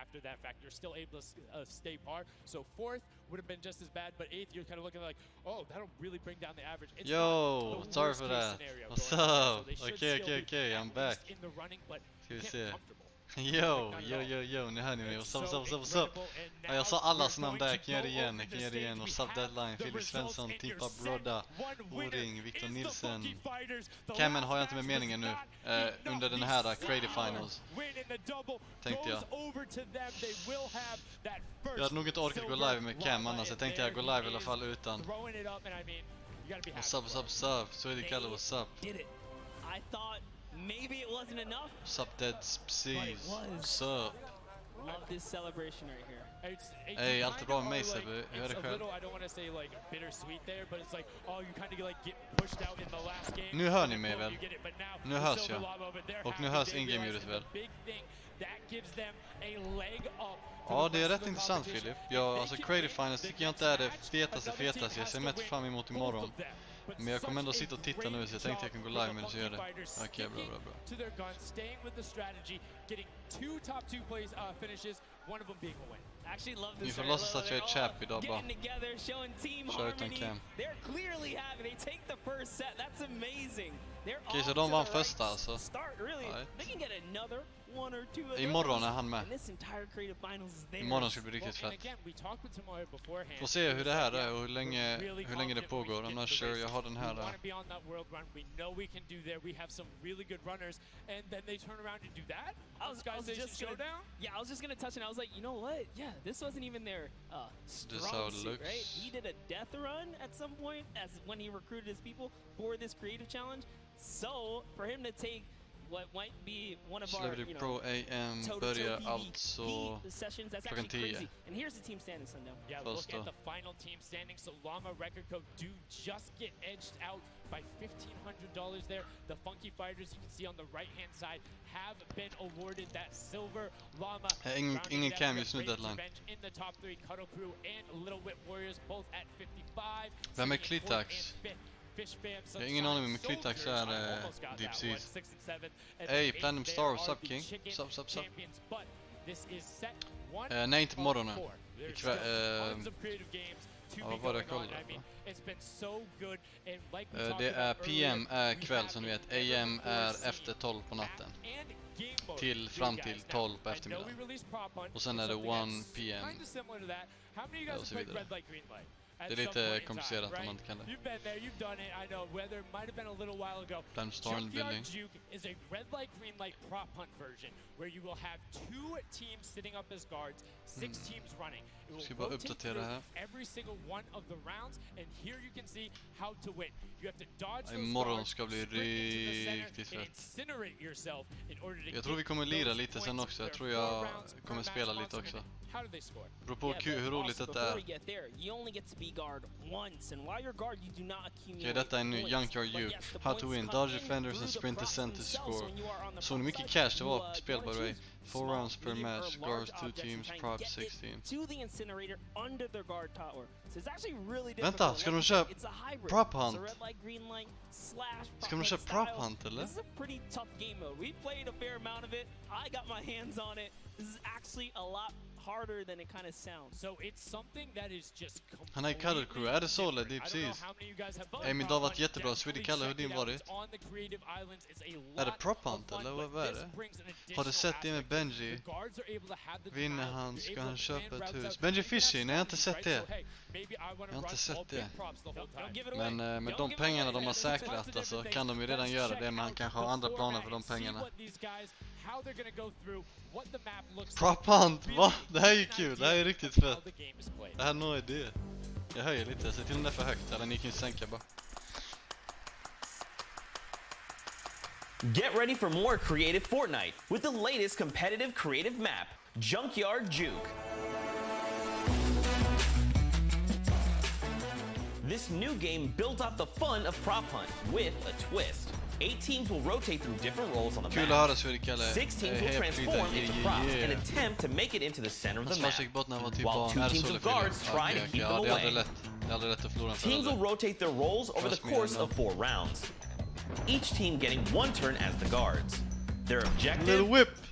after that fact, you're still able to stay par. So 4th would have been just as bad, but 8th, you're kind of looking like, oh, that'll really bring down the average. It's Yo, sorry for that. What's up? Okay, I'm back. In the running, but Yo, ni hör ni. What's up? Ja, jag sa allas namn där, jag kan göra det igen. Och sub deadline, Filip Svensson, Tittar, Brodda, Oring, Victor Nilsen. Cammen har jag inte med meningen nu. Under den här Creative Finals. Tänkte jag. Jag hade nog inte orkat gå live med Cam annars. Jag tänkte jag gå live i alla fall utan. What's up? Swedish, what's up? Maybe it wasn't enough. What's up, Dead Speeds? What's up? Love this celebration right here. Hey, allt är bra med mig, Sebbe. Hur är det själv? Nu hör ni mig väl? Nu hörs jag. Och nu hörs in-game-ljudet väl? Ja, det är rätt intressant, Filip. Ja, alltså Creative Finals tycker jag inte är det fetaste. Jag ser mest fram emot imorgon. Men jag kommer ändå sitta och titta nu, så jag tänkte jag kan gå live med det så gör det. Okej, bra. Ni får låtsas att jag är chap idag bara. Kör utan cam. Okej, så de vann första alltså. Imorgon är han med. Imorgon ska bli riktigt fett. Får se hur det här är och hur länge det pågår. I'm not sure, jag har den här. I was just gonna touch it. I was like, you know what? Yeah, this wasn't even their strong suit, right? He did a death run at some point as when he recruited his people for this creative challenge. So for him to take what might be one of our, you know, Pro AM börjar alltså sessions, that's klockan 10. crazy. And here's the team standings, Sundown. Yeah, look at the final team standings. So Llama Record Code do just get edged out by $1,500 there. The Funky Fighters, you can see on the right-hand side, have been awarded that silver. Llama ingen cam just nu, deadline. In the top 3, Cuddle Crew and Little Whip Warriors both at 55. Vem är Clitax? Jag har ingen aning om Clitax är Deep Seas. Hey, Platinum Star, what's up, King? Sup. Nej, inte på morgonen. Vad var det jag kollade på? Det är PM är kväll som ni vet. AM är efter 12 på natten. Fram till 12 på eftermiddagen. Och sen är det 1 PM. Och så vidare. Det är lite komplicerat om man inte kan det. Platinum Star in the building. Is a red light, green light prop hunt version where you will have 2 teams sitting up as guards, 6 teams running. It will rotate through every single one of the rounds, and here you can see how to win. You have to dodge those guards, ska bli riktigt fett. Incinerate yourself in order to. Jag tror vi kommer lira lite sen också. Jag tror jag kommer spela lite också. How do they score? Beror på hur roligt detta är. Okej, detta är en ny Junkyard U. How to win, dodge defenders and sprint descent to score. Så mycket cash det var spel, by the way. 4 rounds per match, guards 2 teams, prop 16. Vänta, ska de köra prop hunt? Ska de köra prop hunt eller? This is a pretty tough game mode. We played a fair amount of it. I got my hands on it. This is actually a lot harder than it kind of sounds. So it's something that is just. Han är Cuddle Crew, är det så eller Deep Seas? Min dag har varit jättebra. Swedish Kalle, hur din varit? Är det prop hunt eller vad är det? Har du sett det med Benji? Vinner han, ska han köpa ett hus? Benji Fishy, nej jag har inte sett det. Jag har inte sett det. Men med de pengarna de har säkrat alltså, kan de ju redan göra det, men han kanske har andra planer för de pengarna. Prop hunt, va? Det här är ju kul, det här är riktigt fett. Det här är nog idé. Jag höjer lite, så till och med för högt, eller ni kan ju sänka bara. Get ready for more creative Fortnite with the latest competitive creative map, Junkyard Juke. This new game built off the fun of prop hunt with a twist. 8 teams will rotate through different roles on the map. 6 teams will transform into props and attempt to make it into the center of the map, while 2 teams of guards try to keep them away. Teams will rotate their roles over the course of 4 rounds, each team getting 1 turn as the guards. Their objective,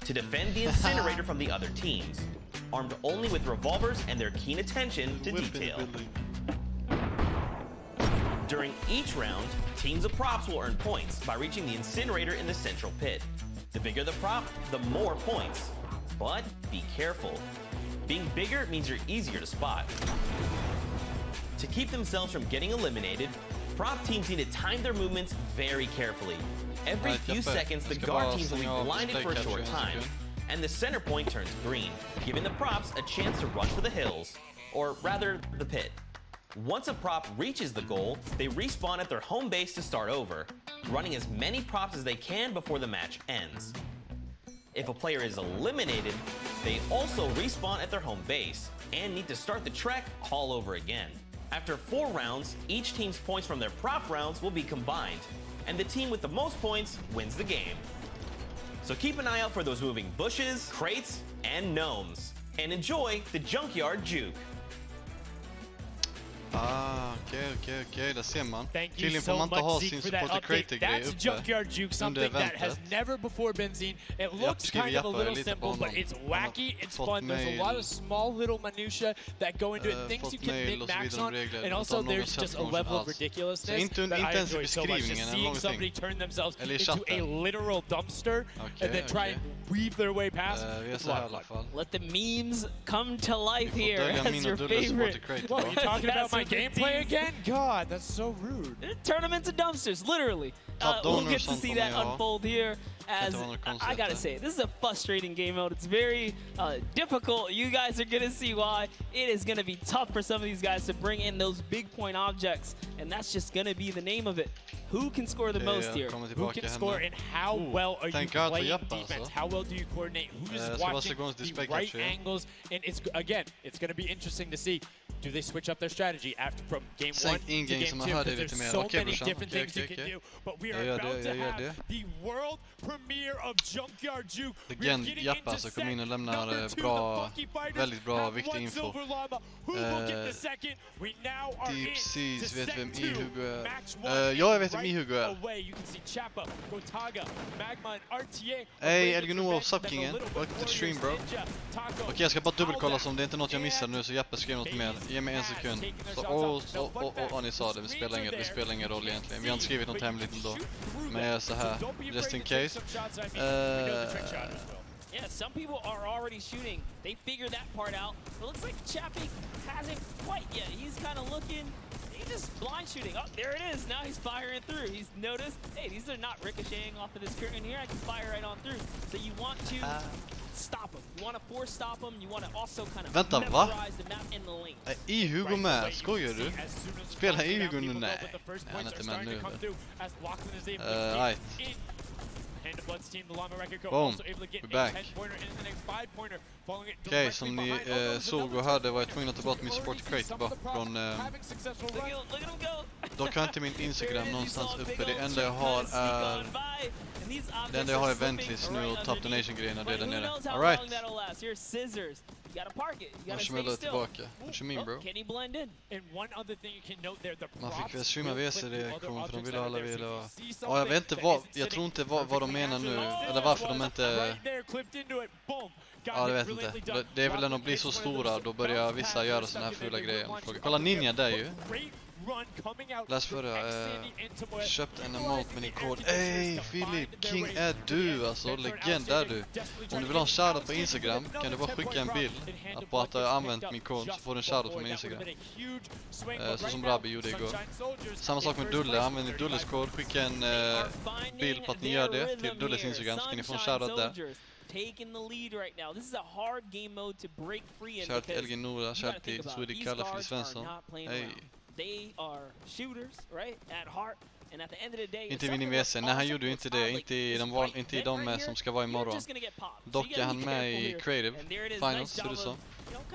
to defend the incinerator from the other teams. armed only with revolvers and their keen attention to detail. During each round, teams of props will earn points by reaching the incinerator in the central pit. The bigger the prop, the more points. But be careful. Being bigger means you're easier to spot. To keep themselves from getting eliminated, prop teams need to time their movements very carefully. Every few seconds, the guard teams will be blinded for a short time, and the center point turns green, giving the props a chance to run for the hills, or rather, the pit. Once a prop reaches the goal, they respawn at their home base to start over, running as many props as they can before the match ends. If a player is eliminated, they also respawn at their home base and need to start the trek all over again. After 4 rounds, each team's points from their prop rounds will be combined, and the team with the most points wins the game. So keep an eye out for those moving bushes, crates, and gnomes, and enjoy the Junkyard Juke. Okej, där ser man. Thank you so much, Zeke, for that update. That's Junkyard Juke, something that has never before been seen. It looks kind of a little simple, but it's wacky, it's fun. There's a lot of small little minutiae that go into it, things you can min-max on, and also there's just a level of ridiculousness that I enjoy so much. Just seeing somebody turn themselves into a literal dumpster and then try and weave their way past. Let the memes come to life here as your favorite. Whoa, you talking about my gameplay again? God, that's so rude. Tournaments of dumpsters, literally. We'll get to see that unfold here. As I gotta say, this is a frustrating game mode. It's very difficult. You guys are gonna see why. It is gonna be tough for some of these guys to bring in those big point objects, and that's just gonna be the name of it. Who can score the most here? Who can score, and how well are you playing defense? How well do you coordinate? Who's watching the right angles? And it's again, it's gonna be interesting to see. Do they switch up their strategy after from game 1 to game 2? Because there's so many different things you can do. But we are about to have the world premiere of Junkyard Juke. Legend Jappa alltså kom in och lämnar väldigt bra, viktig info. Deep Seas vet vem I-Hugo är. Jag vet vem I-Hugo är. Hey, Elgenoa of Subkingen. Welcome to the stream, bro. Okej, jag ska bara dubbelkolla om det är inte något jag missade nu, så Jappa skrev något mer. Ge mig en sekund. Så, ni sa det. Vi spelar ingen roll egentligen. Vi har inte skrivit något hemligt ändå. Men jag är så här, just in case. Yeah, some people are already shooting. They figured that part out. It looks like Chappie hasn't quite yet. He's kind of looking. He's just blind shooting. Oh, there it is. Now he's firing through. He's noticed, hey, these are not ricocheting off of this curtain here. I can fire right on through. So you want to stop him. You want to force stop him. You want to also kind of memorize the map and the link. I-Hugo med? Skojar du? Spelar I-Hugo nu? Nej. Han är inte med nu. Right. Boom, we're back. Okej, som ni såg och hörde var jag tvungen att ta bort min support crate från... Dock har inte min Instagram någonstans uppe. Det enda jag har är... Det enda jag har är Ventlist nu och Top Donation-grejerna, det är där nere. Alright. Man smäller tillbaka. What you mean, bro? Man fick väl streama VC-reaktion för de ville alla vilja... Ja, jag vet inte vad... Jag tror inte vad de menar nu. Eller varför de inte... Ja, jag vet inte. Det är väl när de blir så stora, då börjar vissa göra såna här fula grejer. Kolla Ninja där ju. Läs förra, köpt en emote med din kod. Ey, Filip, King är du, alltså, legend är du. Om du vill ha en shoutout på Instagram kan du bara skicka en bild på att du har använt min kod, så får du en shoutout på min Instagram. Så som Rabbi gjorde igår. Samma sak med Dulle, använd din Dulles kod, skicka en bild på att ni gör det till Dulles Instagram, så kan ni få en shoutout där. Taking the lead right now. This is a hard game mode to break free in. Shout till Elgenoa, shout till Swedish Kalle Fri Svensson. Hey. They are shooters, right? At heart. And at the end of the day, inte vinner VC. Nej, han gjorde ju inte det. Inte i de som ska vara imorgon. Dock är han med i Creative Finals, så det så.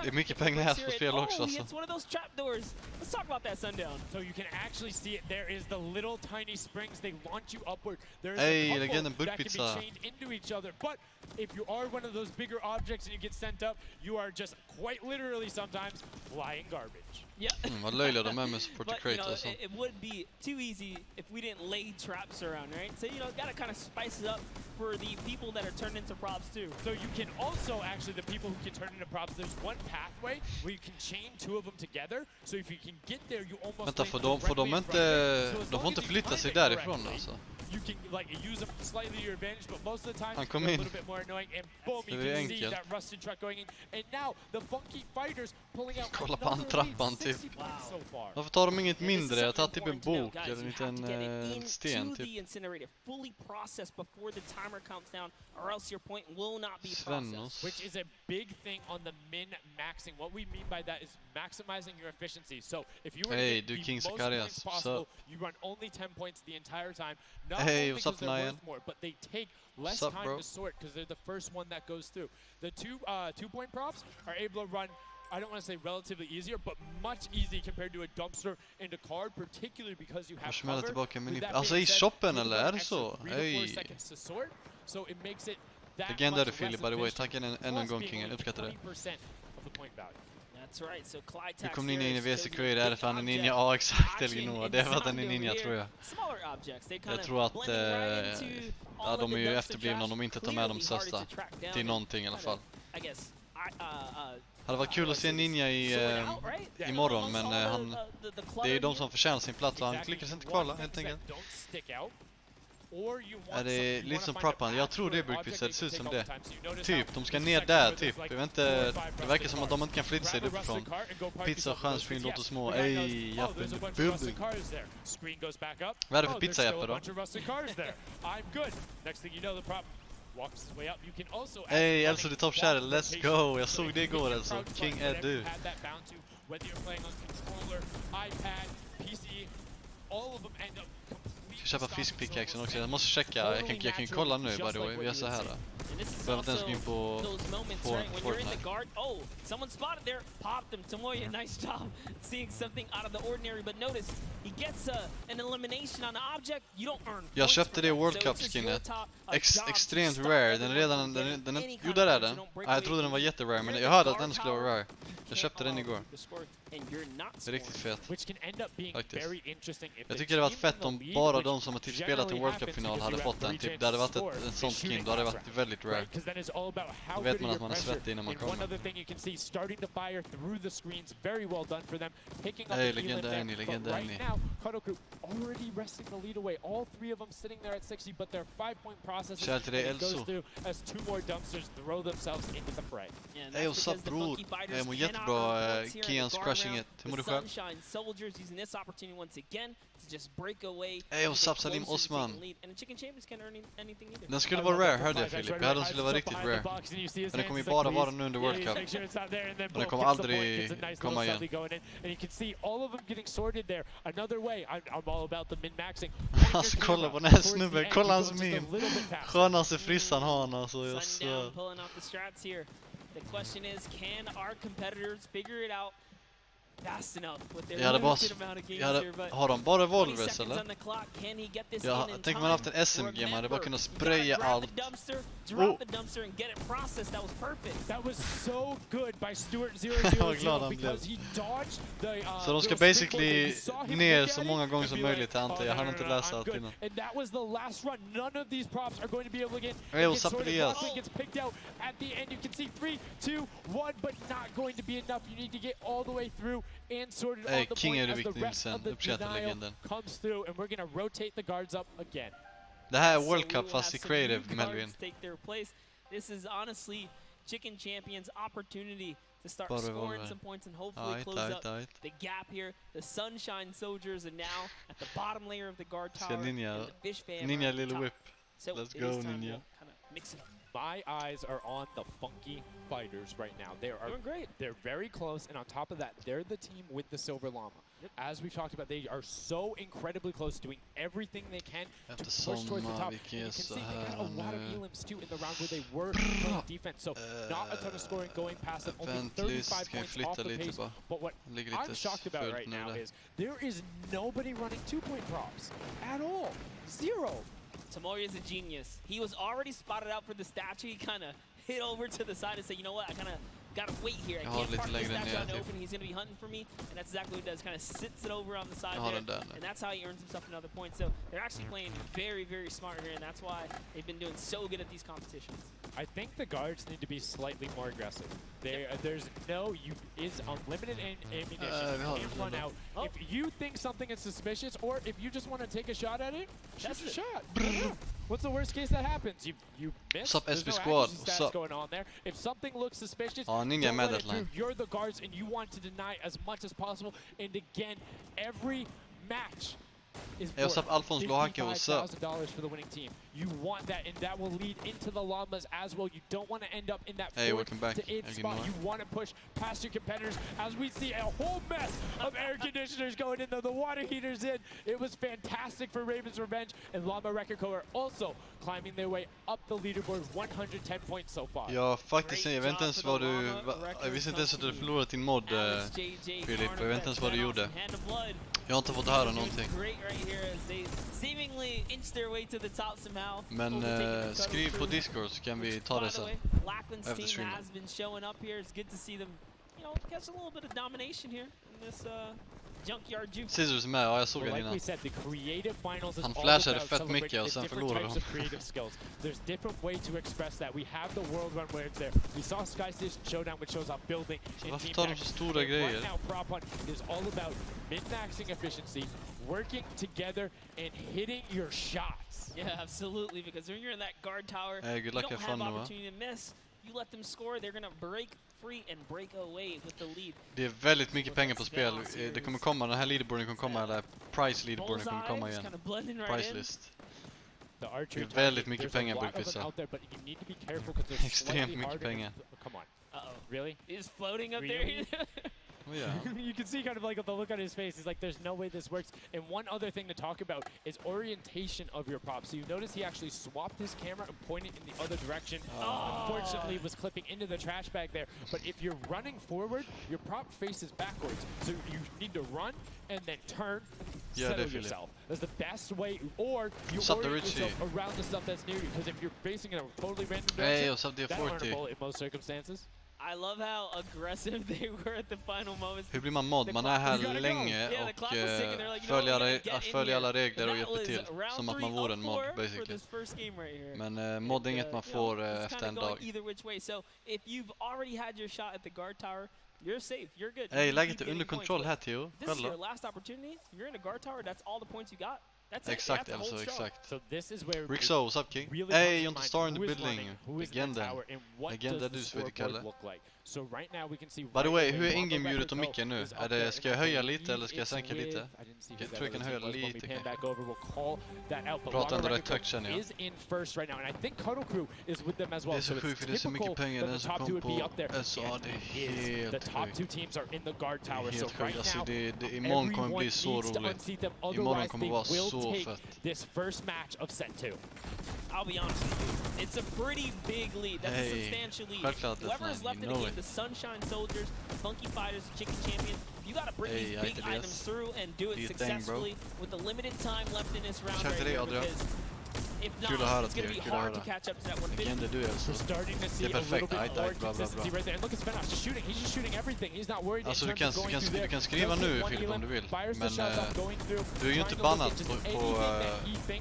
Det är mycket pengar här för spel också, alltså. Let's talk about that sundown. So you can actually see it. There is the little tiny springs. They launch you upward. There is a couple that can be chained into each other. But if you are one of those bigger objects and you get sent up, you are just quite literally sometimes flying garbage. Yeah. Vad löjliga de är med support to create alltså. It would be too easy if we didn't lay traps around, right? So, you know, gotta kind of spice it up for the people that are turned into props too. So you can also actually, the people who can turn into props, there's one pathway where you can chain two of them together. So if you can get there, you almost. Vänta, får de inte flytta sig därifrån alltså. You can like use them slightly to your advantage, but most of the time Han kom they're a in. little bit more annoying. And boom, you can see that rusted truck going in. And now the funky fighters pulling out. Kolla på han trappan typ. So far. Varför tar de inget mindre? Jag tar typ en bok eller en liten sten typ. Fully processed before the timer counts down, or else your point will not be Svennos. processed. Which is a big thing on the min-maxing. What we mean by that is maximizing your efficiency. So if you were to get the most points possible, you run only 10 points the entire time. Not only because they're worth more, but they take less time to sort because they're the first one that goes through. The two-point props are able to run, I don't want to say relatively easier, but much easier compared to a dumpster and a card, particularly because you have cover. Alltså I shoppen eller är det så? So it makes it legendary Philly by the way, tack ännu en gång Kingen, uppskattar det. That's right, so Clyde nu kom ninja in I VC Creed, är det för han är ninja? Ja exakt Elinor, det är för att han är ninja tror jag. Jag tror att ja, de är ju efterblivna om de inte tar med de största till någonting I alla fall. Det hade varit kul att se ninja imorgon, men det är ju de som förtjänar sin plats och han lyckas inte kvala helt enkelt. Är det lite som proppan? Jag tror det brukar det ser ut som det. Typ, de ska ner där typ. Jag vet inte, det verkar som att de inte kan flytta sig uppifrån. Pizza och stjärnscreen låter små. Ej, Jappen, bubbling. Vad är det för pizza Jappe då? Ey, alltså det top shadow, let's go! Jag såg det igår alltså, King är du. Jag ska köpa fiskpickaxen också, jag måste checka, jag kan kolla nu by the way, vi gör så här. Behöver inte ens gå in på Fortnite. Oh, someone spotted there, popped him. Tomoya, nice job seeing something out of the ordinary, but notice he gets an elimination on the object. You don't earn. Jag köpte det World Cup skinnet. Extremt rare. Den är redan jo där är den. Jag trodde den var jätterare, men jag hörde att den skulle vara rare. Jag köpte den igår. Det är riktigt fett. Faktiskt. Jag tycker det var fett om bara de som har typ spelat en World Cup-final hade fått den. Typ, det hade varit ett sånt skin, då hade det varit väldigt rare. Då vet man att man är svettig innan man kommer. Hej, legend är ni. Kär till dig, Elso. Hej, what's up, bror? Jag mår jättebra. Kians crushing it. Hur mår du själv? Ey, what's up Salim Osman? Den skulle vara rare, hörde jag Filip. Jag hade den skulle vara riktigt rare. Men den kommer ju bara vara nu under World Cup. Och den kommer aldrig komma igen. Alltså kolla på den här snubben, kolla hans meme. Skönaste frissan har han alltså, jag svär. The question is, can our competitors figure it out fast enough with their limited amount of games here, but har de bara Volvers eller? Ja, tänk man haft en SMG, man hade bara kunnat spraya allt. Drop the dumpster and get it processed. That was perfect. That was so good by Stuart 000 because he dodged the så de ska basically ner så många gånger som möjligt antar jag. Han inte läsa allt innan. And that was the last run. None of these props are going to be able to get. Gets picked out at the end. You can see 3, 2, 1, but not going to be enough. You need to get all the way through and sorted on the King point är as det the rest of the legenden. comes through, and we're going to rotate the guards up again. Det här är World Cup fast I creative, Melvin. This is honestly Chicken Champions' opportunity to start scoring some points and hopefully close up the gap here. The Sunshine Soldiers are now at the bottom layer of the guard tower. And the Fish Fam Ninja little whip. So let's go Ninja. Mix it up. My eyes are on the funky fighters right now. They are doing great. They're very close, and on top of that, they're the team with the Silver Llama. Yep. As we've talked about, they are so incredibly close, doing everything they can to push towards the top. And you can see they got a lot of elims too in the round where they were playing defense. So not a ton of scoring going past them. Only 35 points off the pace. But what I'm shocked about right now is there is nobody running 2-point props at all. Zero. Tomoya is a genius. He was already spotted out for the statue. He kind of hit over to the side and said, you know what, I kind of gotta wait here. I can't park this dash out open. He's gonna be hunting for me, and that's exactly what he does. Kind of sits it over on the side there, and that's how he earns himself another point. So they're actually playing very, very smart here, and that's why they've been doing so good at these competitions. I think the guards need to be slightly more aggressive. There's is unlimited ammunition. You can't run out. If you think something is suspicious, or if you just want to take a shot at it, shoot a shot. What's the worst case that happens? You miss. What's up, There's SB no Squad? accuracy stats going on there. If something looks suspicious, Ninja don't med let it that line. through. You're the guards, and you want to deny as much as possible. And again, every match is what's up, Alphonse Lohake? What's up? $55,000 for the winning team. You want that, and that will lead into the llamas as well. You don't want to end up in that 4th to 8th spot. You want to push past your competitors, as we see a whole mess of air conditioners going in, the water heaters in. It was fantastic for Ravens Revenge, and Llama Record Co are also climbing their way up the leaderboard, 110 points so far. Ja, faktiskt, jag vet inte ens vad du... Jag visste inte ens att du förlorat din mod, Filip. Jag vet inte ens vad du gjorde. Jag har inte fått höra någonting. Men skriv på Discord så kan vi ta det sen. Efter streamen. Scissors med, ja jag såg den innan. Han flashade fett mycket och sen förlorade de. There's different way to express that. We have the world run where it's there. We saw Sky's showdown which shows off building. Varför tar de så stora grejer? Right now, Prop Hunt is all about min-maxing efficiency, working together, and hitting your shots. Yeah, absolutely. Because when you're in that guard tower, you don't have opportunity to miss. You let them score, they're gonna break free and break away with the lead. Det är väldigt mycket pengar på spel. Det kommer komma, den här leaderboarden kommer komma, eller price leaderboarden kommer komma igen. Price list. Det är väldigt mycket pengar på Pizza. Extremt mycket pengar. Really? He's floating up there. Oh, yeah. You can see kind of like the look on his face. He's like, there's no way this works. And one other thing to talk about is orientation of your prop. So you notice he actually swapped his camera and pointed in the other direction. Unfortunately, was clipping into the trash bag there. But if you're running forward, your prop faces backwards. So you need to run and then turn, settle yourself. That's the best way. Or you orient yourself around the stuff that's near you. Because if you're facing in a totally random direction, that's learnable in most circumstances. I love how aggressive they were at the final moments. Hur blir man mod? Man är här länge och följer alla regler och hjälper till. Som att man vore en mod, basically. Men mod är inget man får efter en dag. So if you've already had your shot at the guard tower, you're safe, you're good. Hey, läget är under kontroll här, Theo. This is your last opportunity. If you're in a guard tower, that's all the points you got. Exakt, alltså, exakt. So this is where Rick So, what's up, King? Hey, you're not star in the building. Legenden. Legenden du, Swedish. So right now we can see. By the way, hur är in-game ljudet och micken nu? Är det, ska jag höja lite eller ska jag sänka lite? Jag tror jag kan höja lite. Prata ändå rätt högt känner jag. Det är så sjukt för det är så mycket pengar den som kom på SA. Det är helt sjukt. Helt sjukt. Alltså, imorgon kommer bli så roligt. Imorgon kommer vara så fett. This first match of set 2. I'll be honest with you, it's a pretty big lead. That's a substantial lead. Whoever's left in the game, the Sunshine Soldiers, the Funky Fighters, the Chicken Champions, you gotta bring these big items through and do it successfully with the limited time left in this round right here, because if not, it's gonna be hard to catch up to that 150. We're starting to see a little bit more consistency right there. And look at Svenas just shooting. He's just shooting everything. He's not worried. Alltså du kan skriva nu, Filip, om du vill. Men du är ju inte bannad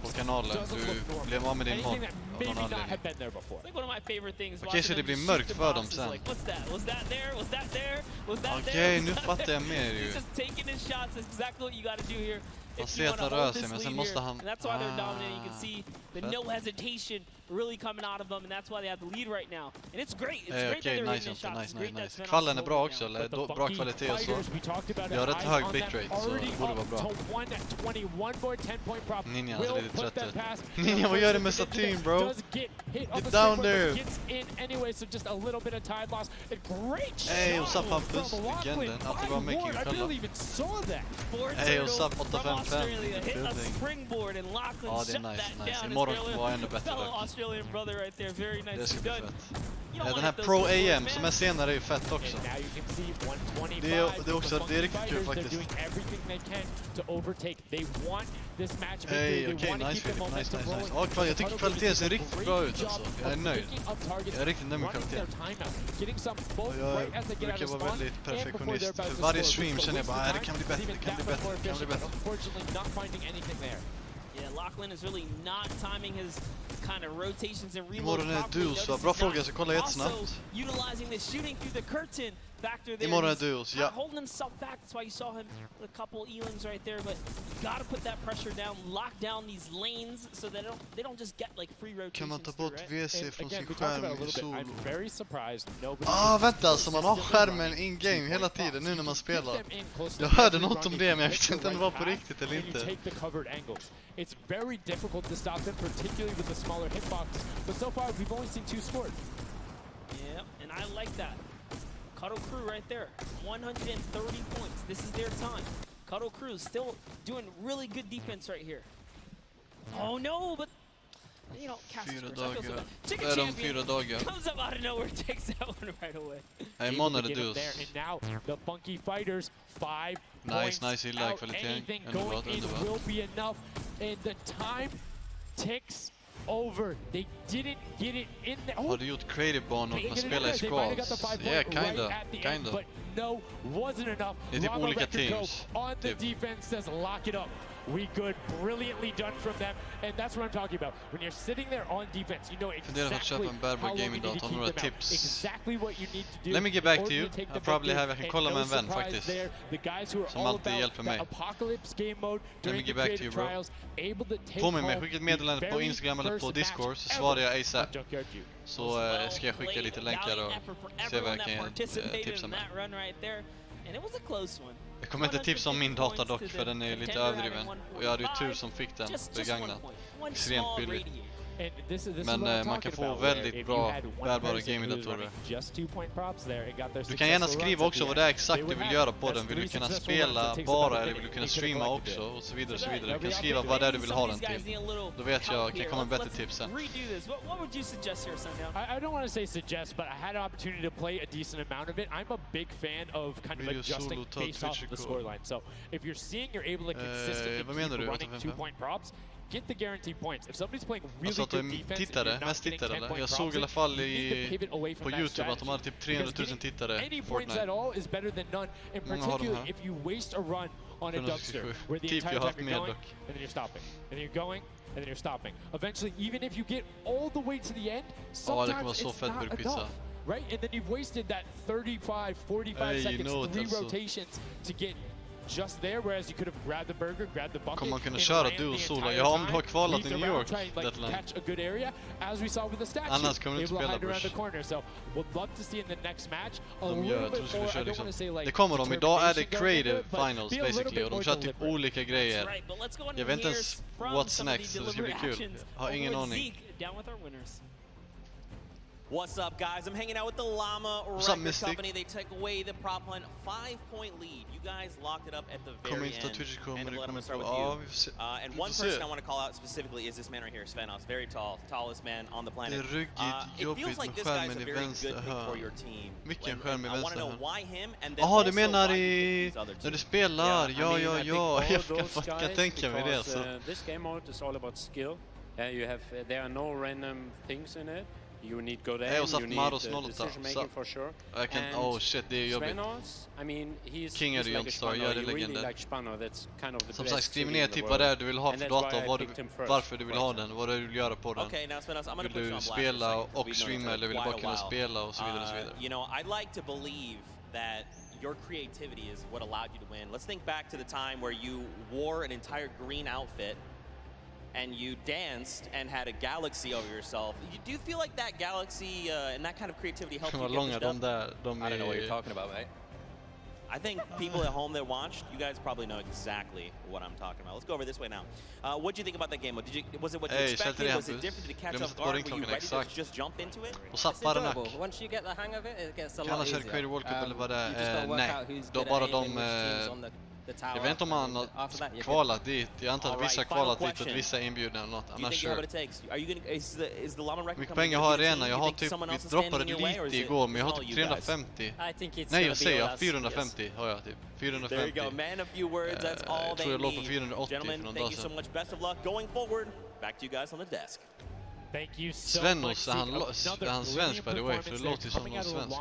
på kanalen. Du blev av med din mod av någon anledning. Okej, så det blir mörkt för dem sen. Okej, nu fattar jag mer ju. Man ser att han rör sig, men sen måste han... The no hesitation really coming out of them, and that's why they have the lead right now. And it's great. It's great that they're hitting shots. Nice. Kvallen är bra också, eller bra kvalitet och så. Vi har rätt hög bitrate, så det borde vara bra. Ninja hade lite tröttet. Ninja, vad gör du med Satin, bro? Get down there! Hey, what's up, Hampus? Legenden. Alltid bra making you själva. Hey, what's up, 855? Ja, det är nice. Imorgon var ännu bättre dock. Australian brother right there. Very nice. Det ska bli done. fett. You don't Den wanna här hit those Pro little boys, AM man. som är senare är ju fett också. And now you can see 125. Det är också det är riktigt kul faktiskt. They're doing everything they can to overtake. They want this match victory. Hey, They okej, want to nice keep the Philip, nice, momentum nice, rolling. nice. Ja, jag tycker kvaliteten ser riktigt bra ut alltså. Jag är nöjd. Jag är riktigt nöjd med kvaliteten. Jag brukar vara väldigt perfektionist. För varje stream känner jag bara, det kan bli bättre, det kan bli bättre, det kan bli bättre. Yeah, Lachlan is really not timing his kind of rotations and reloads Imorgon är properly. duos, va? Bra fråga, jag ska kolla jättesnabbt. Also utilizing the shooting through the curtain factor there. Imorgon är He's duos, not ja. holding himself back. That's why you saw him a couple E-lings right there. But you got to put that pressure down, lock down these lanes so that they don't just get like free rotations. Kan man ta through, bort right? WC från sin skärm i solo? Vänta, alltså man har skärmen in-game hela tiden nu när man spelar. Jag hörde något om det, men jag vet inte om det var på riktigt eller inte. It's very difficult to stop them, particularly with the smaller hitbox. But so far, we've only seen 2 scored. Yeah, and I like that. Cuddle Crew right there, 130 points. This is their time. Cuddle Crew still doing really good defense right here. Oh no, but you know, Fyra Casper, dagar. Chicken Är de Champion 4 dagar? comes up out of nowhere, takes that one right away. Imorgon är det duos. And now the Funky Fighters 5 Nice, nice, jag gillar kvaliteten. Underbart, underbart. Will be enough, and the time ticks over. They didn't get it in there. Har du gjort creative banor och man spelar i squads? Yeah, kinda. But no, wasn't enough. Det är typ olika teams. On the Typ. defense says lock it up. We good, brilliantly done from them, and that's what I'm talking about. When you're sitting there on defense, you know exactly how long you need to keep them out. Exactly what you need to do. Let me get back to you. I probably have, jag kan kolla med en vän faktiskt. Som alltid hjälper mig. Let me get back to you, bro. Påminn mig, skicka ett meddelande på Instagram eller på Discord så svarar jag ASAP. Så ska jag skicka lite länkar och se vad jag kan tipsa med. Jag kommer inte tipsa om min data dock, för den är lite överdriven. Och jag hade ju tur som fick den begagnad. Extremt billigt. Men man kan få väldigt bra, bärbara gaming-datorer. Du kan gärna skriva också vad det är exakt du vill göra på den. Vill du kunna spela bara eller vill du kunna streama också? Och så vidare och så vidare. Du kan skriva vad det är du vill ha den till. Då vet jag, kan komma bättre tips sen. I don't want to say suggest, but I had an opportunity to play a decent amount of it. I'm a big fan of kind of adjusting based off the scoreline. So if you're seeing you're able to consistently keep running 2-point props, get the guaranteed points. If somebody's playing really good defense, tittare, mest tittare eller? Jag såg i alla fall på YouTube att de hade typ 300 000 tittare i Fortnite. At all is better than none, in particular if you waste a run on a dumpster where the entire time you're going and then you're stopping and then you're going and then you're stopping. Eventually, even if you get all the way to the end, sometimes it's not enough. Right? And then you've wasted that 35, 45 seconds, 3 rotations to get just there, whereas you could have grabbed the burger, grabbed the bucket. Kommer man kunna köra duo-solo? Ja, om du har kvalat i New York, Deadline. Catch a good area, as we saw with the statue. Annars kommer du inte spela around the corner. So we'll love to see in the next match. De gör, jag tror skulle köra liksom. Det kommer de, idag är det creative finals basically, och de kör typ olika grejer. Jag vet inte ens what's next, så det ska bli kul. Jag har ingen aning. What's up, guys? I'm hanging out with the Llama Record Company. They took away the prop hunt 5-point lead. You guys locked it up at the very end. And let me start with you. And one person I want to call out specifically is this man right here, Svenos. Very tall, tallest man on the planet. It feels like this guy's a very good pick for your team. I want to know why him, and then also du menar why these other two. när du spelar? Ja, jag kan tänka mig det. This game mode is all about skill. There are no random things in it. You need good aim, you need decision making for sure. Oh shit, det är jobbigt. Svenos, I mean, he's King är det ju like inte så, jag är det legender. Like Spano, that's kind of the som sagt, skriv ner typ vad det är du vill ha för data, varför du vill ha den, vad du vill göra på den. Okay, now Svenos, I'm gonna vill du spela och streama eller vill du bara kunna spela och så vidare och så vidare. You know, I'd like to believe that your creativity is what allowed you to win. Let's think back to the time where you wore an entire green outfit and you danced and had a galaxy over yourself. Do you feel like that galaxy and that kind of creativity helped you get this done? I don't know what you're talking about, mate. I think people at home that watched, you guys probably know exactly what I'm talking about. Let's go over this way now. What do you think about that game? Was it what you expected? Was it different? Did it catch off guard? Were you ready to just jump into it? It's enjoyable. Once you get the hang of it, it gets a lot easier. World Cup eller vad det you just don't work out who's good at bara aiming, which team's on the tower. Jag vet inte om han har kvalat dit. Jag antar att vissa kvalat dit och vissa är inbjudna eller något. I'm not sure. Mycket pengar har arena. Jag har typ, vi droppade lite igår, men jag har typ 350. Nej, jag säger 450 har jag typ. 450. Jag tror jag låg på 480 för någon dag sedan. Thank you so Svennos, much. är han svensk by the way? För det låter som någon svensk.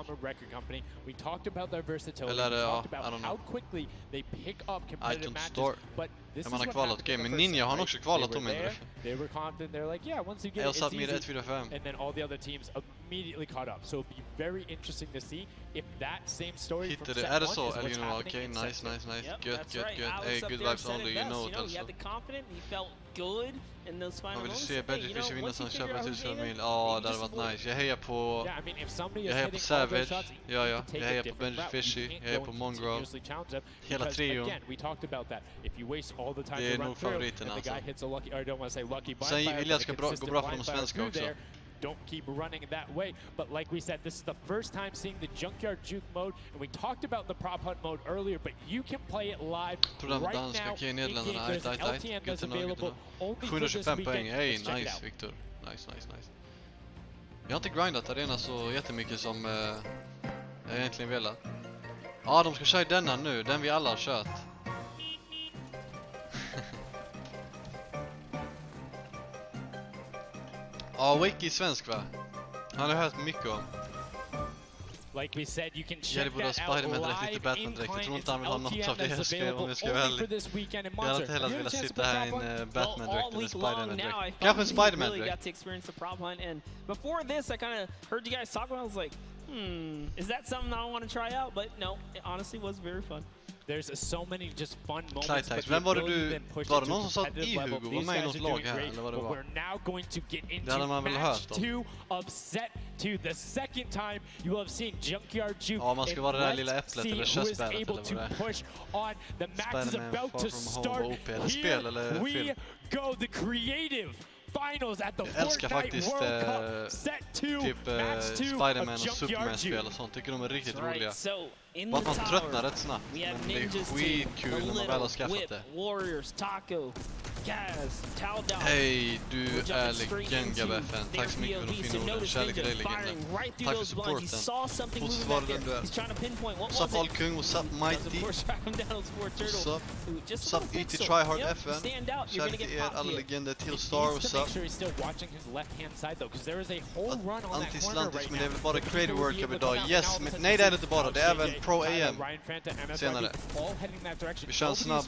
We talked about their versatility. Eller we ja, talked I don't about know. how quickly they pick up competitive matches. Store. But this Man is har what kvalat happened game. the Men first Ninja har time, också right? kvalat They om were menar there, they were confident. They're like, yeah, once you get Jag it, satt it's med easy. 1-4-5. And then all the other teams immediately caught up. So it'd be very interesting to see if that same story from Hittade, set är det one så? is Eller what's you know, happening okay, in nice, set two. nice, nice. Yep, Good, that's good, right. good. Alex Hey, up good there vibes said only, it you best, know you it know, he also. had the confidence, he felt good in those final Man vill moments. se Hey, Benji you Fischer know, vinna once så you han figure köper out who's 1000 in mil. it, Ja, you det hade just varit avoid nice. Jag hejar på... Yeah, I mean, if somebody is Jag hejar på hitting all their Savage. shots, Ja, you ja. can take Jag a hejar på different Benji route. You Fischer. can't Jag hejar go på and Mongrel. continuously challenge them Hela because, trion. again, we talked about that. If you waste all the time Det är to run nog through, favoriten and the guy alltså. hits a lucky, or I don't want to say lucky blind Sen fire, vill jag but ska a gå consistent bra för de blind fire svenska through också. there. Don't keep running that way. But like we said, this is the first time seeing the Junkyard Juke mode, and we talked about the prop hunt mode earlier, but you can play it live right now. Okej, Nederländerna. There's an LTN that's available only for this 725 poäng. weekend. Hey, Let's check it nice out. Victor. Nice, nice, nice. Jag har inte grindat arena så jättemycket som jag egentligen velat. Ja, de ska köra denna nu. Den vi alla har kört. Ja, Wiki är svensk va? Han har hört mycket om. Like we said, you can Ja, det check borde ha that out Spiderman-dräkt, live inte Batman-dräkt. Jag tror inte han vill ha något av det jag skrev om jag ska vara ärlig. Jag hade inte heller velat sitta här i en Batman-dräkt eller Spiderman-dräkt. Kanske en Spiderman-dräkt. Before this, I kind of heard you guys talk about it. I was like, is that something I want to try out? But no, it honestly was very fun. There's so many just fun moments. But Vem var det du... Var det någon som sa att Hugo var med i något lag här eller vad det var? We're now going to get into Det hade man väl match hört om. 2 of set 2. The second time you will have seen Junkyard Juke. Ja, man ska vara det där lilla äpplet eller körsbäret eller vad det är. Push on. The match is Spider-Man about Far to From Home start. var OP. Eller spel eller We film. go the creative finals at the Jag älskar Fortnite faktiskt World Cup. Set 2, typ match 2 Spider-Man of och Junkyard Superman-spel Juke. och sånt. Tycker de är riktigt roliga. So, in Bara the att man tower, tröttnar rätt snabbt. we have Men det är Ninjas skitkul när man väl har skaffat det. Warriors, Taco, Gaz, Taldown. Hej, du är legend Gabbe-fan. Tack så mycket för de fina orden. Kärlek till dig legenden. Tack för supporten. Fortfarande den du är. What's up Allkung, what's up Mighty? What's up YT Tryhard FN? Kärlek till er alla legender till Star, what's up? Antislantis, men det är väl bara Creative World Cup idag? Yes, men nej det är det inte bara, det är även Pro AM senare. Vi kör en snabb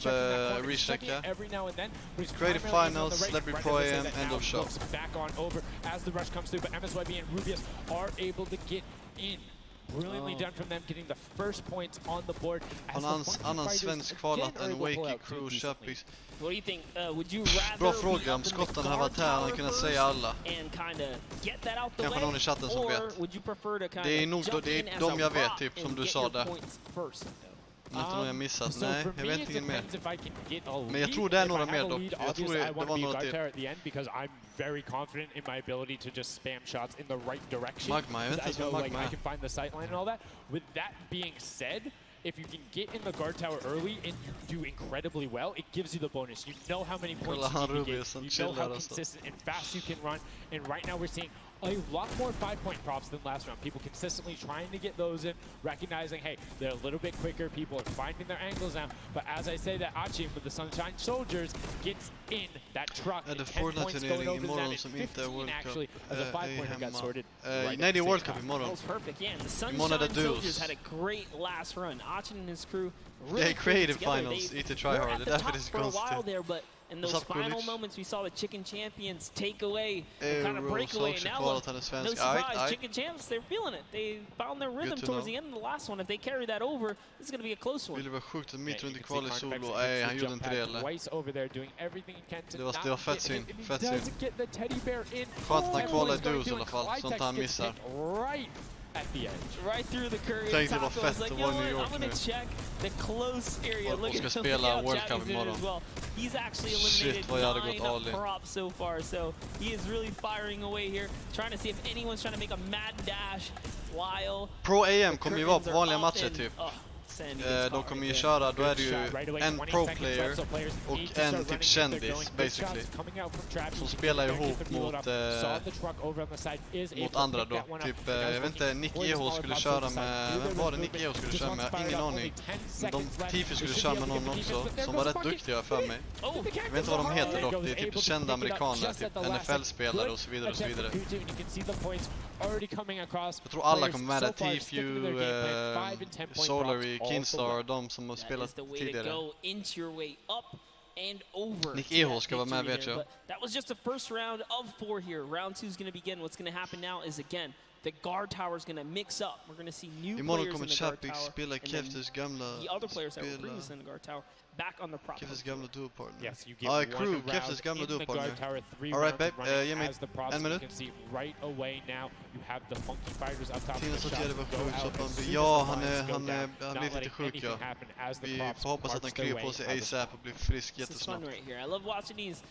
recheck här. Creative Finals, Celebrity Pro AM, End of Show. Brilliantly done from them, getting the first points on the board. Annan svensk kvalat än Wakey Crew Köpings. What do you think? Would you rather Bra fråga, om skottarna har varit här hade han kunnat säga alla. Kanske någon i chatten som vet. Det är nog de jag vet, typ som du sa där. Om inte någon jag missat, nej, jag vet ingen mer. Men jag tror det är några mer dock. Jag tror det var några till. Very confident in my ability to just spam shots in the right direction. Magma, jag vet inte vad Magma är. I can find the sight line and all that. With that being said, if you can get in the guard tower early and you do incredibly well, it gives you the bonus. You know how many points you can get. You know how consistent and fast you can run. And right now we're seeing a lot more 5-point props than last round. People consistently trying to get those in, recognizing, hey, they're a little bit quicker. People are finding their angles now. But as I say that Achim with the Sunshine Soldiers gets in that truck. Är det Fortnite-turnering imorgon som inte är World Cup? Nej, det är World Cup imorgon. Imorgon är det duos. Det är Creative Finals, YT Tryhard. Det är därför det är så konstigt. In those final moments, we saw the Chicken Champions take away and kind of break away. Now, look, no surprise, Chicken Champs, they're feeling it. They found their rhythm towards the end of the last one. If they carry that over, this is going to be a close one. Vill det vara sjukt att Mitro inte kval i solo? Nej, han gjorde inte det eller? Det var fett synd, fett synd. Skönt att han kvalar i duos i alla fall, sånt han missar. Tänk det var fett att vara i New York nu. Och ska spela World Cup imorgon. Shit, vad jag hade gått all in. So far, so he is really firing away here, trying to see if anyone's trying to make a mad dash while Pro AM kommer ju vara på vanliga matcher typ. de kommer ju köra, då är det ju en pro-player och en typ kändis, basically, som spelar ihop mot andra då. Typ, jag vet inte, Nick EH skulle köra med, vem var det Nick EH skulle köra med? Ingen aning. De Tifi skulle köra med någon också, som var rätt duktiga för mig. Jag vet inte vad de heter dock, det är typ kända amerikaner, typ NFL-spelare och så vidare och så vidare. Jag tror alla kommer med där, Tifu, Solary, Kinstar, de som har spelat tidigare. Nick EH ska vara med, vet jag. That was just the first round of 4 here. Round 2 is going to begin. What's going to happen now is, again, the guard tower is going to mix up. We're going to see new players in the guard tower. Spela Keftes gamla the other players that were previously in the guard tower back on the prop. Keftes gamla duo partner. Yes, you get crew, Keftes gamla duo partner. All right, babe. Ge mig en minut. You can see right away now you have the funky fighters up top. Tina sa att det var sjuk så att han blir, ja, han blir lite sjuk, ja. Vi får hoppas att han kryr på sig ASAP och blir frisk jättesnått. Right here. I love watching these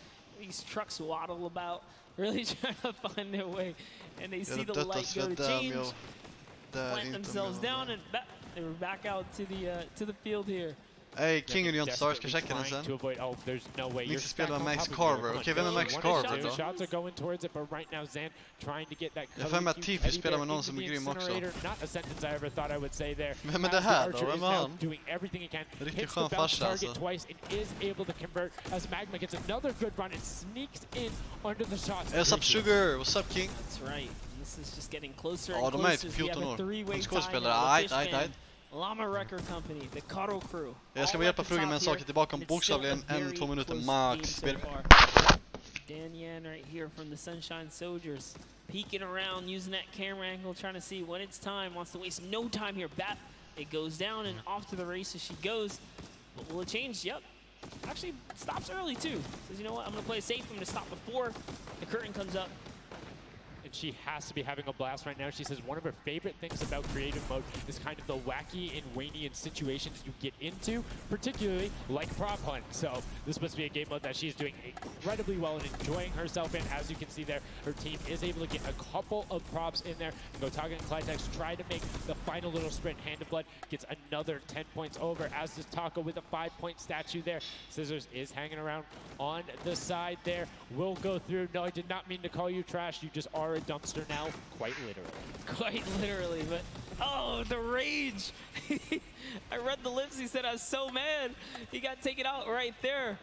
trucks waddle about, really trying to find their way, and they see the light go to change, plant themselves down, and they were back out to the field here. Hey, King och John Star ska checka den sen. Nix spelar med Max Carver. Okej, vem är Max Carver då? Jag får med att Tifi spelar med någon som är grym också. Vem är det här då? Vem är han? Riktigt skön farsa alltså. What's up Sugar? What's up King? Ja, de är typ 14 år. En skådespelare. Ajt. Llama Record Company, the Caro Crew. Jag ska hjälpa frugan med en sak tillbaka om bokstavligen 1-2 minuter max. Dan Yan right here from the Sunshine Soldiers, peeking around, using that camera angle, trying to see when it's time. Wants to waste no time here. Bat, it goes down and off to the race as she goes. But will it change? Yep. Actually, stops early too. Says, you know what? I'm gonna play it safe. I'm gonna stop before the curtain comes up. And she has to be having a blast right now. She says one of her favorite things about creative mode is kind of the wacky and Waynian situations you get into, particularly like prop hunt. So this must be a game mode that she's doing incredibly well and enjoying herself in. As you can see there, her team is able to get a couple of props in there. Gotaga and Clytex try to make the final little sprint. Hand of Blood gets another 10 points over, as does Taco with a 5-point statue there. Scissors is hanging around on the side there. Will go through. No, I did not mean to call you trash. You just are a dumpster now, quite literally. Quite literally, but oh, the rage. I read the lips. He said, I was so mad. He got taken out right there.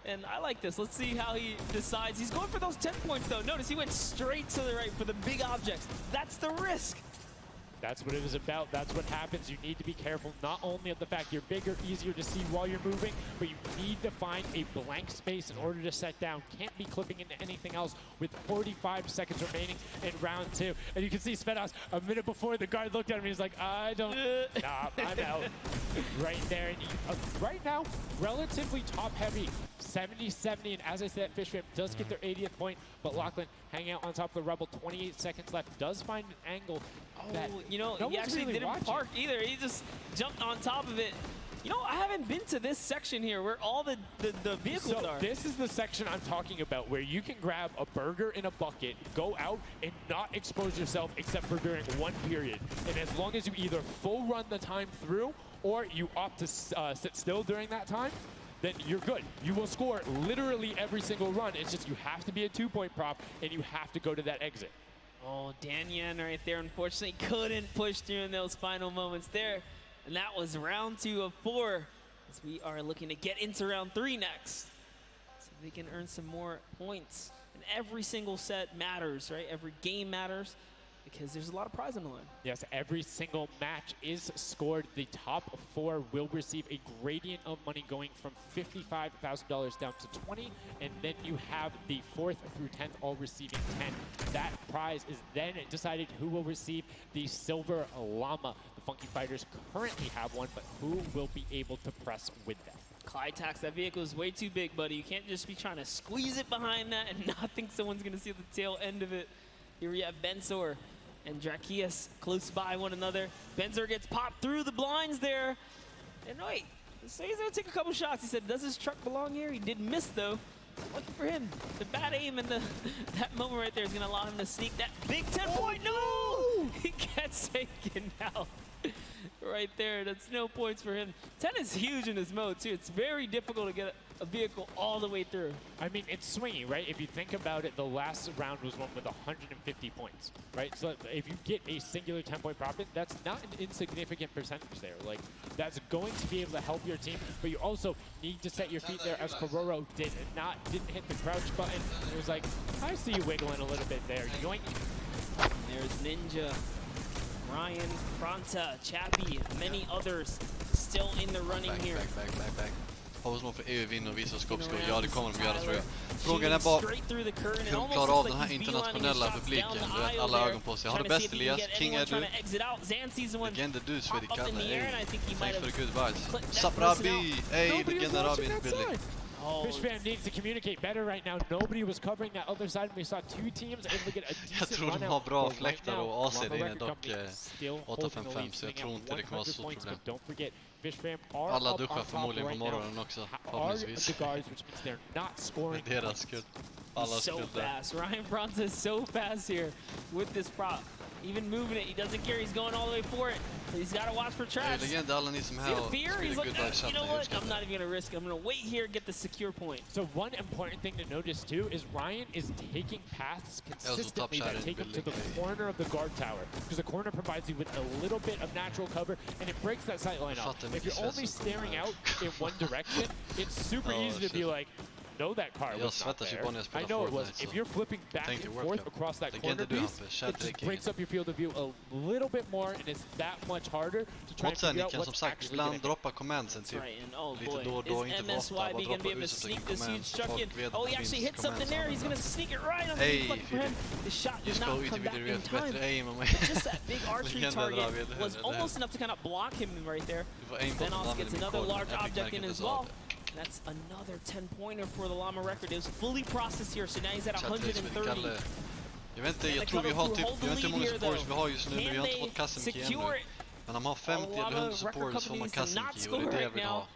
And I like this. Let's see how he decides. He's going for those 10 points, though. Notice he went straight to the right for the big objects. That's the risk. That's what it is about. That's what happens. You need to be careful not only of the fact you're bigger, easier to see while you're moving, but you need to find a blank space in order to set down. Can't be clipping into anything else with 45 seconds remaining in round 2. And you can see Svedas a minute before the guard looked at him. He's like, I don't, nah, I'm out. Right there. And right now, relatively top heavy. 70-70, and as I said, Fishwhip does get their 80th point, but Lachlan hanging out on top of the Rebel. 28 seconds left. Does find an angle that you know, no he actually really didn't park either. He just jumped on top of it. You know, I haven't been to this section here where all the vehicles are. This is the section I'm talking about, where you can grab a burger in a bucket, go out, and not expose yourself except for during one period. And as long as you either full run the time through, or you opt to sit still during that time, then you're good. You will score literally every single run. It's just you have to be a 2-point prop, and you have to go to that exit. Oh, Dan Yan right there, unfortunately, couldn't push through in those final moments there. And that was round 2 of 4, as we are looking to get into round 3 next. So they can earn some more points. And every single set matters, right? Every game matters, because there's a lot of prize on the line. Yes, every single match is scored. The top 4 will receive a gradient of money going from $55,000 down to 20, and then you have the 4th through 10th all receiving 10. That prize is then decided who will receive the Silver Llama. The Funky Fighters currently have one, but who will be able to press with them? Clytax, that vehicle is way too big, buddy. You can't just be trying to squeeze it behind that and not think someone's going to see the tail end of it. Here we have Bensor and Drakias close by one another. Bensor gets popped through the blinds there. And wait, so he's gonna take a couple shots. He said, does this truck belong here? He did miss though. Lucky for him. The bad aim and that moment right there is gonna allow him to sneak that big 10-point. No! He gets taken out. right there. That's no points for him. 10 is huge in this mode, too. It's very difficult to get a vehicle all the way through. I mean, it's swingy, right? If you think about it, the last round was one with 150 points, right? So if you get a singular 10-point profit, that's not an insignificant percentage there. Like, that's going to be able to help your team, but you also need to set your feet there, as Kororo didn't hit the crouch button. It was like, I see you wiggling a little bit there. Yoink. There's Ninja, Ryan, Fronta, Chappie, many others still in the running here. Back. Hoppas nog för EU vinner och visar skåpskål. Ja, det kommer de göra, tror jag. Frågan är bara hur de klarar av den här internationella publiken. Alla ögon på sig. Har det bäst, Elias. King är du. Legend är du, Swedish Kalle. Thanks for the good vibes. Saprabi! Hey, Legend Arabi in the building. Fish fam needs to communicate better right now. Nobody was covering that other side. We saw two teams able to get a decent Jag tror de har bra fläktar och AC är dock 855, så jag tror inte det kommer vara så stort problem. Alla duschar förmodligen på morgonen också, förhoppningsvis. Det är deras skull. Alla so fast. Ryan Bronze is so fast here with this prop. Even moving it, he doesn't care. He's going all the way for it. But he's got to watch for traps. See the fear? He's like, you know what? I'm not even going to risk it. I'm going to wait here and get the secure point. So one important thing to notice too is Ryan is taking paths consistently that take him to the corner of the guard tower. Because the corner provides you with a little bit of natural cover and it breaks that sight line up. If you're only staring out in one direction, it's super easy to be like, no, that car was not there. I know it was. If you're flipping back and forth across that corner piece, it just breaks up your field of view a little bit more, and it's that much harder to try and figure out what's actually going to droppa commentsen typ lite då och då, inte för ofta, bara droppa utsläppta comment. Folk vet oh, he actually hit something there. He's going to sneak it right on the fucking for him. The shot did not come back in time. Just that big archery target was almost enough to kind of block him right there. Then also gets another large object in as well. That's another 10-pointer for the Llama record. It was fully processed here, so now he's at 130. Jag vet inte, jag tror vi har typ, jag vet inte hur många supporters vi har just nu, men vi har inte fått Kasim Key ännu. Men de har 50 eller 100 supporters får man Kasim Key och det är det jag vill ha.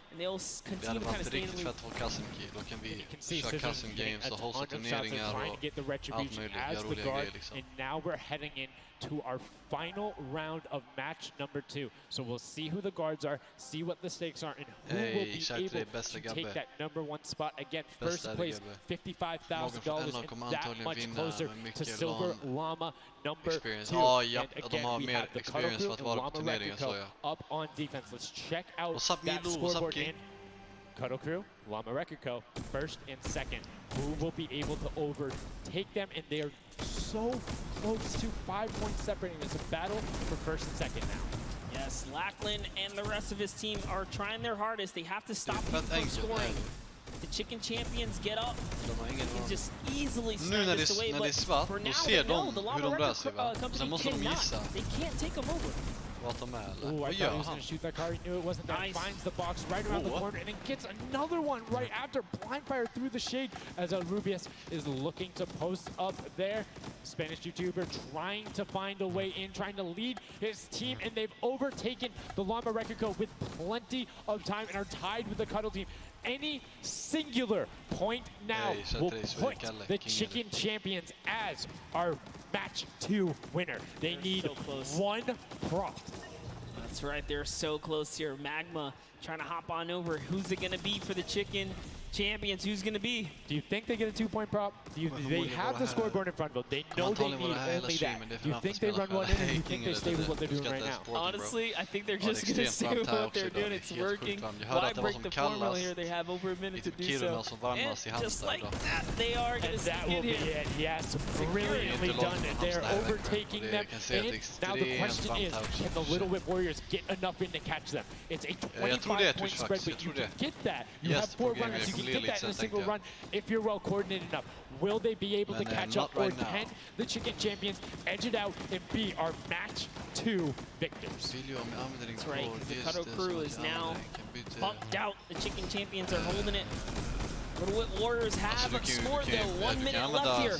Det hade varit riktigt fett att få Kasim Key. Då kan vi köra Kasim Games och hosta turneringar och allt möjligt. Göra roliga grejer liksom. And now we're heading in to our final round of match number 2. So we'll see who the guards are, see what the stakes are, and who will be able to take that #1 spot. Again, first place, $55,000, and that much closer to Silver Llama number 2. Ja, de har mer experience för att vara på turneringen, så ja. Up on defense. Let's check out that scoreboard in Cuddle Crew, Llama Record Co. first and second. Who will be able to overtake them? And they are so close to 5 points separating. It's a battle for first and second now. Yes, Lackland and the rest of his team are trying their hardest. They have to stop him from scoring. The Chicken Champions get up. He just easily snap this away. När det är svart, då ser de hur de rör sig, va? Sen måste de gissa They can't take him over. What the man? I thought he was going to shoot that car. He knew it wasn't there. Nice. Finds the box right around the corner and then gets another one right after. Blind fire through the shade as Rubius is looking to post up there. Spanish YouTuber trying to find a way in, trying to lead his team, and they've overtaken the Llama Record Co. with plenty of time and are tied with the Cuddle team. Any singular point now will put the Chicken Champions as our match 2 winner. They need one prop. That's right, they're so close here. Magma trying to hop on over. Who's it going to be for the Chicken Champions? Who's going to be? Do you think they get a 2-point prop? They have the scoreboard in front of them. They know they need only that. Do you think they run one in, or do you think they stay with what they're doing right now? Honestly, I think they're just going to stay with what they're doing. It's working. Why break the formula here? They have over a minute to do so. And just like that, they are going to that will be it. Yes, brilliantly done. They're overtaking them. And now the question is, can the Little Whip Warriors get enough in to catch them? It's a 25-point spread, but you can get that. You have 4 runners. You can get that in a single run if you're well coordinated enough. Will they be able to catch up, or can the Chicken Champions edge it out and be our match 2 victors? That's right, because the Cuddle Crew is now bumped out. The Chicken Champions are holding it. Little Whip Warriors have scored though. 1 minute left here.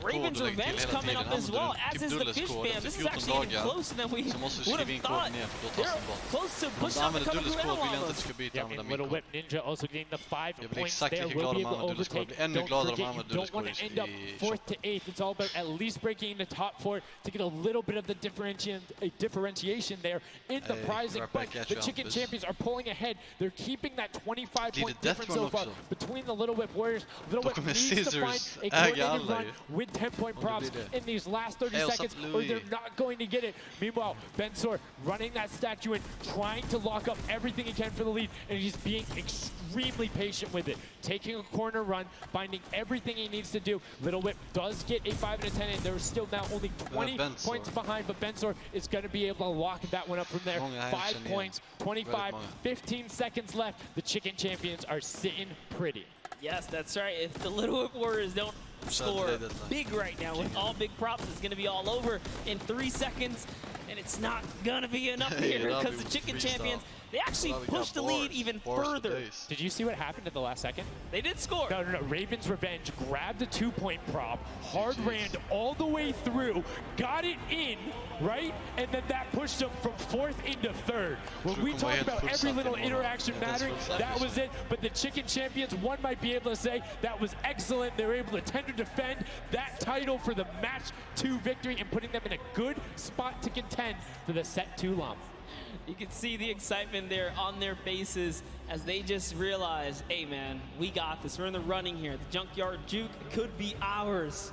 Ravens Revenge coming up as well, as is the Fish Band. This is actually even closer than we would have thought. They're close to pushing out the cover to Little Whip Ninja also getting the 5 points there. Will be able to overtake. Don't forget, you don't want to end up 4th to 8th. It's all about at least breaking the top 4 to get a little bit of the differentiation there in the prizing. But the Chicken Champions are pulling ahead. They're keeping that 25-point difference so far between the Little Whip Warriors. Little Whip needs to find a coordinated run with 10-point props in these last 30 seconds, or they're not going to get it. Meanwhile, Bensor running that statue and trying to lock up everything he can for the lead, and he's being extremely patient with it. Taking a corner run, finding everything he needs to do. Little Whip does get a 5 and a 10, and they're still now only 20 points behind, but Bensor is going to be able to lock that one up from there. 5 points, 25, 15 seconds left. The Chicken Champions are sitting pretty. Yes, that's right. If the Little Whip Warriors don't score big right now with all big props, it's going to be all over in 3 seconds. And it's not going to be enough here because the Chicken Champions, they actually pushed the lead even further. Did you see what happened at the last second? They did score. No. Ravens Revenge grabbed a 2-point prop, hard ran all the way through, got it in, right? And then that pushed them from 4th into 3rd. When we talk about every little interaction mattering, that was it. But the Chicken Champions, one might be able to say that was excellent. They were able to tend to defend that title for the match 2 victory and putting them in a good spot to contend for the set 2 lump. You can see the excitement there on their faces as they just realize, hey man, we got this. We're in the running here. The Junkyard Juke could be ours.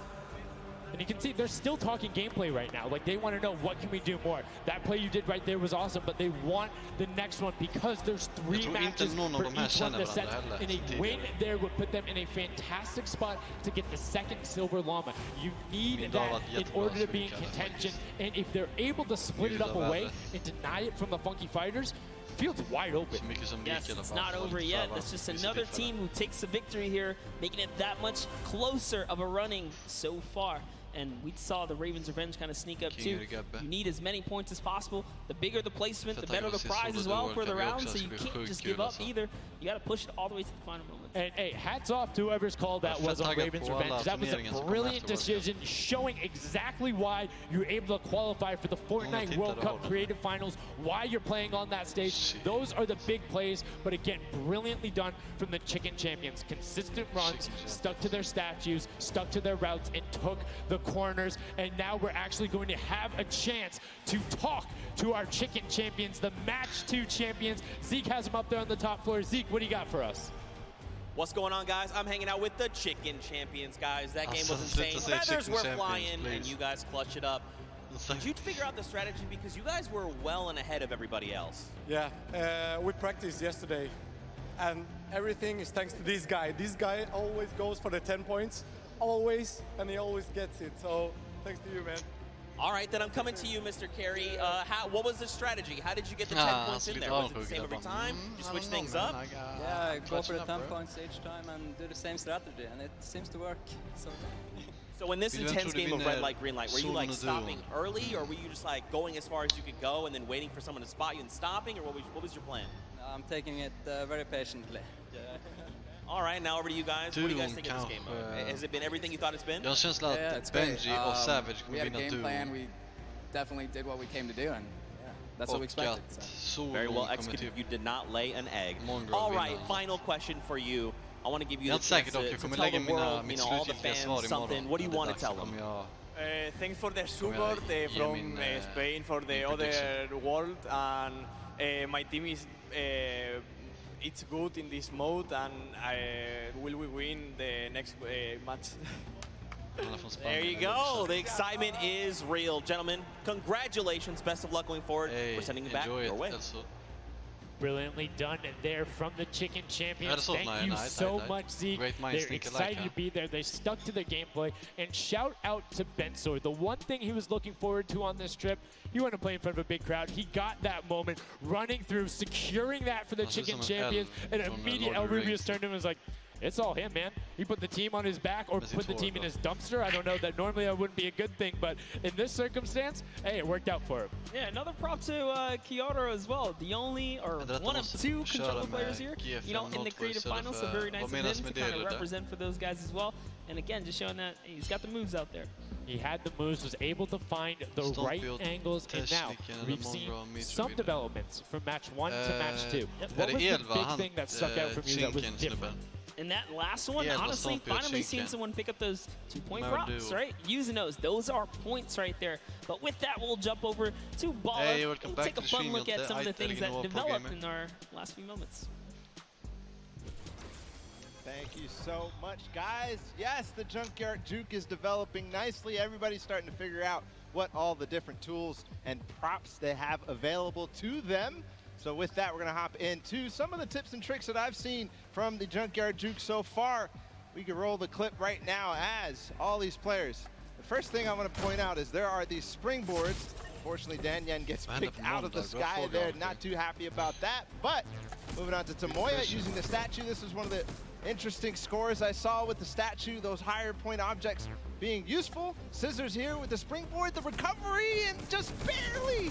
And you can see they're still talking gameplay right now. Like, they want to know, what can we do more? That play you did right there was awesome, but they want the next one because there's 3 matches for each one of the sets. And a win there would put them in a fantastic spot to get the 2nd Silver Llama. You need that in order to be in contention. And if they're able to split it up away and deny it from the Funky Fighters, field's wide open. Yes, it's not over yet. That's just another team who takes the victory here, making it that much closer of a running so far. And we saw the Ravens Revenge kind of sneak up too. You need as many points as possible. The bigger the placement, the better the prize as well for the round. So you can't just give up either. You got to push it all the way to the final moment. And hey, hats off to whoever's call that was on Ravens Revenge. That was a brilliant decision, showing exactly why you were able to qualify for the Fortnite World Cup Creative Finals, why you're playing on that stage. Those are the big plays, but again, brilliantly done from the Chicken Champions. Consistent runs, stuck to their statues, stuck to their routes, and took the corners. And now we're actually going to have a chance to talk to our Chicken Champions, the Match 2 champions. Zeke has them up there on the top floor. Zeke, what do you got for us? What's going on, guys? I'm hanging out with the Chicken Champions, guys. That game was insane. Feathers were flying, and you guys clutched it up. Did you figure out the strategy? Because you guys were well and ahead of everybody else. Yeah, we practiced yesterday, and everything is thanks to this guy. This guy always goes for the 10 points, always, and he always gets it. So thanks to you, man. All right, then I'm coming to you, Mr. Carey. What was the strategy? How did you get the 10 points in there? Was it the same every time? You switch things up? Yeah, go for the 10 points each time and do the same strategy, and it seems to work. So in this intense game of red light, green light, were you like stopping early, or were you just like going as far as you could go and then waiting for someone to spot you and stopping, or what was your plan? I'm taking it very patiently. All right, now over to you guys. What do you guys think of this game? Has it been everything you thought it's been? Jag har känslan att Benji och Savage kommer vinna duon. Plan. We definitely did what we came to do, and that's what we expected. So. Very well executed. You did not lay an egg. All right, final question for you. I want to give you the chance to tell the world, all the fans something. What do you want to tell them? Thanks for the support from Spain, for the other world, and my team is it's good in this mode, and will we win the next match? There you go. The excitement is real, gentlemen. Congratulations. Best of luck going forward. We're sending you back your way. Brilliantly done there from the Chicken Champions. Thank you so much, Zeke. They're excited to be there. They stuck to their gameplay. And shout out to Bensor. The one thing he was looking forward to on this trip, he wanted to play in front of a big crowd. He got that moment, running through, securing that for the Chicken Champions. And immediate El Rubius turned to him and was like, it's all him, man. He put the team on his back or put the team in his dumpster. I don't know, that normally that wouldn't be a good thing, but in this circumstance, hey, it worked out for him. Yeah, another prop to Kyoto as well. The only, or one of two controller players here, you know, in the creative finals, so very nice of him to kind of represent for those guys as well. And again, just showing that he's got the moves out there. He had the moves, was able to find the right angles, and now we've seen some developments from match 1 to match 2. What was the big thing that stuck out from you that was different? In that last one, honestly, finally seeing someone pick up those 2-point props, right? Using those are points right there. But with that, we'll jump over to Bala and take a fun look at some of the things that developed in our last few moments. Thank you so much, guys. Yes, the Junkyard Juke is developing nicely. Everybody's starting to figure out what all the different tools and props they have available to them. So with that, we're going to hop into some of the tips and tricks that I've seen from the Junkyard Juke so far. We can roll the clip right now as all these players. The first thing I want to point out is there are these springboards. Unfortunately, Danyan gets picked out of the sky there. Not too happy about that. But moving on to Tomoya using the statue. This is one of the interesting scores I saw with the statue, those higher point objects being useful. Scissors here with the springboard, the recovery, and just barely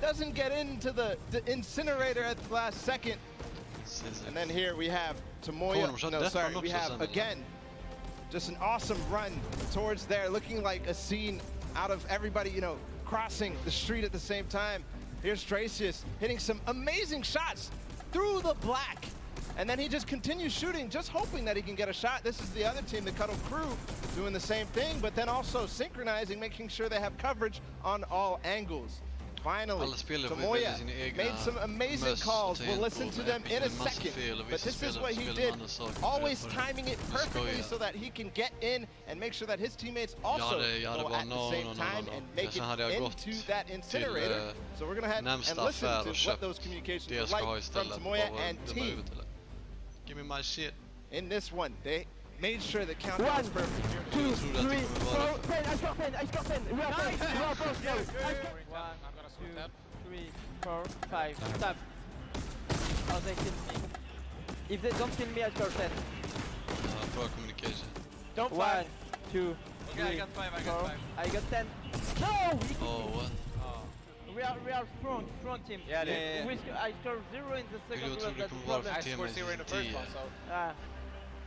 doesn't get into the incinerator at the last second. And then here we have Tomoya, no, sorry, we have, again, just an awesome run towards there, looking like a scene out of everybody, you know, crossing the street at the same time. Here's Tracius hitting some amazing shots through the black. And then he just continues shooting, just hoping that he can get a shot. This is the other team, the Cuddle Crew, doing the same thing, but then also synchronizing, making sure they have coverage on all angles. Finally, Tomoya made some amazing calls. We'll listen to them in a second, but this is what he did, always timing it perfectly so that he can get in and make sure that his teammates also go at the same time and make it into that incinerator. So we're going to head and listen to what those communications are like from Tomoya and team. Give me my shit. In this one, they made sure the countdown was perfect. 1, 2, 3, 4, 10. I got 10. I got 10. We are both. We are both. 1, 2, 3, 4, 5. Stop. Oh, they kill me. If they don't kill me, I score 10. Poor communication. Don't 1, 2, 3, okay, I got 5. I got 5. I got 10. No! Oh, what? We are front team. Yeah, I scored 0 in the second round. That's the problem. I scored 0 in the first one, so.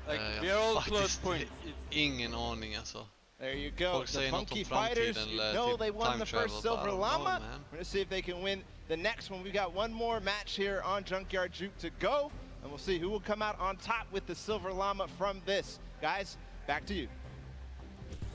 Like, we are all close points. Ingen aning alltså. There you go. The Funky Fighters, you know they won the first Silver Llama. We're going to see if they can win the next one. We've got one more match here on Junkyard Juke to go, and we'll see who will come out on top with the Silver Llama from this. Guys, back to you.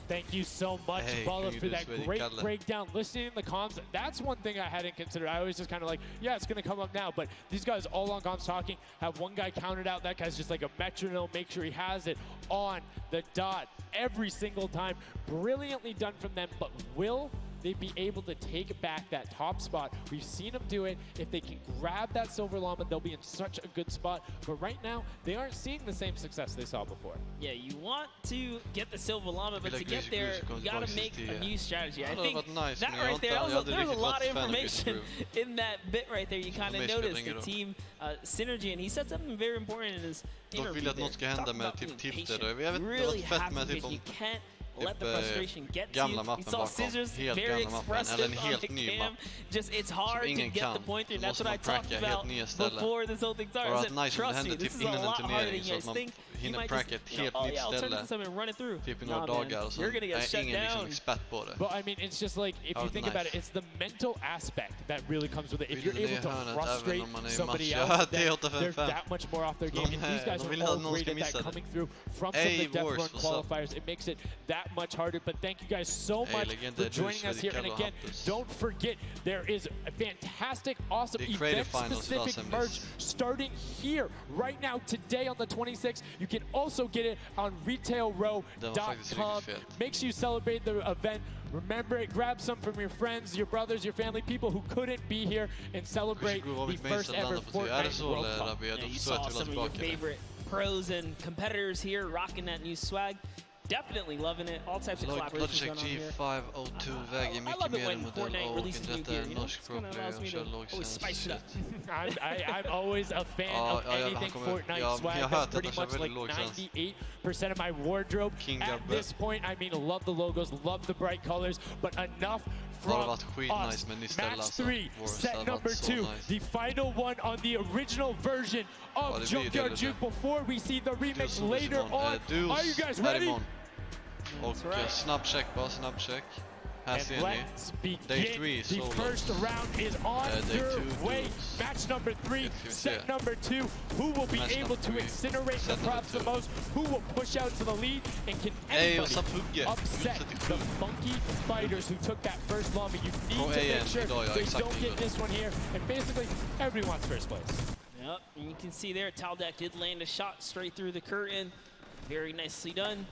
Thank you so much, Bala, for that great breakdown. Listening to the comms, that's one thing I hadn't considered. I always just kind of like, yeah, it's going to come up now. But these guys all on comms talking, have one guy counted out. That guy's just like a metronome, make sure he has it on the dot every single time. Brilliantly done from them, but will they be able to take back that top spot? We've seen them do it. If they can grab that Silver Llama, they'll be in such a good spot. But right now, they aren't seeing the same success they saw before. Yeah, you want to get the Silver Llama, but to get there, you got to make a new strategy. I think that right there, there's a lot of information in that bit right there. You kind of notice the team synergy, and he said something very important in his interview. Really have to be, you can't let the frustration get to you. You saw Scissors very expressive on the cam. Just, it's hard to get the pointer. That's what I talked about before this whole thing started. Trust me, this is a lot harder than you guys think. You might just, oh yeah, I'll turn to something and run it through. Nah, man, you're gonna get shut down. But I mean, it's just like, if you think about it, it's the mental aspect that really comes with it. If you're able to frustrate somebody else, they're that much more off their game. And these guys are all great at that, coming through from some of the Death Run qualifiers. It makes it that much harder. But thank you guys so much for joining us here. And again, don't forget, there is a fantastic, awesome event-specific merch starting here right now today on the 26th. You can also get it on retailrow.com. Make sure you celebrate the event. Remember it, grab some from your friends, your brothers, your family, people who couldn't be here, and celebrate the first ever Fortnite World Cup. You saw some of your favorite pros and competitors here rocking that new swag. definitely loving it. All types of collaborations going on here. G502 väger mycket mer än modell A och detta är norsk pro-player och kör lågkänsligt. I'm always a fan of anything Fortnite swag. That's pretty much like 98% of my wardrobe. At this point, I mean, love the logos, love the bright colors, but enough from us. Match 3, set number 2, the final one on the original version of Junkyard Juke before we see the remix later on. Are you guys ready? Och snabb check bara, snabb check. Här ser ni. Day 3 the first round is on your way. Match number 3, set number 2. Who will be able to incinerate the props the most? Who will push out to the lead? And can anybody upset the funky fighters who took that first lobby? You need to make sure they don't get this one here. And basically, everyone's first place. Yep, and you can see there, Taldak did land a shot straight through the curtain. Very nicely done.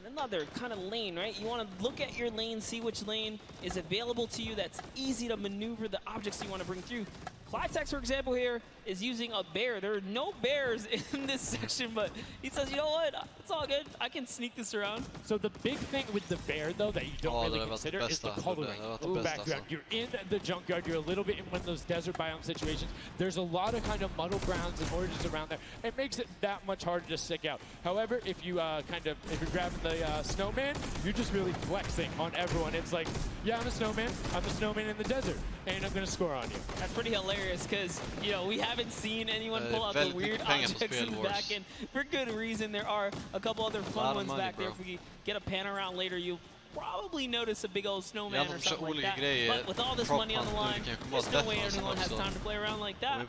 Another kind of lane, right? You want to look at your lane, see which lane is available to you that's easy to maneuver the objects you want to bring through. Clytex, for example, here is using a bear. There are no bears in this section, but he says, you know what? It's all good. I can sneak this around. So the big thing with the bear, though, that you don't really consider is the coloring. Background. You're in the junkyard. You're a little bit in one of those desert biome situations. There's a lot of kind of muddled browns and oranges around there. It makes it that much harder to stick out. However, if you if you're grabbing the snowman, you're just really flexing on everyone. It's like, yeah, I'm a snowman. I'm a snowman in the desert, and I'm going to score on you. That's pretty hilarious because, you know, we haven't seen anyone pull out the weird objects in the back end for good reason. There are a couple other fun ones back there. If we get a pan around later, you'll probably notice a big old snowman or something like that. But with all this money on the line, there's no way anyone has time to play around like that.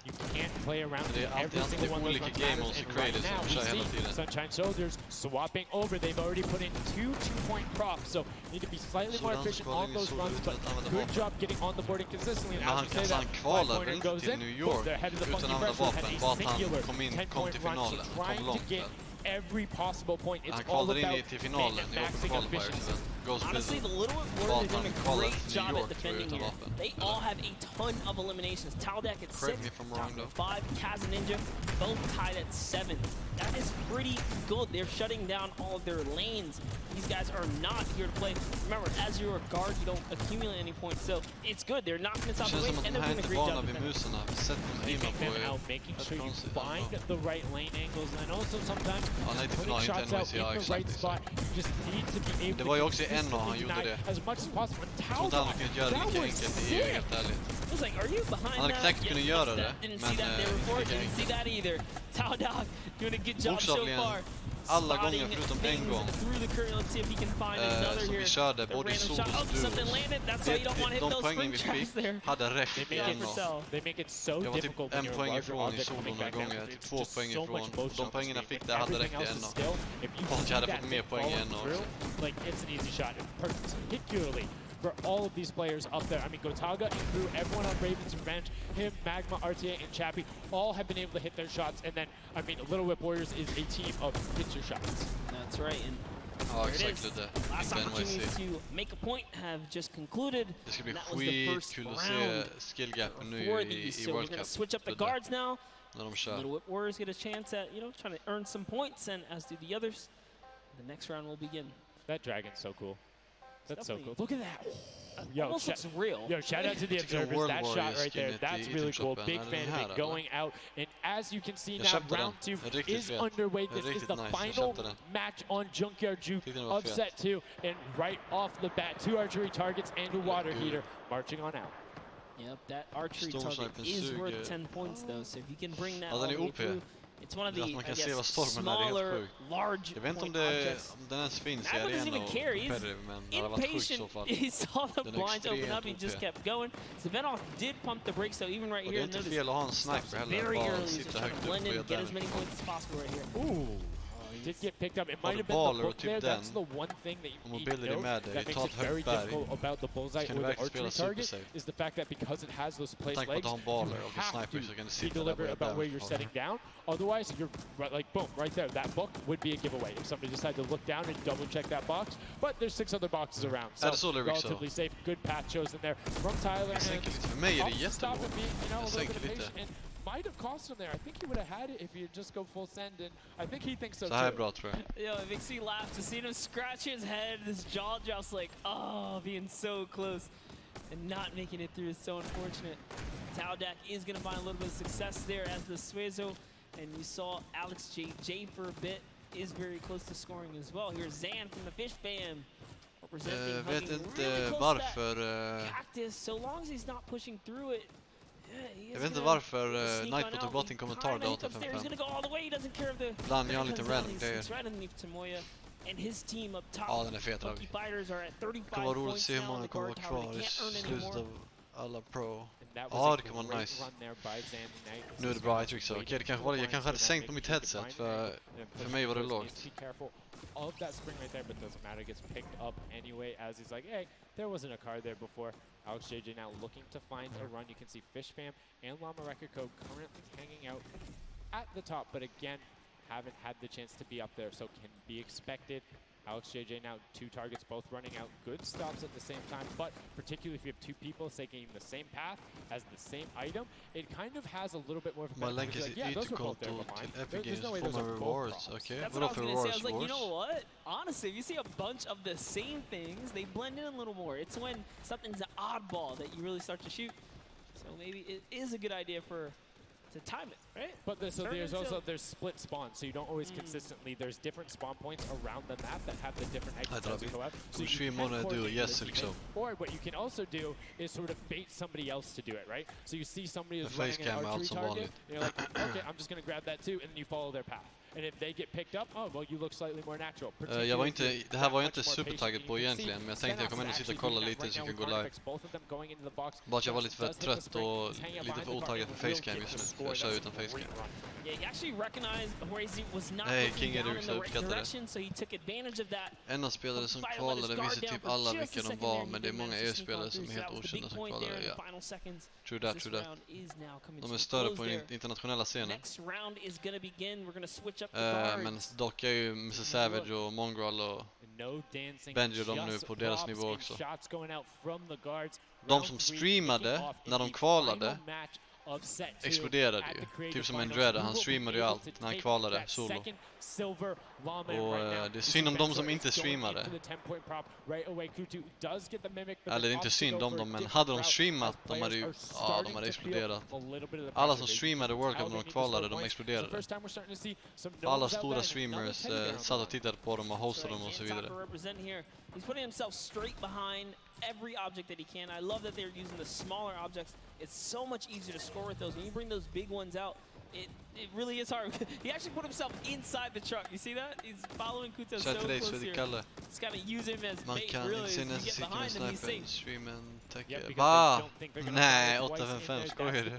You can't play around with every single one of those matters. And right now, we see Sunshine Soldiers swapping over. They've already put in 2 2-point props, so need to be slightly more efficient on those runs, but good job getting on the board consistently. And as you say that, 5-pointer goes in, they're ahead of the funky pressure, had a singular 10-point run, so trying to get every possible point. It's all about maxing efficiency. Honestly, the Little Warriors are doing a great job at defending here. They all have a ton of eliminations. Taldak at 6, Taldak 5, Kaz and Ninja both tied at 7. That is pretty good. They're shutting down all of their lanes. These guys are not here to play. Remember, as you're a guard, you don't accumulate any points, so it's good. They're knocking us out the way, and they're doing a great job making sure you find the right lane angles, and also sometimes putting shots out in the right spot. You just need to be able to as much as possible. Jag trodde han kunde göra det lika enkelt i EU, helt ärligt. Han hade knäckt kunnat göra det, men didn't see that either. Taldak doing a good job so far. Alla gånger förutom en gång som vi körde både i solo och duos. De poängen vi fick hade räckt i en av. Jag var typ 1 poäng ifrån i solo några gånger, typ 2 poäng ifrån. De poängen jag fick där hade räckt i en av. Fast jag hade fått mer poäng i en av. Like, it's an easy shot, particularly for all of these players up there. I mean, Gotaga and Crew, everyone on Raven's Revenge, him, Magma, RTA, and Chappie, all have been able to hit their shots. And then, I mean, Little Whip Warriors is a team of hit your shots. That's right. And last opportunities to make a point have just concluded. Det ska bli skitkul att se skillgapen nu i World Cup. Switch up the guards now. När de kör. Little Whip Warriors get a chance at, you know, trying to earn some points, and as do the others. The next round will begin. That dragon's so cool. That's so cool. Look at that. Yo, almost looks real. Yo, shout out to the observers. That shot right there, that's really cool. Big fan of it going out. And as you can see now, round 2 is underway. This is the final match on Junkyard Juke of set 2. And right off the bat, 2 archery targets and a water heater marching on out. Yep, that archery target is worth 10 points though. So if you can bring that all the way through, it's one of the, I guess, smaller, large point objects. Magma doesn't even care. He's impatient. He saw the blinds open up. He just kept going. Savenoff did pump the brakes, so even right here, notice very early. He's just trying to blend in, get as many points as possible right here. Ooh. Did get picked up. It might have been the book there. That's the one thing that you need to know that makes it very difficult about the bullseye or the archery target is the fact that because it has those placed legs, you have to be deliberate about where you're setting down. Otherwise, you're like, boom, right there. That book would be a giveaway if somebody decided to look down and double check that box. But there's 6 other boxes around, so relatively safe. Good path chosen there from Tyler. För mig är det jättebra. Stop and be, you know, a little bit patient. might have cost him there. I think he would have had it if he had just go full send, and I think he thinks so Så här är bra, tror jag. Yo, it makes me laugh to see him scratch his head, his jaw drops like, oh, being so close and not making it through is so unfortunate. Taudak is going to find a little bit of success there as the Suezo, and you saw Alex J for a bit is very close to scoring as well. Here's Zan from the Fish Fam. Vet inte varför... Cactus, so long as he's not pushing through it. Jag vet inte varför Nightbot tog bort en kommentar där 855. Ibland gör han lite random grejer. Ja, den är fet av. Det kommer vara roligt att se hur många kommer vara kvar i slutet av alla pro. Ja, det kommer vara nice. Nu är det bra eye så. Okej, jag kanske hade sänkt på mitt headset för mig var det lågt. Of that spring right there, but doesn't matter. Gets picked up anyway as he's like, hey, there wasn't a card there before. Alex JJ now looking to find a run. You can see Fish Fam and Llama Record Code currently hanging out at the top, but again, haven't had the chance to be up there, so can be expected. Alex JJ now 2 targets, both running out. Good stops at the same time, but particularly if you have 2 people taking the same path as the same item, it kind of has a little bit more of a benefit. Like, yeah, those were both there, but there's no way those are rewards. Okay, that's what I was going to say. I was like, you know what? Honestly, if you see a bunch of the same things, they blend in a little more. It's when something's an oddball that you really start to shoot. So maybe it is a good idea to time it, right? But there's split spawns, so you don't always consistently. There's different spawn points around the map that have the different exits as you go out. So you can or what you can also do is sort of bait somebody else to do it, right? So you see somebody is running an archery target, and you're like, okay, I'm just going to grab that too, and then you follow their path. And if they get picked up, oh well, you look slightly more natural. Det här var jag inte supertaggad på egentligen, men jag tänkte jag kommer ändå sitta och kolla lite så jag kan gå live. Bara att jag var lite för trött och lite för otaggad för facecam just nu. Jag kör utan facecam. Nej, King är du så uppskattade. Enda spelare som kvalade visste typ alla vilka de var, men det är många EU-spelare som är helt okända som kvalade. Ja. True that. De är större på den internationella scenen. Men dock är ju Mr. Savage och Mongrel och Benji de nu på deras nivå också. De som streamade när de kvalade exploderade ju. Typ som Andreda, han streamade ju allt när han kvalade solo. Och det är synd om de som inte streamade. Eller det är inte synd om dem, men hade de streamat, de hade exploderat. Alla som streamade World Cup när de kvalade, de exploderade. Alla stora streamers satt och tittade på dem och hostade dem och så vidare. He's putting himself straight behind every object that he can. I love that they're using the smaller objects. It's so much easier to score with those. When you bring those big ones out, it really is hard. He actually put himself inside the truck. You see that? He's following Kuta so close here. He's got to use him as bait, really. You get behind him, he's safe. Streamen, va? Nej, 855, skojar du?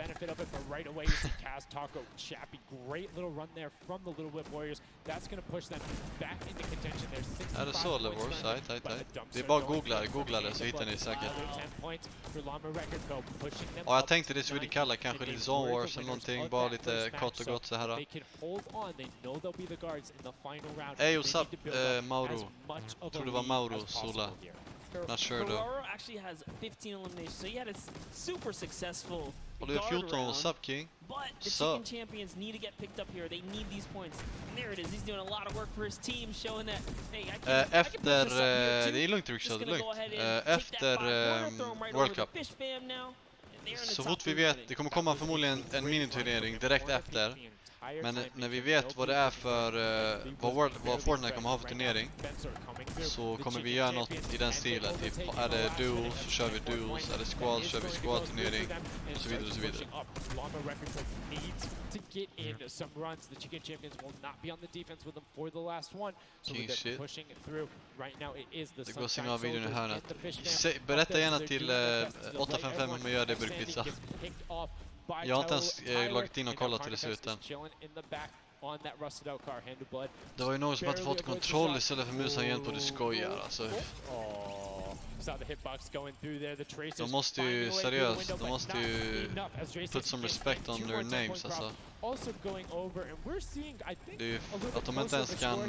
Är det så, Levors? Nej. Det är bara googla det så hittar ni säkert. Och jag tänkte det skulle kalla kanske lite Zone Wars eller någonting, bara lite kort och gott så här. Hey, what's up, Mauro? Jag tror det var Mauro Sola. Not sure though. Actually has 15 eliminations, so he had a super successful. Och det är 14, what's up, King? But the chicken champions need to get picked up here. They need these points. And there it is. He's doing a lot of work for his team, showing that hey, efter det är lugnt, Riksdag, det är lugnt. Efter World Cup. Så fort vi vet, det kommer komma förmodligen en miniturnering direkt efter. Men när vi vet vad det är för vad Fortnite kommer ha för turnering, så kommer vi göra något i den stilen. Typ, är det duos så kör vi duos, är det squad så kör vi squad-turnering och så vidare och så vidare. King shit. Det går signal videon i hörnet. Berätta gärna till 855 om jag gör det, burkpizza. Jag har inte ens lagt in och kollat hur det ser ut än. Det var ju någon som hade fått kontroll istället för musen igen på det skojar alltså. De måste ju seriöst, de måste ju put some respect on their names alltså. Det är ju att de inte ens kan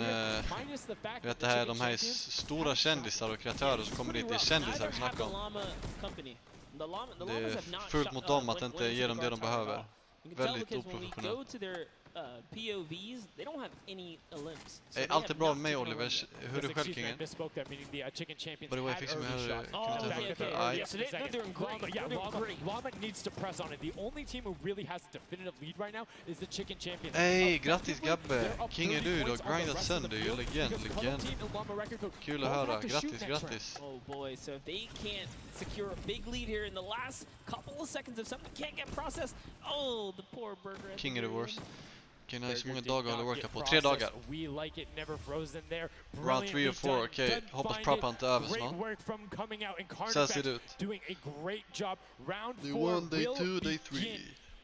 vet det här, de här stora kändisar och kreatörer som kommer dit, det är kändisar vi snackar om. Det är fullt mot dem att inte ge dem det de behöver. You can tell because when we go to their POVs, they don't have any limbs. So allt är bra med mig, Oliver. Hur är du själv, Kingen? By the way, fix me här. They're doing great. Llama needs to press on it. The only team who really has a definitive lead right now is the Chicken Champions. Hey, grattis Gabbe. King är du då. Grindat sönder ju. Legend. Kul att höra. Grattis. Oh boy, so if they can't secure a big lead here in the last couple of seconds, if something can't get processed, oh, the poor burger. King är du worst. Okej, nice. Hur många dagar har du workat på? 3 dagar. Round 3 och 4, okej. Hoppas proppen inte är över snart. Så här ser det ut. Day 1, day 2, day 3.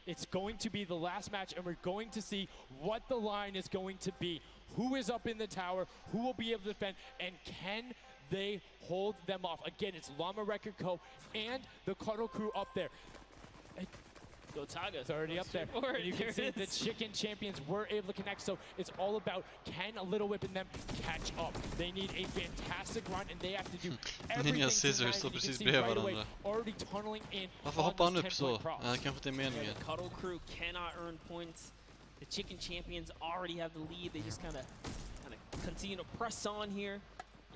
It's going to be the last match, and we're going to see what the line is going to be. Who is up in the tower? Who will be able to defend? And can they hold them off? Again, it's Llama Record Co. and the Cuddle Crew up there. Gotaga. It's already up there. And you can see the Chicken Champions were able to connect, so it's all about can a Little Whip in them catch up. They need a fantastic run, and they have to do everything. Ninja Scissors står precis bredvid varandra. Already tunneling in. Varför hoppar han upp så? Kanske inte är meningen. The Cuddle Crew cannot earn points. The Chicken Champions already have the lead. They just kind of continue to press on here.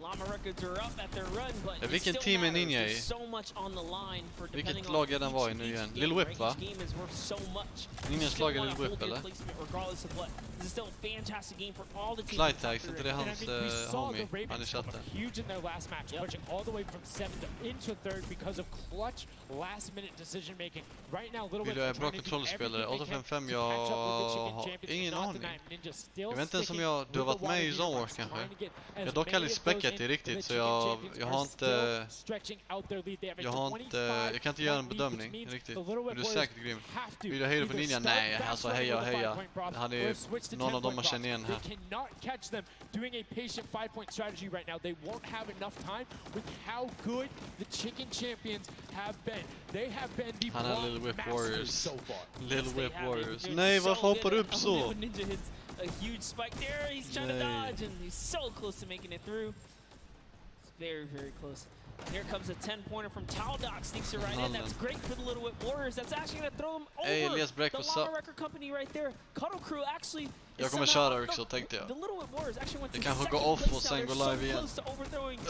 Llama Records are up at their run, but vilken team är Ninja i? So much on the line for vilket lag är den var i nu igen? Little Whip, va? Ninjas lag är Little Whip, eller? Flight Tags, inte det hans homie? Han är chatten. Huge in their last match, pushing all the way from 7th into 3rd because of clutch last-minute decision making. Right now, Little Whip är bra kontrollspelare. 855, jag har ingen aning. Jag vet inte ens om du har varit med i Zone Wars kanske. Jag har dock aldrig späckat det riktigt, så jag kan inte göra en bedömning riktigt. Är du säkert grym? Vill jag heja på Ninja? Nej, alltså heja. Han är någon av dem man känner igen här. Doing a patient 5-point strategy right now. They won't have enough time with how good the Chicken Champions have been. They have been the Little Whip Warriors so far. Little Whip Warriors. Nej, varför hoppar du upp så? Ninja hits a huge spike there. He's trying to dodge, and he's so close to making it through. It's very, very close. Here comes a 10-pointer from Taldock, sneaks it right in. That's great for the Little Whip Warriors. That's actually going to throw them over the Llama Record Company right there. Cuddle Crew actually. Jag kommer köra också, tänkte jag. Det kanske går off och sen går live igen.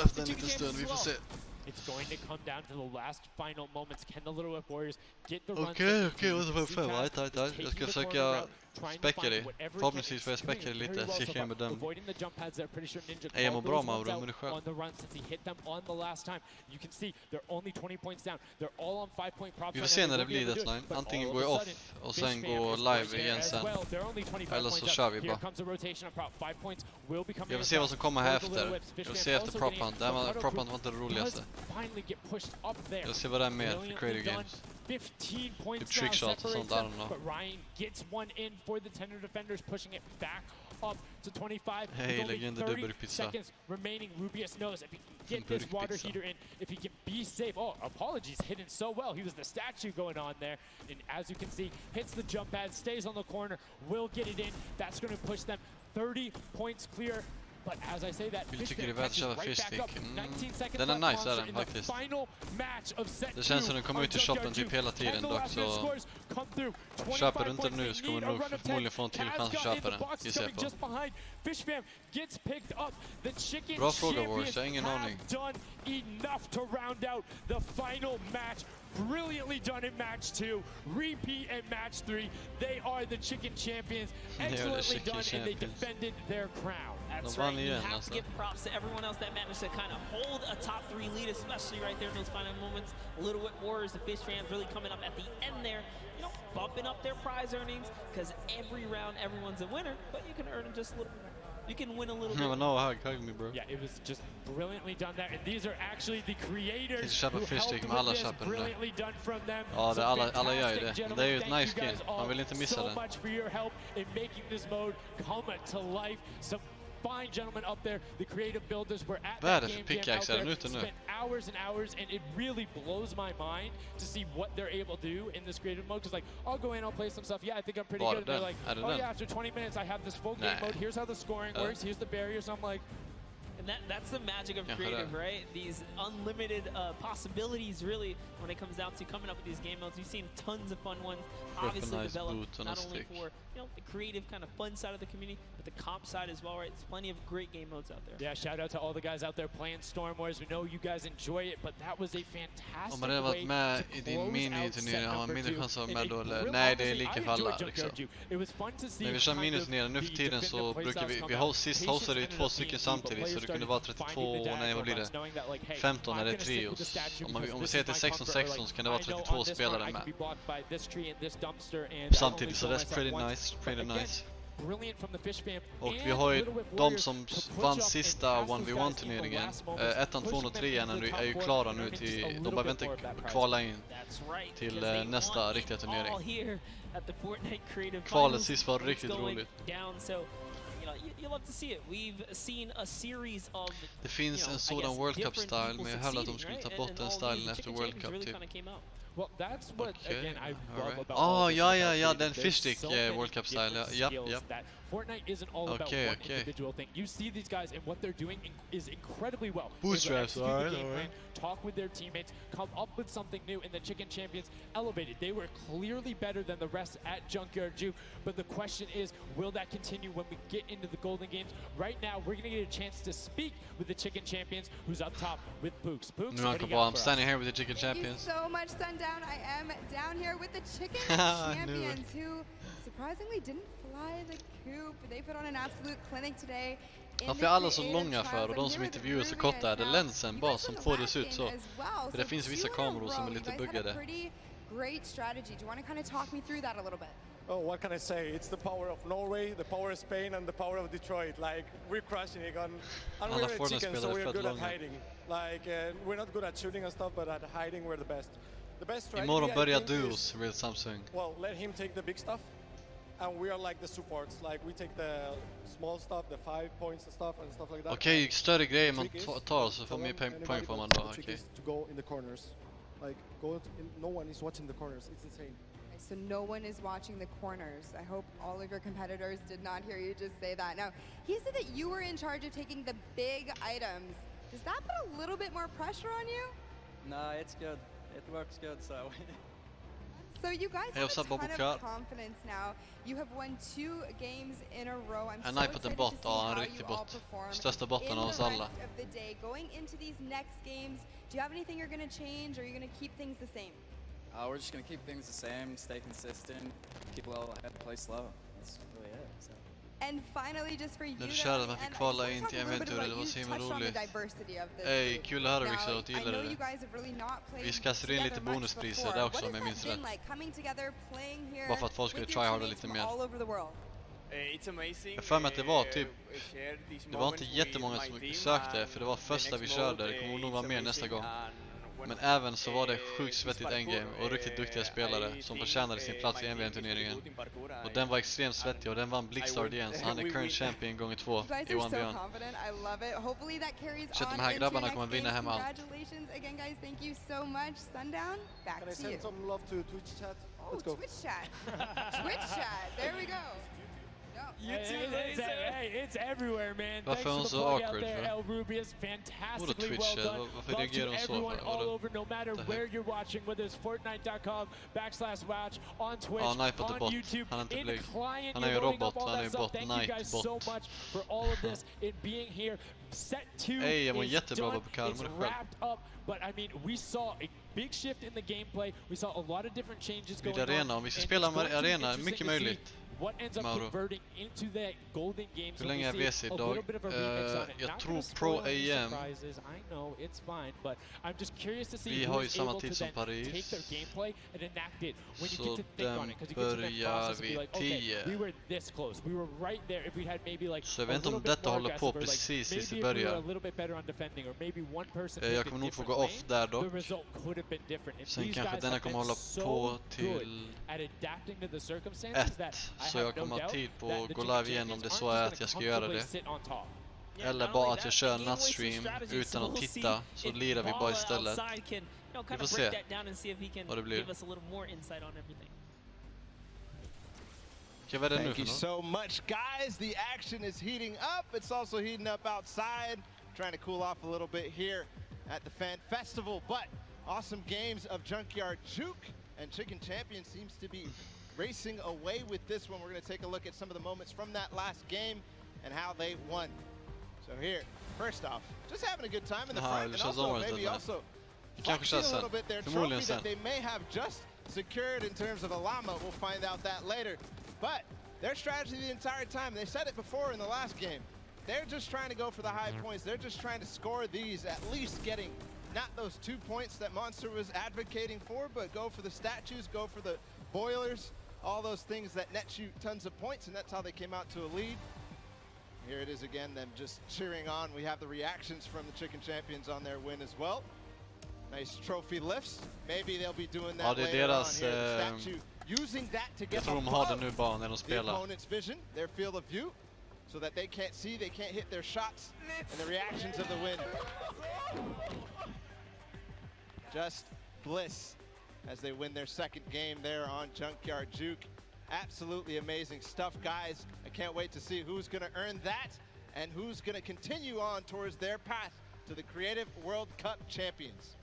Efter en liten stund, vi får se. It's going to come down to the last final moments. Can the Little Whip Warriors get the run? Okej, jag ska försöka späcka dig. Förhoppningsvis får jag späcka dig lite, så jag kan bedöma. Jag mår bra med Aura, men det själv. Vi får se när det blir deadline. Antingen går jag off och sen går live igen sen. Eller så kör vi bara. Jag vill se vad som kommer här efter. Jag vill se efter Prop Hunt. Prop Hunt var inte det roligaste. Jag vill se vad det är med för Creative Games. 15 points trick shots och sånt, I don't know. But Ryan gets one in for the Tender defenders, pushing it back up to 25. Hey, with only 30 seconds remaining. Rubius knows if he can get this water heater in, if he can be safe. Oh, apologies, hidden so well. He was the statue going on there. And as you can see, hits the jump pad, stays on the corner, will get it in. That's going to push them 30 points clear. But as I say that, jag tycker det är värt att köra fishstick. Den är nice, är den faktiskt. Det känns som den kommer ut i shoppen typ hela tiden dock, så köper du inte nu så kommer du nog förmodligen få en till chans att köpa den, gissar jag på. Bra fråga, Wars, jag har ingen aning. Brilliantly done in match 2, repeat in match 3. They are the Chicken Champions. Excellently done, and they defended their crown. That's right. You have to give props to everyone else that managed to kind of hold a top 3 lead, especially right there in those final moments. Little Whip Warriors, the Fish fans, really coming up at the end there. You know, bumping up their prize earnings, because every round everyone's a winner, but you can earn just a little bit. You can win a little bit. No, hug me, bro. Yeah, it was just brilliantly done there. And these are actually the creators who helped with this. Brilliantly done from them. Ja, alla gör det. Det är ju ett nice skin. Man vill inte missa den. So much for your help in making this mode come to life. Some fine gentlemen up there, the creative builders were at that game jam out there, spent hours and hours, and it really blows my mind to see what they're able to do in this creative mode. Because like, I'll go in, I'll play some stuff, yeah, I think I'm pretty good. And they're like, oh yeah, after 20 minutes I have this full game mode, here's how the scoring works, here's the barriers. I'm like, And that's the magic of creative, right? These unlimited possibilities, really, when it comes down to coming up with these game modes. We've seen tons of fun ones, obviously developed not only for the creative kind of fun side of the community, but the comp side as well, right? There's plenty of great game modes out there. Yeah, shout out to all the guys out there playing Storm Wars. We know you guys enjoy it, but that was a fantastic Om man redan varit med i din miniturnering har man mindre chans att vara med då, eller? Nej, det är lika för alla liksom. När vi kör miniturneringar nu för tiden så brukar vi hostade ju 2 stycken samtidigt, så det kunde vara 32, nej vad blir det? 15 eller trios. Om vi säger till 16-16 så kan det vara 32 spelare med. Samtidigt, så that's pretty nice. Och vi har ju de som vann sista 1v1-turneringen. 1, 2 och 3 är ju klara nu till, de behöver inte kvala in till nästa riktiga turnering. Kvalet sist var riktigt roligt. Det finns en sådan World Cup-style, men jag hörde att de skulle ta bort den stylen efter World Cup typ. Well, that's what again I love about. Ja, den fishstick World Cup style. Ja. Fortnite isn't all about one individual thing. You see these guys and what they're doing is incredibly well. Bootstraps, alright. Talk with their teammates, come up with something new, and the Chicken Champions elevated. They were clearly better than the rest at Junkyard Juke, but the question is, will that continue when we get into the Golden Games? Right now, we're going to get a chance to speak with the Chicken Champions, who's up top with Pooks. Pooks, I'm standing here with the Chicken Champions. Thank you so much, Sundown. I am down here with the Chicken Champions, who surprisingly didn't fly the coop. They put on an absolute clinic today. Varför är alla så långa för, och de som intervjuar så korta? Är det länsen bara som får det se ut så? För det finns vissa kameror som är lite buggade. Great strategy. Do you want to kind of talk me through that a little bit? Oh, what can I say? It's the power of Norway, the power of Spain, and the power of Detroit. Like, we're crushing it. And we're a chicken, so we're good at hiding. Like, we're not good at shooting and stuff, but at hiding, we're the best. The best strategy, imorgon börjar duos with Samsung. Well, let him take the big stuff. And we are like the supports, like we take the small stuff, the 5 points and stuff like that. Okej, större grejer man tar så får mer poäng får man då. Okej. To go in the corners, like no one is watching the corners. It's insane. So no one is watching the corners. I hope all of your competitors did not hear you just say that. Now, he said that you were in charge of taking the big items. Does that put a little bit more pressure on you? No, it's good. It works good, so. So you guys have a ton of confidence now. You have won 2 games in a row. I'm so excited to see how you all perform in the rest of the day. Going into these next games, do you have anything you're going to change, or are you going to keep things the same? We're just going to keep things the same, stay consistent, keep a level ahead, play slow. That's really it. So. And finally, just for you, när du kör att man fick kvala in till eventur, det var så himla roligt. Ey, kul att höra Vixel att du gillar det. Vi kastar in lite bonuspriser där också om jag minns rätt. Bara för att folk skulle tryharda lite mer. Jag för mig att det var typ, det var inte jättemånga som sökte, för det var första vi körde. Det kommer nog vara mer nästa gång. Men även så var det sjukt svettigt endgame och riktigt duktiga spelare som förtjänade sin plats i NVM-turneringen. Och den var extremt svettig och den vann Blixard igen, så han är current champion gånger 2 i 1v1. Så de här grabbarna kommer att vinna hem allt. Congratulations again, guys. Thank you so much. Sundown, back to you. Can I send some love to Twitch chat? Let's go. Twitch chat. Twitch chat. There we go. It's everywhere, man. Varför är hon så awkward? Vadå Twitch? Varför reagerar hon så? All over, no matter where you're watching, whether it's Fortnite.com/watch, on Twitch, on YouTube, han är inte blyg. client, Han är ju robot, han är ju bot, Thank you guys so much for all of this, in being here. Set 2 Ey, jag var is jättebra done, på Kalmar it's själv. wrapped up, but I mean, we saw a big shift in the gameplay. We saw a lot of different changes going on. Om vi ska spela arena, mycket möjligt. What ends up converting into the Golden Games? Hur länge är VC idag? Jag tror Pro AM. I know it's fine, but I'm just curious to see. Vi har ju samma tid som Paris. Så den börjar vid 10. We were this close. We were right there. If we had maybe like. Så jag vet inte om detta håller på precis tills det börjar. Jag kommer nog få gå off där dock. Sen kanske denna kommer hålla på till 1. Så jag kommer ha tid på att gå live igen om det så är att jag ska göra det. Eller bara att jag kör en nattstream utan att titta, så lirar vi bara istället. Vi får se vad det blir. Okej, vad är det nu för något? Thank you so much, guys. The action is heating up. It's also heating up outside. trying to cool off a little bit here at the Fan Festival. But awesome games of Junkyard Juke, and Chicken Champion seems to be racing away with this one. We're going to take a look at some of the moments from that last game and how they won. So here, first off, just having a good time in the front, and also maybe also flexing a little bit their trophy that they may have just secured in terms of a llama. We'll find out that later. But their strategy the entire time, they said it before in the last game, they're just trying to go for the high points. They're just trying to score these, at least getting not those 2 points that Monster was advocating for, but go for the statues, go for the boilers, all those things that net you tons of points, and that's how they came out to a lead. Here it is again, them just cheering on. We have the reactions from the Chicken Champions on their win as well. Nice trophy lifts. Maybe they'll be doing that later on here. The statue using that to get above the opponent's vision, their field of view, so that they can't see, they can't hit their shots, and the reactions of the win. Just bliss as they win their second game there on Junkyard Juke. Absolutely amazing stuff, guys. I can't wait to see who's going to earn that and who's going to continue on towards their path to the Creative World Cup champions.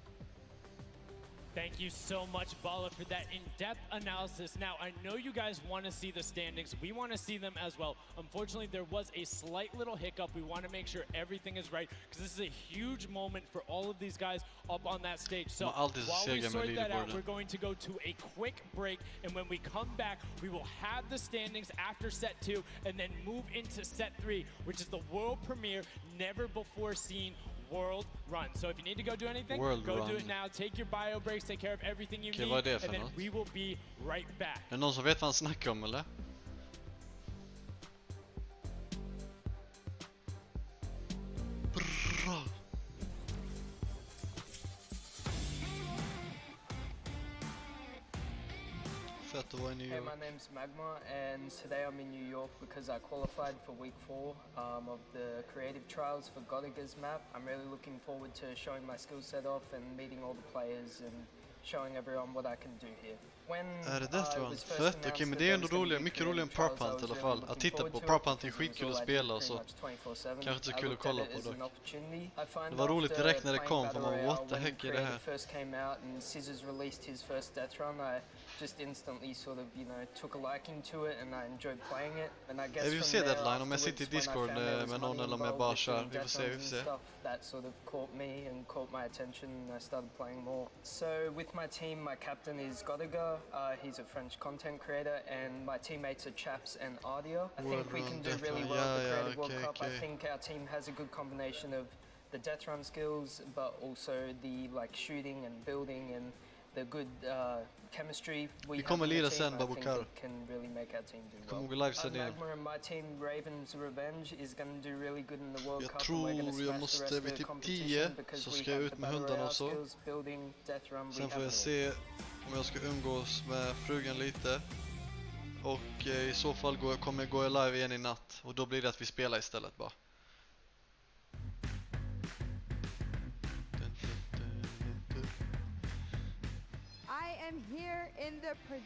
Thank you so much, Bala, for that in-depth analysis. Now, I know you guys want to see the standings. We want to see them as well. Unfortunately, there was a slight little hiccup. We want to make sure everything is right, because this is a huge moment for all of these guys up on that stage. So while we sort that out, we're going to go to a quick break, and when we come back, we will have the standings after set 2, and then move into set 3, which is the world premiere, never before seen world run. So if you need to go do anything, go do it now. Take your bio breaks, take care of everything you need, and then we will be right back. Är det någon som vet vad han snackar om, eller? Bra. Hey, my name's Magma, and today I'm in New York because I qualified for week 4 of the creative trials for Godiga's map. I'm really looking forward to showing my skill set off and meeting all the players and showing everyone what I can do here. Är det Death Run? Fett, okej, men det är ändå roligt, mycket roligare än Prop Hunt i alla fall. Att titta på Prop Hunt är skitkul att spela och så. Kanske inte så kul att kolla på dock. Det var roligt direkt när det kom, för man what the heck är det här? Just instantly sort of, you know, took a liking to it and I enjoyed playing it. And I guess vi får se deadline om jag sitter i Discord med någon eller om jag bara kör. Vi får se. That sort of caught me and caught my attention and I started playing more. So with my team, my captain is Godiga. He's a French content creator, and my teammates are Chaps and Ardia. I think we can do really well at the Creative World Cup. I think our team has a good combination of the death run skills, but also the like shooting and building and the good chemistry we kommer lira sen, Babukar. Can really make our team do well. Magma and my team, Raven's Revenge, is going to do really good in the World Cup. Jag tror jag måste vid typ 10 så ska jag ut med hundarna och så. Sen får jag se om jag ska umgås med frugan lite. Och i så fall kommer jag gå live igen i natt. Och då blir det att vi spelar istället bara.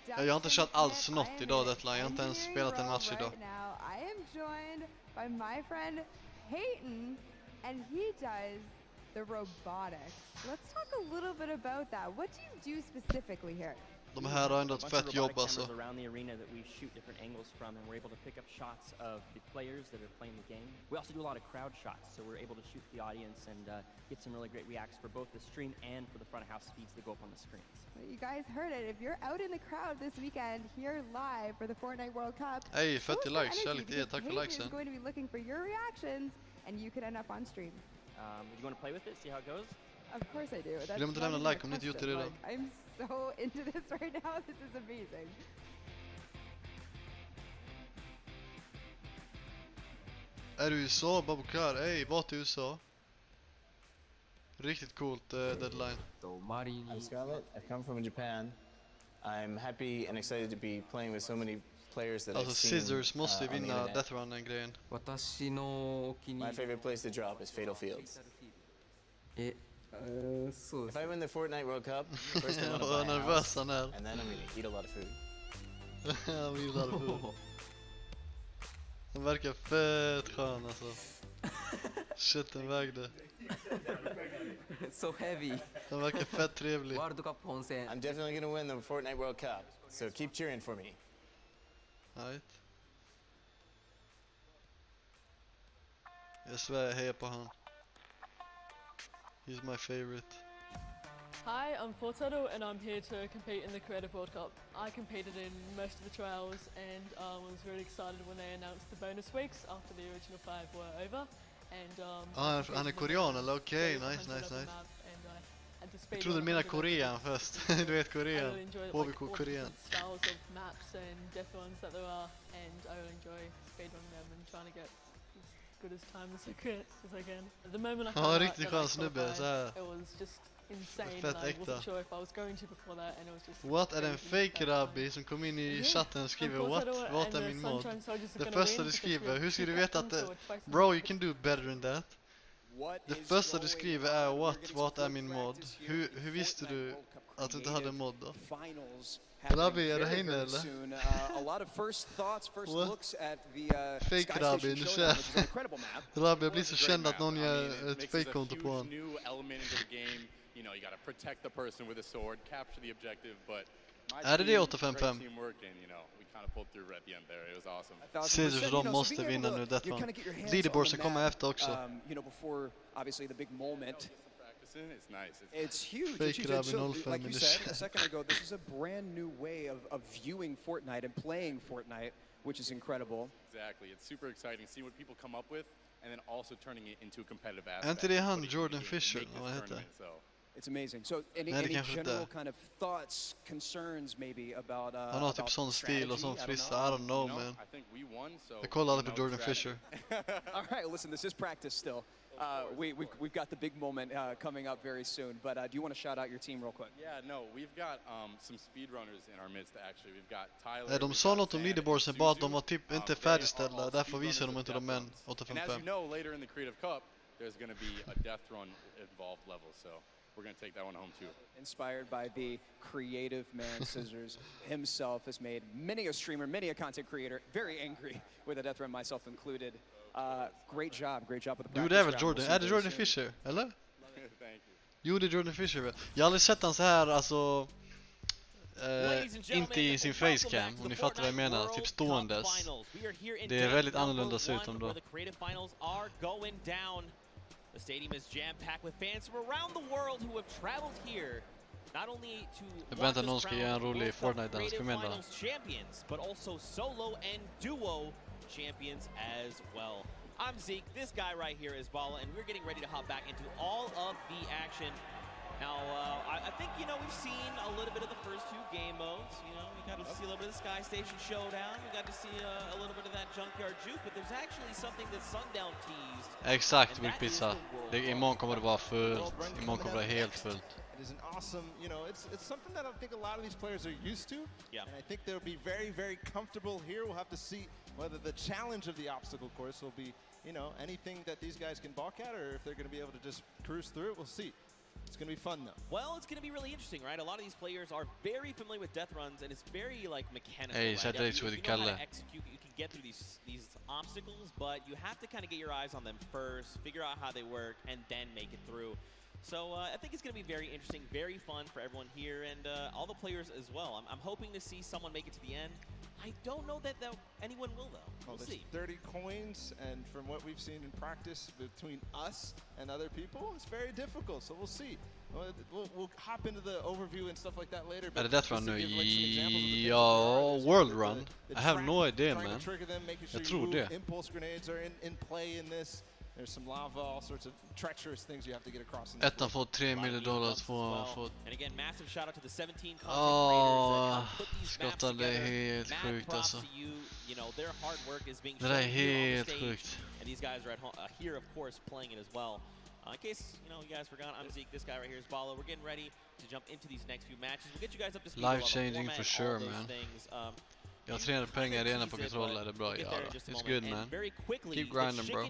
Jag har inte kört alls något idag, Deadline. Jag har inte ens spelat en match idag. I am joined by my friend Peyton, and he does the robotics. Let's talk a little bit about that. What do you do specifically here? De här har ändå ett fett jobb alltså. Around the arena that we shoot different angles from, and we're able to pick up shots of the players that are playing the game. We also do a lot of crowd shots, so we're able to shoot the audience and get some really great reacts for both the stream and for the front of house feeds that go up on the screens. You guys heard it. If you're out in the crowd this weekend here live for the Fortnite World Cup, hey, fett likes, kärlek till er, tack för likesen. Is going to be looking for your reactions, and you could end up on stream. You want to play with it, see how it goes? Of course I do. Glöm inte lämna like om ni inte gjort det redan. I'm so into this right now. This is amazing. Är du i USA, Babukar? Ey, vart i USA? Riktigt coolt deadline. I'm Scarlett. I've come from Japan. I'm happy and excited to be playing with so many players that I've seen. Scissors måste vinna Death Run-grejen. My favorite place to drop is Fatal Fields. If I win the Fortnite World Cup, first I'm gonna buy a house, and then I'm gonna eat a lot of food. I'm eat a lot of food. Den verkar fett skön alltså. Shit, den vägde. So heavy. Den verkar fett trevlig. I'm definitely gonna win the Fortnite World Cup, so keep cheering for me. Right. Jag svär, heja på han. He's my favorite. Hi, I'm Fortnite and I'm here to compete in the Creative World Cup. I competed in most of the trials and was really excited when they announced the bonus weeks after the original 5 were over. And han är korean eller? Okej, nice. Jag trodde du menade Korean först. Du vet Korean. HVK Korean. Styles of maps and death runs that there are, and I really enjoy speedrunning them and trying to get as good as time as I can. At the moment I found out riktigt skön snubbe, så här. it was just insane. Fett I äkta. wasn't sure if I was going to before that, and it was just. What är en fake rabbi som kom in i chatten och skriver what är min mod? Det första du skriver, hur ska du veta att det, bro you can do better than that. Det första du skriver är what är min mod? Hur visste du att du inte hade en mod då? Rabbi, är du här inne eller? Fake Rabbi, du känner. Rabbi, jag blir så känd att någon gör ett fake-konto på honom. You know, you got to protect the person with a sword, capture the objective, but Är det 855? Caesars, för de måste vinna nu Death Run. Leaderboard ska komma efter också. You know, before obviously the big moment. It's nice. It's huge. Fake Rabbi 05 like you said a second ago, this is a brand new way of viewing Fortnite and playing Fortnite, which is incredible. Exactly. It's super exciting. See what people come up with, and then also turning it into a competitive aspect. Är inte det han Jordan Fisher? Vad heter? It's amazing. So any general kind of thoughts, concerns maybe about han har typ sån stil och sån frissa. I don't know, man. I think we won, so jag kollar aldrig på Jordan Fisher. All right, listen, this is practice still. We've got the big moment coming up very soon, but do you want to shout out your team real quick? Yeah, no, we've got some speedrunners in our midst actually. We've got Tyler. De sa något om leaderboardsen, bara att de var typ inte färdigställda, därför visar de inte dem än 855. And as you know, later in the Creative Cup, there's going to be a Death Run involved level, so we're going to take that one home too. Inspired by the creative man, Scissors himself has made many a streamer, many a content creator very angry with a Death Run, myself included. Great job with the practice. Du, det är väl Jordan? Är det Jordan Fisher, eller? Thank you. Jo, det är Jordan Fisher. Jag har aldrig sett han så här, alltså inte i sin facecam, om ni fattar vad jag menar, typ ståendes. Det är väldigt annorlunda ser ut om då. The stadium is jam-packed with fans from around the world who have traveled here, not only to watch us crown creative finals champions, but also solo and duo champions as well. I'm Zeke, this guy right here is Bala, and we're getting ready to hop back into all of the action. Now, I think, you know, we've seen a little bit of the first 2 game modes. You know, we got to see a little bit of the Sky Station Showdown. We got to see a little bit of that Junkyard Juke, but there's actually something that Sundown teased. Exakt, vill pizza. Imorgon kommer det vara fullt. Imorgon kommer det helt fullt. It is an awesome, you know, it's something that I think a lot of these players are used to. Yeah. And I think they'll be very, very comfortable here. We'll have to see whether the challenge of the obstacle course will be, you know, anything that these guys can balk at, or if they're going to be able to just cruise through it. We'll see. It's going to be fun, though. Well, it's going to be really interesting, right? A lot of these players are very familiar with death runs, and it's very, like, mechanical. Hey, right? You know how to execute, you can get through these obstacles, but you have to kind of get your eyes on them first, figure out how they work, and then make it through. So I think it's going to be very interesting, very fun for everyone here, and all the players as well. I'm hoping to see someone make it to the end. I don't know that anyone will, though. We'll see. 30 coins, and from what we've seen in practice between us and other people, it's very difficult, so we'll see. We'll hop into the overview and stuff like that later. But Death Run nu? Ja, World Run? I have no idea, man. Jag tror det. Impulse grenades are in play in this. There's some lava, all sorts of treacherous things you have to get across. Ettan får $3 million, tvåan får... And again, massive shout out to the 17 content creators that put these maps together. Mad props to you. You know, their hard work is being shown here on the stage. And these guys are at home, here, of course, playing it as well. In case, you know, you guys forgot, I'm Zeke. This guy right here is Bala. We're getting ready to jump into these next few matches. We'll get you guys up to speed. Life changing for sure, man. Jag tränar pengar redan på kontroller, det är bra. Ja, it's good man. Keep grinding bro.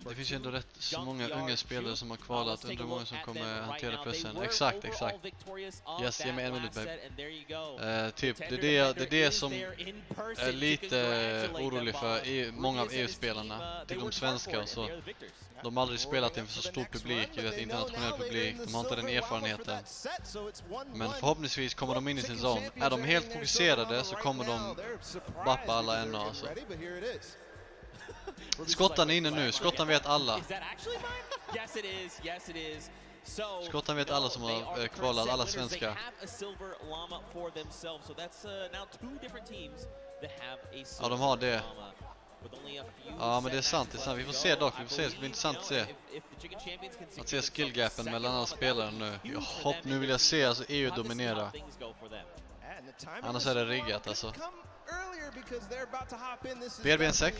Det finns ju ändå rätt så många unga spelare som har kvalat, undrar hur många som kommer hantera pressen. Exakt. Yes, ge mig en minut babe. Typ, det är det som är lite orolig för många av EU-spelarna. Typ de svenska och så. De har aldrig spelat inför så stor publik, internationell publik. De har inte den erfarenheten. Men förhoppningsvis kommer de in i sin zon. Är de helt fokuserade så kommer de bappa alla ännu alltså. Skottan är inne nu, skottan vet alla. Skottan vet alla som har kvalat, alla svenska. Ja, de har det. Ja, men det är sant. Vi får se dock. Det ska bli intressant att se skillgapen mellan alla spelare nu. Nu vill jag se alltså EU dominera. Annars är det riggat alltså. BRB en sec.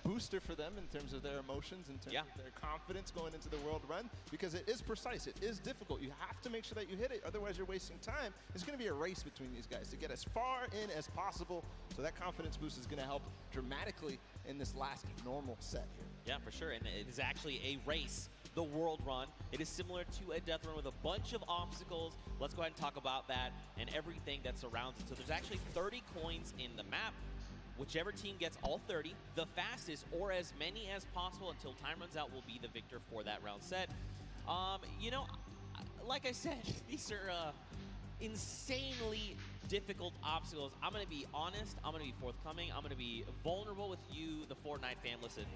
Booster for them in terms of their emotions, in terms of their confidence going into the world run, because it is precise, it is difficult. You have to make sure that you hit it, otherwise you're wasting time. It's going to be a race between these guys to get as far in as possible, so that confidence boost is going to help dramatically in this last normal set here. Yeah, for sure, and it is actually a race. The world run. It is similar to a death run with a bunch of obstacles. Let's go ahead and talk about that and everything that surrounds it. So there's actually 30 coins in the map. Whichever team gets all 30, the fastest or as many as possible until time runs out will be the victor for that round set. You know, like I said, these are insanely difficult obstacles. I'm going to be honest. I'm going to be forthcoming. I'm going to be vulnerable with you, the Fortnite fan. Listen.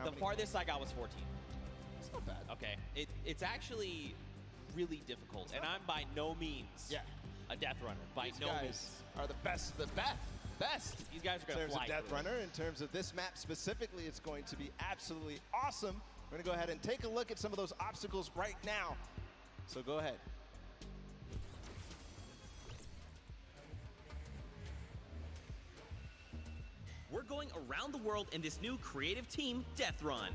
The farthest I got was 14. It's not bad. Okay. It's actually really difficult, and I'm by no means a death runner. By no means. Are the best of the best. These guys are going to fly. In terms of Death Runner, in terms of this map specifically, it's going to be absolutely awesome. We're going to go ahead and take a look at some of those obstacles right now. So go ahead. We're going around the world in this new creative team, Death Run.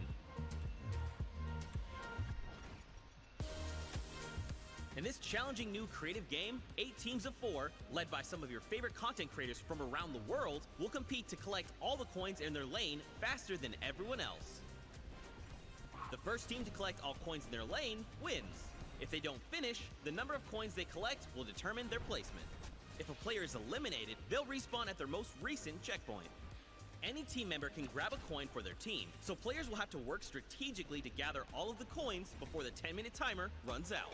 In this challenging new creative game, 8 teams of 4, led by some of your favorite content creators from around the world, will compete to collect all the coins in their lane faster than everyone else. The first team to collect all coins in their lane wins. If they don't finish, the number of coins they collect will determine their placement. If a player is eliminated, they'll respawn at their most recent checkpoint. Any team member can grab a coin for their team, so players will have to work strategically to gather all of the coins before the 10-minute timer runs out.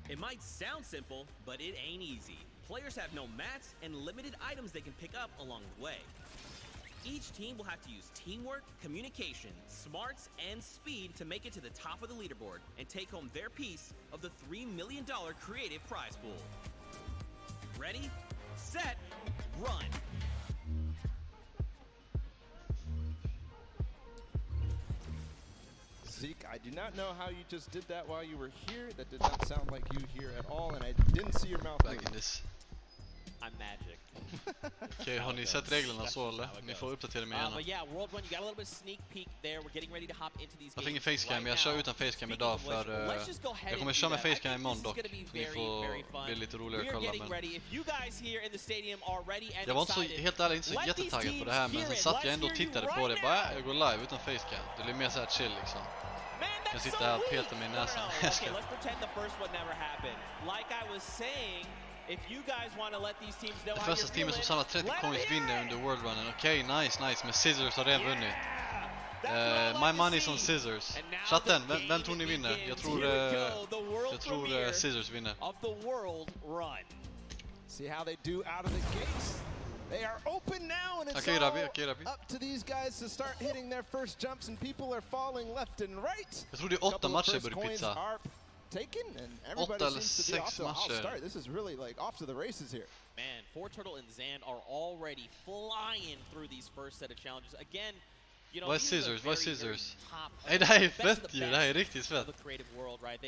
It might sound simple, but it ain't easy. Players have no mats and limited items they can pick up along the way. Each team will have to use teamwork, communication, smarts, and speed to make it to the top of the leaderboard and take home their piece of the $3 million creative prize pool. Ready, set, run! Zeke, I do not know how you just did that while you were here. That did not sound like you here at all, and I didn't see your mouth move. I'm magic. Okej, har ni sett reglerna så eller? Ni får uppdatera mig gärna. Yeah, World Run, you got a little bit sneak peek there. We're getting ready to hop into these games. Jag fick ingen facecam, jag kör utan facecam idag för jag kommer köra med facecam imorgon dock. Ni får bli lite roligare att kolla men jag var inte så, helt ärligt, inte så jättetaggad på det här, men sen satt jag ändå och tittade på det. Bara, jag går live utan facecam. Det blir mer så här chill liksom. Jag sitter här och petar mig i näsan. Okay, let's pretend the first one never happened. Like I was saying, if you guys want to let these teams know det första teamet som samlar 30 coins vinner under World Runnen. Okej, nice. Men Scissors har redan vunnit. My money's on Scissors. Chatten, vem tror ni vinner? Jag tror Scissors vinner. See how they do out of the gates. They are open now, and it's all up to these guys to start hitting their first jumps, and people are falling left and right. Jag tror det är 8 matcher börjar pizza. Taken, and everybody seems to be off to a hot start. This is really like off to the races here. Man, Fortnite and Zan are already flying through these first set of challenges. Again, you know, vad är Scissors? Nej, det här är fett ju, det här är riktigt fett.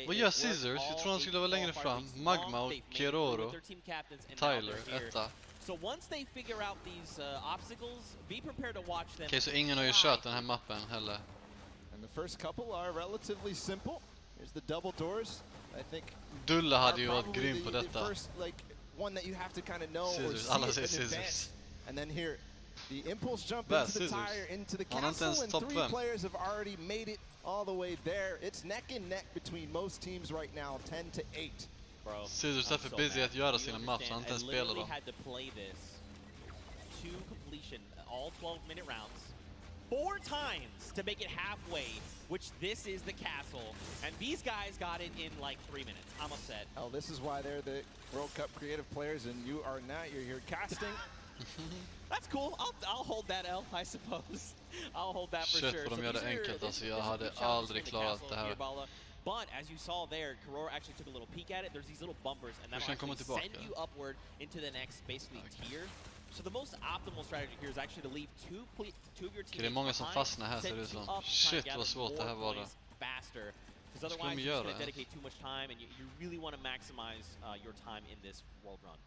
Vad gör Scissors? Jag tror han skulle vara längre fram. Magma och Keroro. Tyler, etta. So once they figure out these obstacles, be prepared to watch them. Okej, så ingen har ju kört den här mappen heller. And the first couple are relatively simple. Here's the double doors. I think Dulla hade ju varit grym på the detta. first, like, one that you have to kind of know or Scissors. see Alla in säger scissors. advance. And then here, the impulse jump Bad into the scissors. tire, into the Han har inte ens castle, and topp 3 5. players have already made it all the way there. It's neck and neck between most teams right now, 10-8. Bro, Scissors är för busy att göra sina maps, han inte ens spelar dem. had to play this to completion, all 12-minute rounds, 4 times to make it halfway, which this is the castle. And these guys got it in like 3 minutes. I'm upset. Oh, this is why they're the World Cup creative players, and you are not. You're here casting. That's cool. I'll hold that L, I suppose. I'll hold that for Shit, sure. vad de gör det enkelt, alltså jag hade aldrig klarat det här. But as you saw there, Karora actually took a little peek at it. There's these little bumpers, and that'll actually send you upward into the next, basically, tier. So the most optimal strategy here is actually to leave two of your teammates det är många som behind, fastnar här, ser det ut som. Shit, vad svårt det här var då. Faster, because otherwise you're just going to dedicate too much time, and you really want to maximize your time in this world run.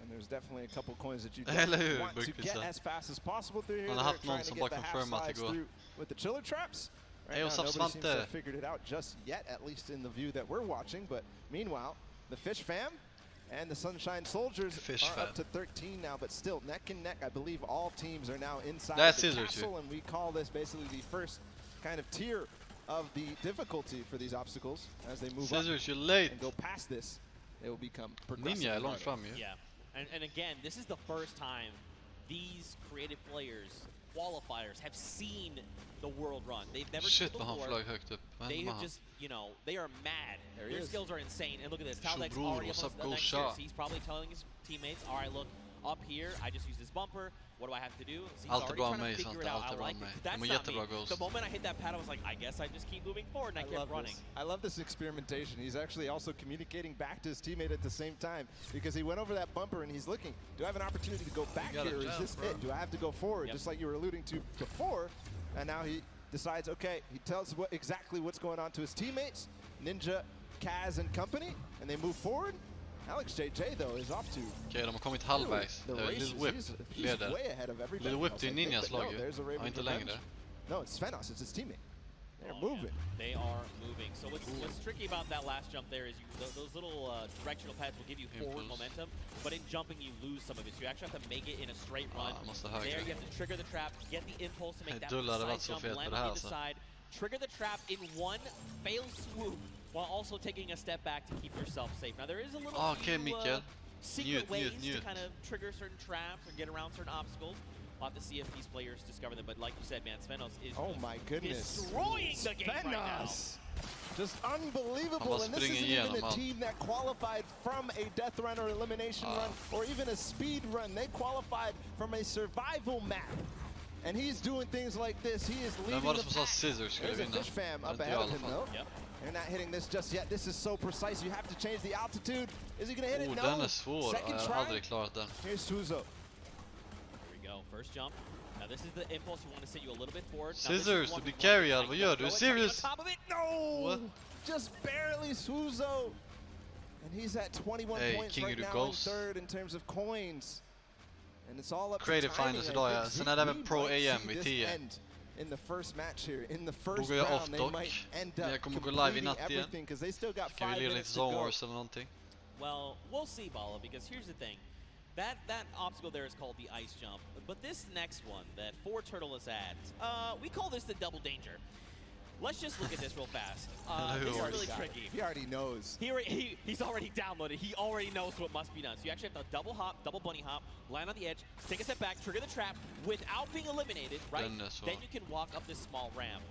And there's definitely a couple coins that you want to get as fast as possible through here. They're trying to get the half sides through with the chiller traps. Right now, nobody seems to have figured it out just yet, at least in the view that we're watching. But meanwhile, the Fish Fam and the Sunshine Soldiers are up to 13 now, but still neck and neck. I believe all teams are now inside the castle, and we call this basically the first kind of tier of the difficulty for these obstacles as they move up and go past this. They will become progressively harder. Yeah. And again, this is the first time these creative players, qualifiers, have seen the world run. They've never seen it before. They have just, you know, they are mad. Their skills are insane. And look at this. Taldeck's already up on the next tier. He's probably telling his teammates, all right, look, up here, I just use this bumper. What do I have to do? He's already trying to figure it out. I like it. That's not me. The moment I hit that pad, I was like, I guess I just keep moving forward, and I kept running. I love this experimentation. He's actually also communicating back to his teammate at the same time, because he went over that bumper and he's looking, do I have an opportunity to go back here, or is this it? Do I have to go forward, just like you were alluding to before? And now he decides, okay, he tells exactly what's going on to his teammates, Ninja, Kaz, and company, and they move forward. Alex JJ though is off to. Okej, de har kommit halvvägs. Little Whip leder. Little Whip, det är Ninjas lag ju. Ja, inte längre. No, it's Svenos, it's his teammate. They're moving. Yeah. They are moving. So what's tricky about that last jump there is those little directional pads will give you forward momentum, but in jumping you lose some of it. So you actually have to make it in a straight run. There you have to trigger the trap, get the impulse to make that precise jump, land on the side, trigger the trap in one fail swoop, while also taking a step back to keep yourself safe. Now there is a little secret ways to kind of trigger certain traps or get around certain obstacles. We'll have to see if these players discover them. But like you said, man, Svenos is destroying the game right now. Just unbelievable, and this isn't even a team that qualified from a death run or elimination run or even a speed run. They qualified from a survival map. And he's doing things like this. He is leading the pack. There's a Fish Fam up ahead of him though. They're not hitting this just yet. This is so precise. You have to change the altitude. Is he going to hit it? No. Den är svår. Second Jag har aldrig klarat den. Here's Suzo. Here we go. First jump. Now this is the impulse. You want to send you a little bit forward. Scissors, du blir carried. Vad gör du? Serious? No! What? Just barely Suzo. And he's at 21 points right now in third in terms of coins. And it's all up Creative to timing. Finals idag, ja. Sen är det även Pro AM vid 10. In the first match here, in the first round, round, they might end up completing everything because they still got 5 minutes to go. Eller någonting? Well, we'll see, Bala, because here's the thing. That obstacle there is called the ice jump, but this next one that Turtle is at, we call this the double danger. Let's just look at this real fast. This is really tricky. He already knows. He's already downloaded. He already knows what must be done. So you actually have to double hop, double bunny hop, land on the edge, take a step back, trigger the trap without being eliminated, right? Then you can walk up this small ramp.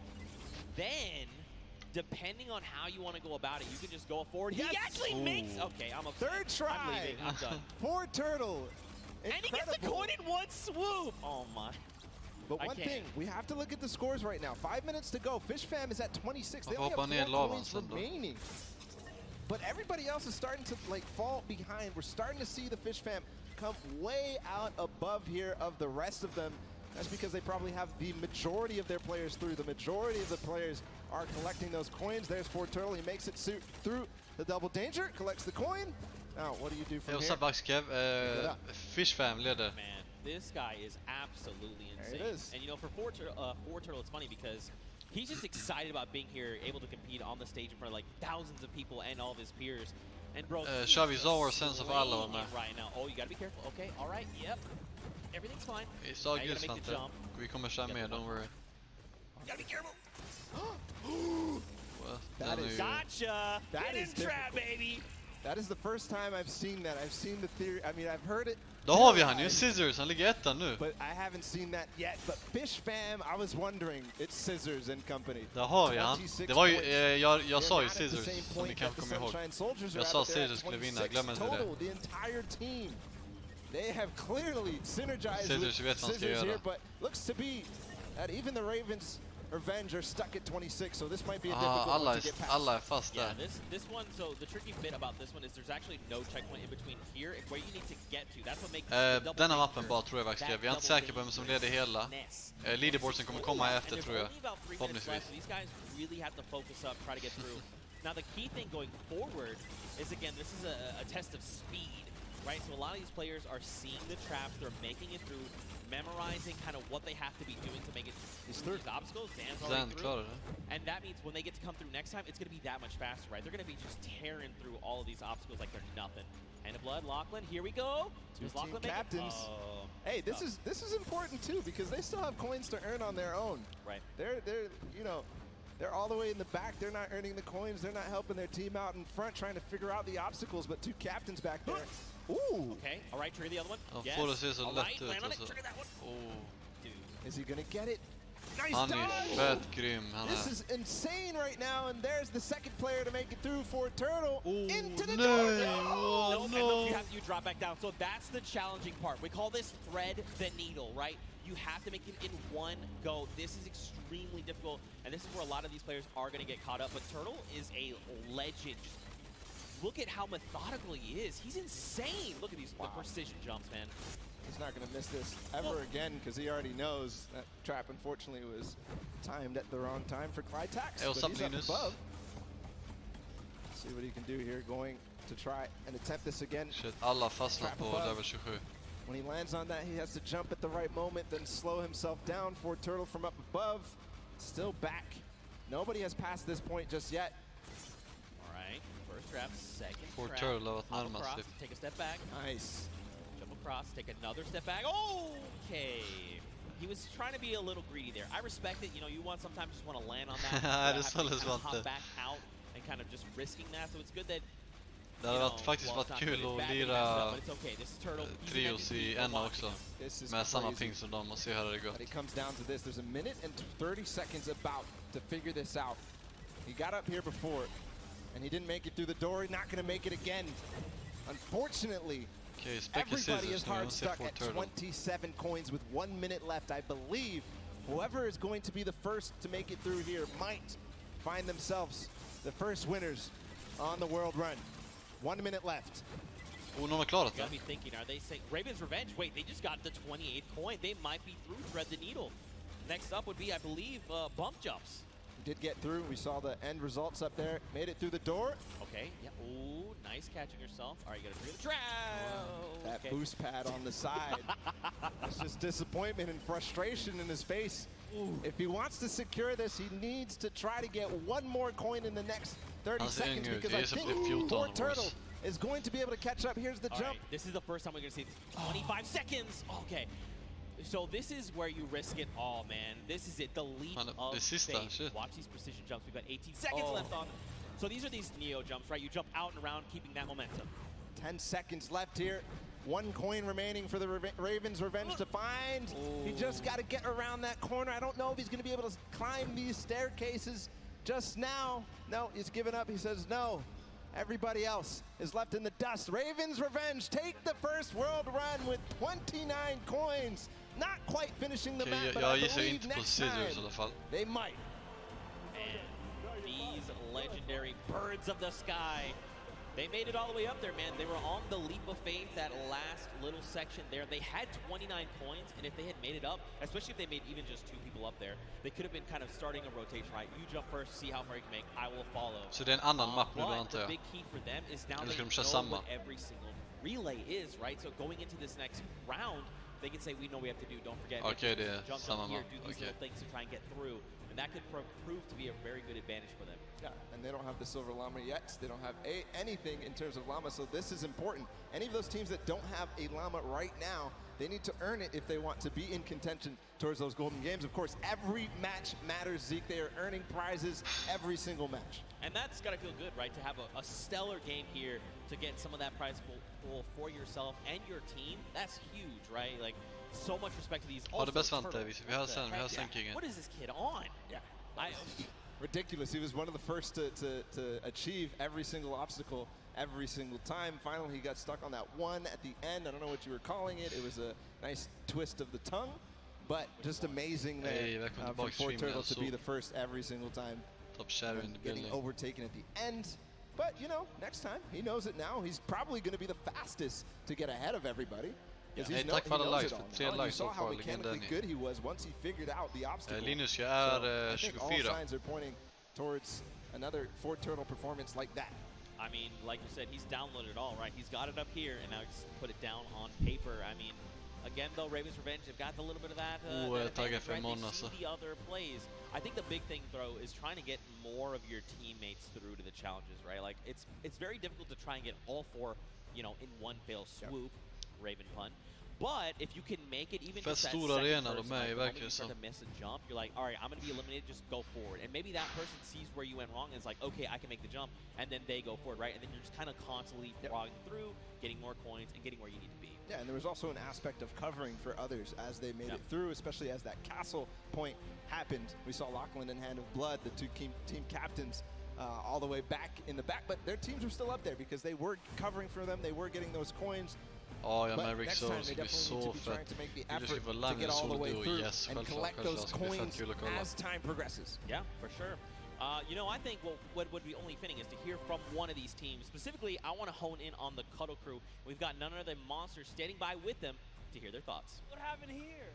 Then, depending on how you want to go about it, you can just go forward. Yes. He actually makes... Okay, I'm upset. Third try. I'm leaving. I'm done. Turtle. And he gets the coin in one swoop. Oh, my... But one thing, we have to look at the scores right now. 5 minutes to go. Fish Fam is at 26. They only have 4 points remaining. But everybody else is starting to fall behind. We're starting to see the Fish Fam come way out above here of the rest of them. That's because they probably have the majority of their players through. The majority of the players are collecting those coins. There's Turtle. He makes it through the double danger, collects the coin. Now, what do you do from here? Fish Fam leder. Man, this guy is absolutely insane. There it is. And you know, for Turtle, it's funny because he's just excited about being here, able to compete on the stage in front of like thousands of people and all of his peers. And bro, Kör vi Zawar sen så får alla vara med. Right now. Oh, you gotta be careful. Okay, all right, yep. Everything's fine. It's all good, Svante. Vi kommer köra med, don't worry. You gotta be careful. Well, that is gotcha. That is trap, baby. That is the first time I've seen that. I've seen the theory. I mean, I've heard it. Då har vi han ju, Scissors, han ligger etta nu. But I haven't seen that yet. But Fish Fam, I was wondering, it's Scissors and company. Där har vi han. Det var ju, jag sa ju Scissors, som ni kanske kommer ihåg. Jag sa Scissors skulle vinna, glöm inte det. The entire team. They have clearly synergized Scissors with Scissors here, but looks to be that even the Ravens Revenge are stuck at 26, so this might be a difficult one to get past. Alla är fast där. Yeah, this one, so the tricky bit about this one is there's actually no checkpoint in between here and where you need to get to. That's what makes the double denna mappen bara tror jag faktiskt. Jag är inte säker på vem som leder hela. Leaderboardsen kommer komma här efter tror jag. Förhoppningsvis. These guys really have to focus up, try to get through. Now the key thing going forward is, again, this is a test of speed, right? So a lot of these players are seeing the traps, they're making it through, memorizing kind of what they have to be doing to make it through these obstacles. Zan's already through. And that means when they get to come through next time, it's going to be that much faster, right? They're going to be just tearing through all of these obstacles like they're nothing. Hand of blood, Lachlan, here we go. Two team captains. Hey, this is important too because they still have coins to earn on their own. Right. They're you know, they're all the way in the back. They're not earning the coins. They're not helping their team out in front, trying to figure out the obstacles. But two captains back there. Ooh. Okay. All right. Trigger the other one. Yes. All right. Land on it. Trigger that one. Oh. Dude. Is he gonna get it? Nice Han är fett grym. This is insane right now, and there's the second player to make it through for Turtle into the door. No, no. You drop back down. So that's the challenging part. We call this thread the needle, right? You have to make it in one go. This is extremely difficult, and this is where a lot of these players are going to get caught up. But Turtle is a legend. Look at how methodical he is. He's insane. Look at these the precision jumps, man. He's not going to miss this ever again because he already knows that trap, unfortunately, was timed at the wrong time for Clyde Tax. But he's up above. See what he can do here, going to try and attempt this again. Shit, alla fastnat på level 27. When he lands on that, he has to jump at the right moment, then slow himself down for Turtle from up above. Still back. Nobody has passed this point just yet. All right, first trap, second trap. Turtle across, take a step back. Nice. Across, take another step back. Okay. He was trying to be a little greedy there. I respect it. You know, you want sometimes just want to land on that. Hop back out and kind of just risking that. So it's good that. Det hade faktiskt varit kul att lira trios i NA också. Med samma ping som dem och se hur det går. But it comes down to this. There's a minute and 30 seconds about to figure this out. He got up here before and he didn't make it through the door. He's not going to make it again. Unfortunately. Okay, everybody is hard stuck at 27 coins with 1 minute left. I believe whoever is going to be the first to make it through here might find themselves the first winners on the world run. 1 minute left. Någon har klarat det. Gotta be thinking, are they saying Raven's Revenge? Wait, they just got the 28th coin. They might be through Thread the Needle. Next up would be, I believe, bump jumps. Did get through. We saw the end results up there. Made it through the door. Okay. Yeah. Ooh, nice catching yourself. All right, you gotta trigger the trap. That boost pad on the side. It's just disappointment and frustration in his face. Ooh. If he wants to secure this, he needs to try to get one more coin in the next 30 seconds because I think poor Turtle is going to be able to catch up. Here's the jump. Right. This is the first time we're gonna see 25 seconds. Okay. So this is where you risk it all, man. This is it, the leap of faith. Watch these precision jumps. We've got 18 seconds left on. So these are these Neo jumps, right? You jump out and around, keeping that momentum. 10 seconds left here. 1 coin remaining for the Ravens Revenge to find. He just got to get around that corner. I don't know if he's going to be able to climb these staircases just now. No, he's given up. He says no. Everybody else is left in the dust. Ravens Revenge take the first world run with 29 coins. Not quite finishing the map, but I believe next time they might. And these legendary birds of the sky, they made it all the way up there, man. They were on the leap of faith, that last little section there. They had 29 coins, and if they had made it up, especially if they made even just 2 people up there, they could have been kind of starting a rotation, right? You jump first, see how far you can make, I will follow. Så det är en annan map nu antar jag. The big key for them is now they know what every single relay is, right? So going into this next round, they can say, we know we have to do. Don't forget. Okay, det är jump samma here, man. do these little things to try and get through. And that could prove to be a very good advantage for them. Yeah, and they don't have the silver llama yet. They don't have anything in terms of llama, so this is important. Any of those teams that don't have a llama right now, they need to earn it if they want to be in contention towards those golden games. Of course, every match matters, Zeke. They are earning prizes every single match. And that's got to feel good, right? To have a stellar game here to get some of that prize pool for yourself and your team. That's huge, right? Like, so much respect to these. Ja, det bäst Svante. Vi har sänkingen. What is this kid on? Yeah. Ridiculous. He was one of the first to achieve every single obstacle every single time. Finally, he got stuck on that one at the end. I don't know what you were calling it. It was a nice twist of the tongue, but just amazing there for Fortturtle to be the first every single time. Getting overtaken at the end. But, you know, next time, he knows it now. He's probably going to be the fastest to get ahead of everybody. Hey, tack för alla likes, 3 likes saw how mechanically good he was once he figured out the obstacle. Linus, jag är 24. All signs are pointing towards another Fortturtle performance like that. I mean, like you said, he's downloaded it all, right? He's got it up here, and now he's put it down on paper. I mean, again, though, Raven's Revenge have got a little bit of that. The other plays. I think the big thing, though, is trying to get more of your teammates through to the challenges, right? Like, it's very difficult to try and get all 4, you know, in one fell swoop. Raven pun. But if you can make it even just that second person, like, you start to miss a jump, you're like, all right, I'm going to be eliminated, just go forward. And maybe that person sees where you went wrong and is like, okay, I can make the jump, and then they go forward, right? And then you're just kind of constantly logging through, getting more coins, and getting where you need to be. Yeah, and there was also an aspect of covering for others as they made it through, especially as that castle point happened. We saw Lachlan and Hand of Blood, the 2 team captains, all the way back in the back, but their teams were still up there because they were covering for them, they were getting those coins. Ja, Maverick så ska bli så fett. Vill du skriva Lange Solo Duo? Yes, självklart. Det blir fett kul att kolla. Yeah, for sure. You know, I think what would be only fitting is to hear from one of these teams. Specifically, I want to hone in on the Cuddle crew. We've got none other than Monsters standing by with them to hear their thoughts. What happened here?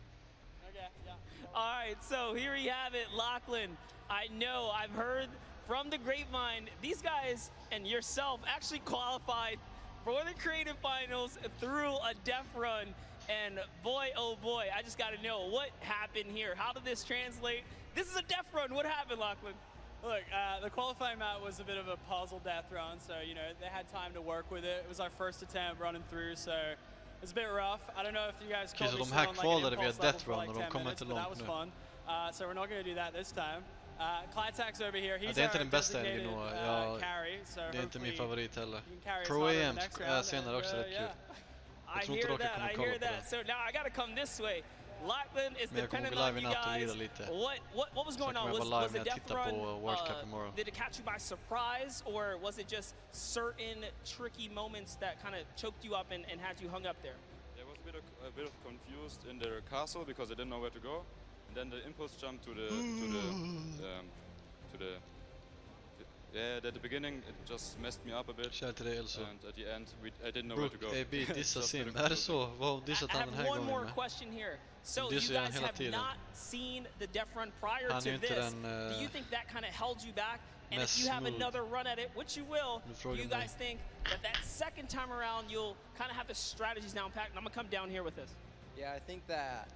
Okay, yeah. All right, so here you have it, Lachlan. I know, I've heard from the grapevine, these guys and yourself actually qualified for the creative finals through a death run, and boy, oh boy, I just got to know what happened here. How did this translate? This is a death run. What happened, Lachlan? Look, the qualifying map was a bit of a puzzle death run, so you know they had time to work with it. It was our first attempt running through, so it was a bit rough. I don't know if you guys caught me on like an impulse level for like 10 minutes, but that was fun. So we're not going to do that this time. Clytax over here, he's det är inte den bästa älgen nog. Det är inte min favorit heller. Pro AM är senare också rätt kul. Jag tror inte dock jag kommer kolla på det. So now I gotta come this way. Lachlan is dependent on you guys. What was going on? Was the death run, did it catch you by surprise, or was it just certain tricky moments that kind of choked you up and had you hung up there? There was a bit of confused in the castle because I didn't know where to go. Then the impulse jump to the at the beginning it just messed me up a bit. And at the end I didn't know where to go. Dissa sim. Är det så? Vad dissat han den här gången med? One more question here. So you guys have not seen the death run prior to this. Do you think that kind of held you back? And if you have another run at it, which you will, do you guys think that second time around you'll kind of have the strategies down packed? And I'm gonna come down here with this. Yeah, I think that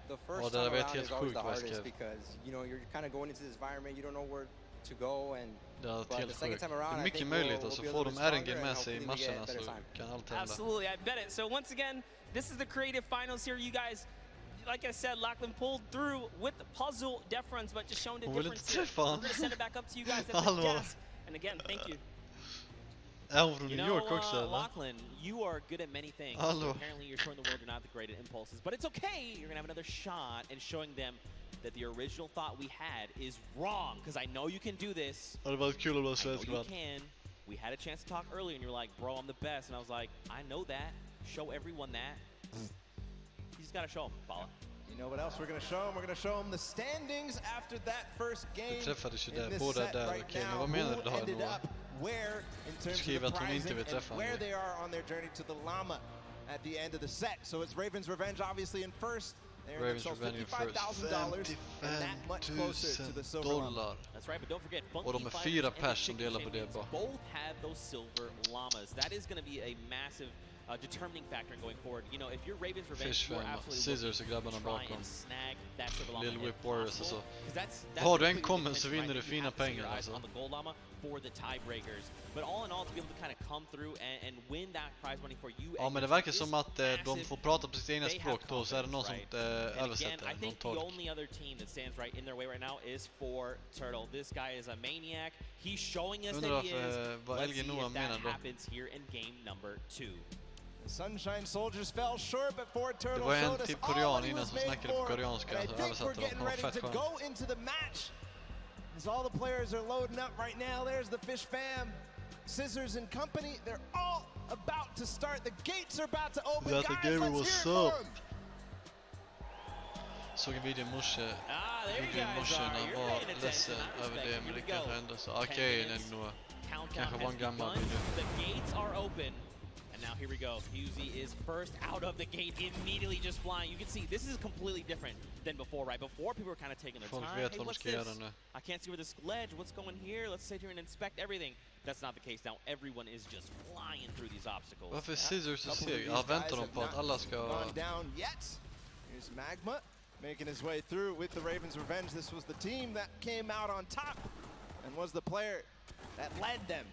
the first time around is always the hardest because you know you're kind of going into this environment, you don't know where to go, and but the second time around, I think we'll be able to RNG med sig I matcherna så kan allt hända. Absolutely, I bet it. So once again, this is the creative finals here. You guys, like I said, Lachlan pulled through with the puzzle death runs, but just showing the difference here. We're going to send it back up to you guys at the desk. And again, thank you. You know, Lachlan, you are good at many things. Apparently, you're showing the world you're not the great at impulses, but it's okay. You're gonna have another shot and showing them that the original thought we had is wrong. Because I know you can do this. I know you can. We had a chance to talk earlier, and you're like, "Bro, I'm the best," and I was like, "I know that. Show everyone that." You just gotta show them, Paula. You know what else we're going to show them? We're going to show them the standings after that first game. Träffades ju där, båda där. Okej, men vad menar du då? Where in terms of the prizing and where they are on their journey to the llama at the end of the set. So it's Raven's Revenge obviously in first. Raven's Revenge in first. and that much closer to the silver llama. That's right, but don't forget, och de är 4 pers som delar på det bara. Both have those silver llamas. That is going to be a massive determining factor in going forward. You know, if you're Ravens Revenge, Fish you're Fam, absolutely Scissors och grabbarna bakom. snag that Silver Little Whip Warriors alltså. That's Har du en comment så vinner du fina pengar alltså. On the gold llama for the tiebreakers. But all in all, to be able to kind of come through and win that prize money for you. Ja, men det verkar som att de får prata på sitt egna språk då, så är det någon som översätter, någon tolk. The only other team that stands right in their way right now is Fortnite. This guy is a maniac. He's showing us that he is. Let's see if that happens here in game number 2. The Sunshine Soldiers fell short, but Fortnite det var en showed us typ all korean he innan was som made snackade på for. koreanska, And I så think we're översatte getting de. ready to go into the match. As all the players are loading up right now, there's the Fish Fam, Scissors and company. They're all about to start. The gates are about to open. Guys, let's hear it for them. Såg en video i morse när han var ledsen över det med lyckan hände, så okej, det är nog kanske var en gammal video. The gates are open. And now here we go. Fusey is first out of the gate, immediately just flying. You can see this is completely different than before, right? Before people were kind of taking their time. Hey, what's this? I can't see where this ledge. What's going here? Let's sit here and inspect everything. That's not the case now. Everyone is just flying through these obstacles. Varför Scissors så seg? Jag väntar dem på att alla ska... Gone down yet. Here's Magma making his way through with the Ravens Revenge. This was the team that came out on top and was the player that led them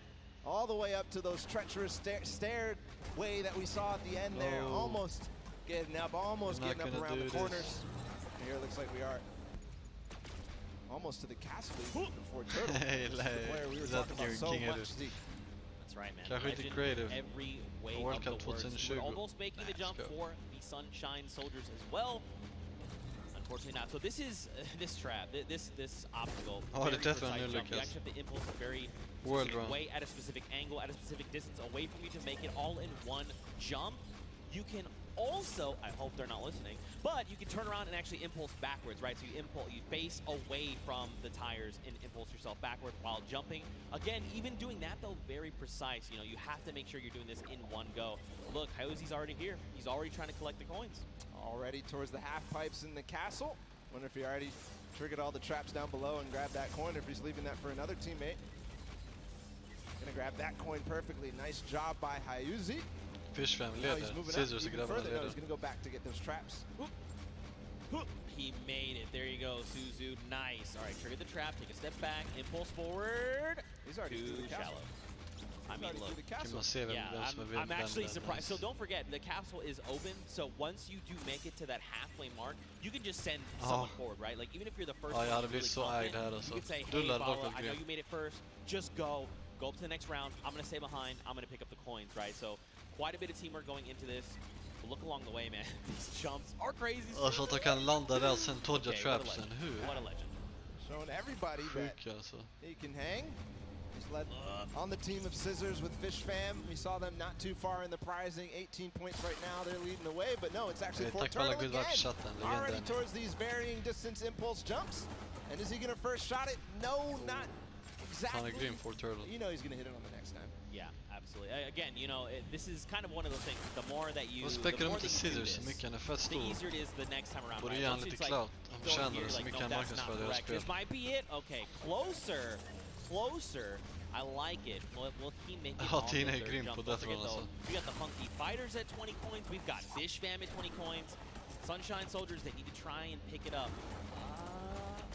all the way up to those treacherous stairway that we saw at the end there. Almost getting up around the corners. Here it looks like we are almost to the castle before Turtle. Hey, the player we were talking about so much. That's right, man. Kanske lite creative. Every way of the words. We're almost making the jump for the Sunshine Soldiers as well. Unfortunately not. So this is this trap, this obstacle. Oh, the death one, you actually have to impulse a very specific way at a specific angle, at a specific distance away from you to make it all in one jump. You can also, I hope they're not listening, but you can turn around and actually impulse backwards, right? So you face away from the tires and impulse yourself backward while jumping. Again, even doing that though, very precise. You know, you have to make sure you're doing this in one go. Look, Hyozi's already here. He's already trying to collect the coins. Already towards the half pipes in the castle. Wonder if he already triggered all the traps down below and grabbed that coin, or if he's leaving that for another teammate. Gonna grab that coin perfectly. Nice job by Hyozi. Fish Fam leder. Scissors och grabbarna leder. He's gonna go back to get those traps. He made it. There you go, Suzu. Nice. All right, trigger the trap. Take a step back. Impulse forward. He's already too shallow. I mean, look. Yeah, I'm actually surprised. So don't forget, the castle is open. So once you do make it to that halfway mark, you can just send someone forward, right? Like even if you're the first one, jag hade blivit så arg här alltså. You can say, hey, Bala, I know you made it first. Just go. Go up to the next round. I'm going to stay behind. I'm going to pick up the coins, right? So quite a bit of teamwork going into this. But look along the way, man. These jumps are crazy. Så att de kan landa där sen dodga trapsen. Hur? What a legend. Showing everybody that he can hang. He's led on the team of Scissors with Fish Fam. We saw them not too far in the prizing. 18 points right now. They're leading the way, but no, it's actually Fortnite again. Already towards these varying distance impulse jumps. And is he going to first shot it? No, not exactly. You know he's going to hit it on the next time. Yeah, absolutely. Again, you know, this is kind of one of those things. The more that you, the more that you do this, the easier it is the next time around. Borde ge han lite clout. Han förtjänar det så mycket han marknadsför deras spel. This might be it. Okay, closer. Closer. I like it. Will he make it? Ja, Tina är grym på Death Run alltså. We got the Funky Fighters at 20 coins. We've got Fish Fam at 20 coins. Sunshine Soldiers, they need to try and pick it up.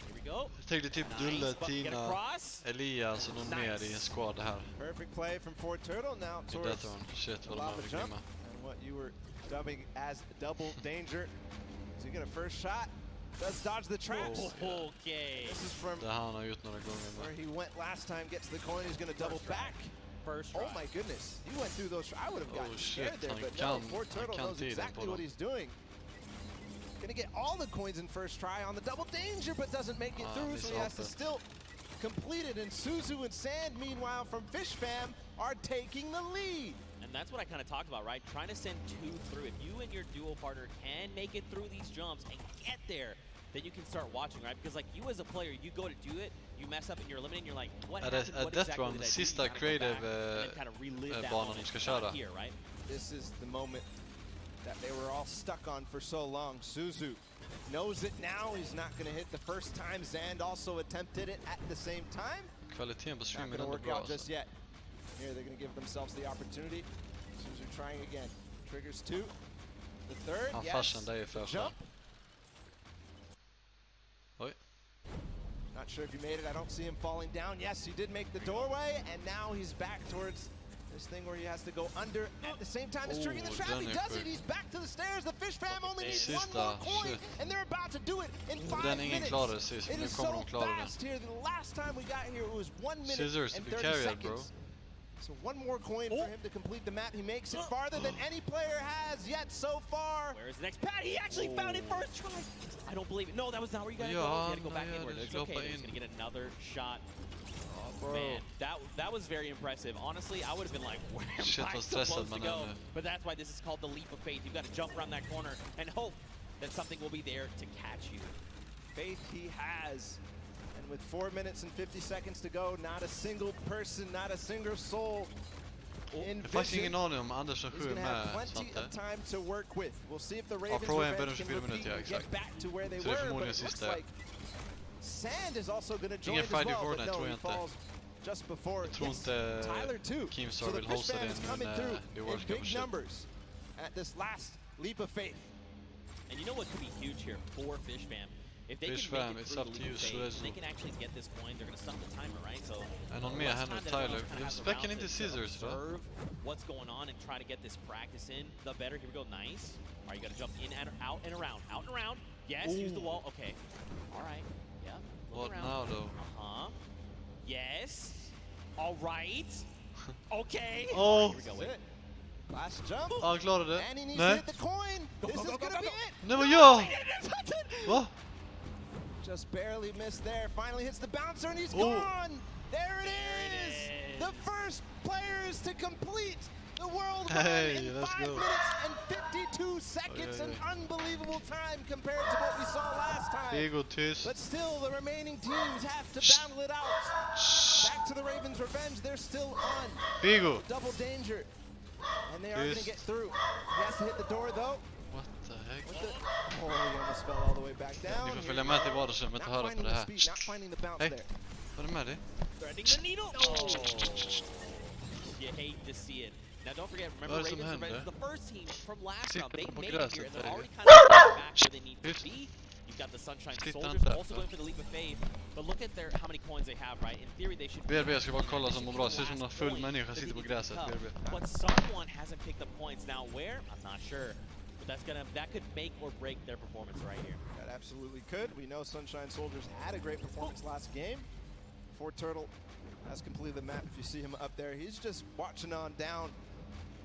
Here we go. Jag tänkte typ Dulle, Tina, Elias och någon mer i en squad här. Perfect play from Fortnite now towards Death Run. Shit, vad de har grymma. And what you were dubbing as double danger. So you get a first shot. Does dodge the traps. Okay. This is from where he went last time. Gets the coin. He's going to double back. First try. Oh my goodness. He went through those. I would have gotten scared there, but no. Fortnite knows exactly what he's doing. Going to get all the coins in first try on the double danger, but doesn't make it through, so he has to still complete it. And Suzu and Sand, meanwhile, from Fish Fam, are taking the lead. And that's what I kind of talked about, right? Trying to send two through. If you and your duo partner can make it through these jumps and get there, then you can start watching, right? Because like you as a player, you go to do it, you mess up and you're eliminating, you're like, what happened? What exactly did I do? Sista creative kind of relive that banan de ska köra. Here, right? This is the moment that they were all stuck on for so long. Suzu knows it now. He's not going to hit the first time. Zand also attempted it at the same time. Kvaliteten på streamen är inte bra just yet. Here they're going to give themselves the opportunity. Suzu trying again. Triggers 2. The third, Han yes. farsan där är första. Jump. Oj. Not sure if he made it. I don't see him falling down. Yes, he did make the doorway, and now he's back towards this thing where he has to go under at the same time as triggering the trap. He does it. He's back to the stairs. The fish fam only needs one more coin, and they're about to do it in 5 minutes. It is so fast here. The last time we got here, it was 1 minute and 30 seconds. Bro. So one more coin for him to complete the map. He makes it farther than any player has yet so far. Where's the next pad? He actually found it first try. I don't believe it. No, that was not where you gotta go. You gotta go back inward. It's okay. He's gonna get another shot. Bro. Man, that was very impressive. Honestly, I would have been like, where am I supposed to go? But that's why this is called the leap of faith. You've got to jump around that corner and hope that something will be there to catch you. Faith he has. And with 4 minutes and 50 seconds to go, not a single person, not a single soul in vision. He's going to have plenty of time to work with. We'll see if the Ravens can repeat and get back to where they were, but it looks like Sand is also going to join as well, but no, he falls just before Tyler too. So the fish fam is coming through in big numbers at this last leap of faith. And you know what could be huge here for Fish Fam? If they can make it through the leap of faith, they can actually get this coin, they're going to stop the timer, right? So and on me, I have Tyler. He's specking into scissors, observe what's going on and try to get this practice in, the better. Here we go, nice. All right, you got to jump in and out and around, out and around. Yes, use the wall. Okay. All right. Yeah. What now, though? Yes. All right. Okay. Oh. Here we go. Wait. Last jump. Han klarade det. And he needs to hit the coin. This is going to be it. Nej, vad gör? Va? Just barely missed there. Finally hits the bouncer and he's gone. There it is. The first players to complete the world run in 5 minutes and 52 seconds. An unbelievable time compared to what we saw last time. But still, the remaining teams have to battle it out. Back to the Ravens' revenge. They're still on. Double danger. And they are going to get through. He has to hit the door, though. What the heck? Oh, he almost fell all the way back down. Ni får följa med till vardagsrummet och höra på det här. Hej, var du med dig? Threading the needle. Oh. You hate to see it. Now don't forget, remember Ravens are the first team from last round. They made it here and they're already kind of back where they need to be. You've got the Sunshine Soldiers also going for the leap of faith. But look at how many coins they have, right? In theory they should BRB, jag ska bara kolla som mår bra. Det ser ut som en full människa sitter på gräset. But someone hasn't picked up points. Now where? I'm not sure. But that could make or break their performance right here. That absolutely could. We know Sunshine Soldiers had a great performance last game. Fort Turtle has completed the map. If you see him up there, he's just watching on down.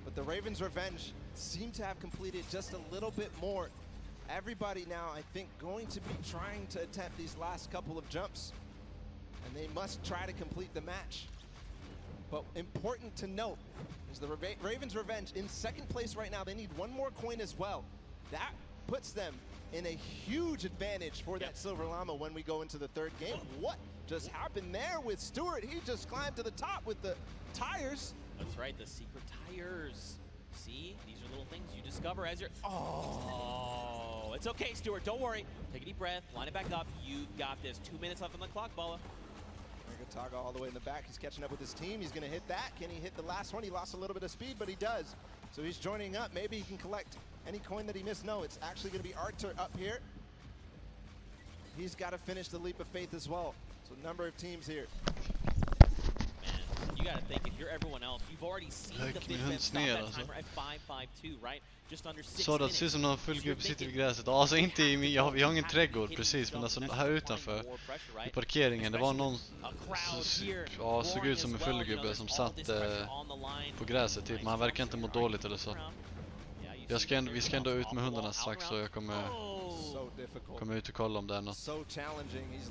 But the Ravens' revenge seem to have completed just a little bit more. Everybody now, I think, going to be trying to attempt these last couple of jumps. And they must try to complete the match. But important to note is the Ravens' revenge in second place right now. They need one more coin as well. That puts them in a huge advantage for that Silver Llama when we go into the third game. What just happened there with Stewart? He just climbed to the top with the tires. That's right, the secret tires. See, these are little things you discover as you're... Oh, it's okay, Stewart, don't worry. Take a deep breath, line it back up. You've got this. 2 minutes left on the clock, Balla. Taga all the way in the back. He's catching up with his team. He's going to hit that. Can he hit the last one? He lost a little bit of speed, but he does. So he's joining up. Maybe he can collect any coin that he missed. No, it's actually going to be Arthur up here. He's got to finish the leap of faith as well. So a number of teams here. Man, you got to think, if you're everyone else, you've already seen the big man stop that timer at 5:52, right? Just under 6 Så det ser ut som någon full grupp sitter vid gräset. Alltså inte i vi har ingen trädgård precis, men alltså här utanför i parkeringen det var någon såg ut som en full gubbe som satt på gräset typ, men han verkar inte må dåligt eller så. Vi ska ändå ut med hundarna strax så jag kommer ut och kolla om det är något.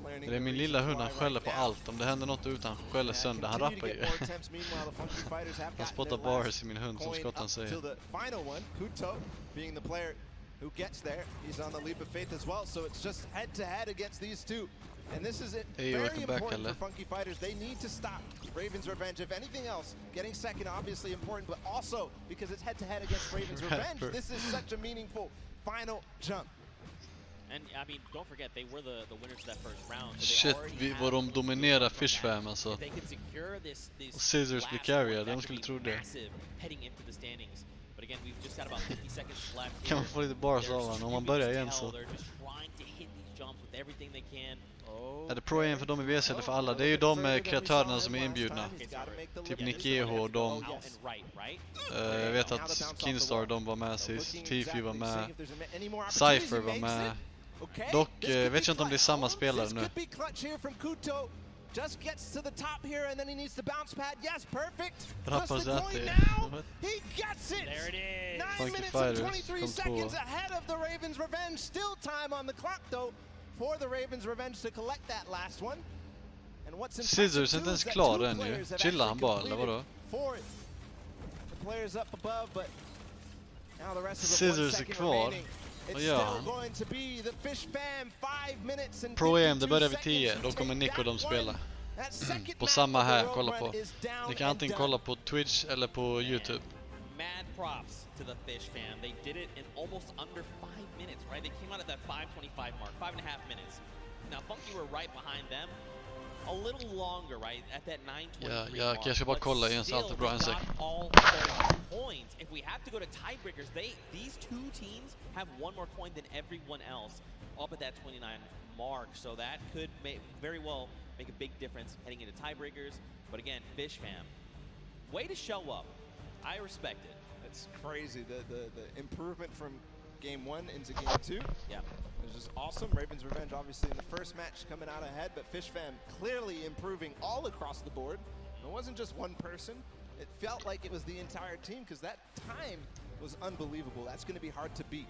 Det är min lilla hund, han skäller på allt. Om det händer något utan han skäller sönder, han rappar ju. Han spottar bars i min hund som skottan säger. Who gets there? He's on the leap of faith as well, so it's just head-to-head against these two. And this is it. Very important for Funky Fighters. They need to stop Ravens' revenge. If anything else, getting second obviously important, but also because it's head-to-head against Ravens' revenge. This is such a meaningful final jump. And I mean, don't forget they were the winners of that first round. Shit, vad de dominerar Fish Fam alltså. Och Scissors blir carrier, de skulle tro det. Heading into the standings. But again, we've just got about 50 seconds left. Kan man få lite bars av honom om man börjar igen så? They're just trying to hit these jumps with everything they can. Är det pro-am för de i WC eller för alla? Det är ju de kreatörerna som är inbjudna. Typ Nikeho och de. Jag vet att Kinstar de var med sist. Tifi var med. Cypher var med. Dock vet jag inte om det är samma spelare nu. Just gets to the top here and then he needs the bounce pad. Yes, perfect. Just the point now. He gets it. There it is. 9 minutes and 23 seconds ahead of the Ravens' revenge. Still time on the clock though for the Ravens' revenge to collect that last one. And what's Scissors är inte ens klar än ju. Chillar han bara eller vadå? The players up above, but now the rest of the Scissors är kvar. It's still going to be the Fish Fam 5 minutes and Pro-am, det börjar vid 10. Då kommer Nick och de spela. På samma här, kolla på. Ni kan antingen kolla på Twitch eller på YouTube. Mad props to the Fish Fam. They did it in almost under 5 minutes, right? They came out at that 5:25 mark, 5.5 minutes. Now Funky were right behind them. A little longer, right? At that 9:23 mark. Jag ska bara kolla igen så allt är bra en sek. Points. If we have to go to tiebreakers, these two teams have one more point than everyone else up at that 29 mark. So that could very well make a big difference heading into tiebreakers. But again, Fish Fam, way to show up. I respect it. It's crazy. The improvement from game 1 into game 2. Yeah. It was just awesome. Ravens' revenge obviously in the first match coming out ahead, but Fish Fam clearly improving all across the board. It wasn't just one person. It felt like it was the entire team because that time was unbelievable. That's going to be hard to beat.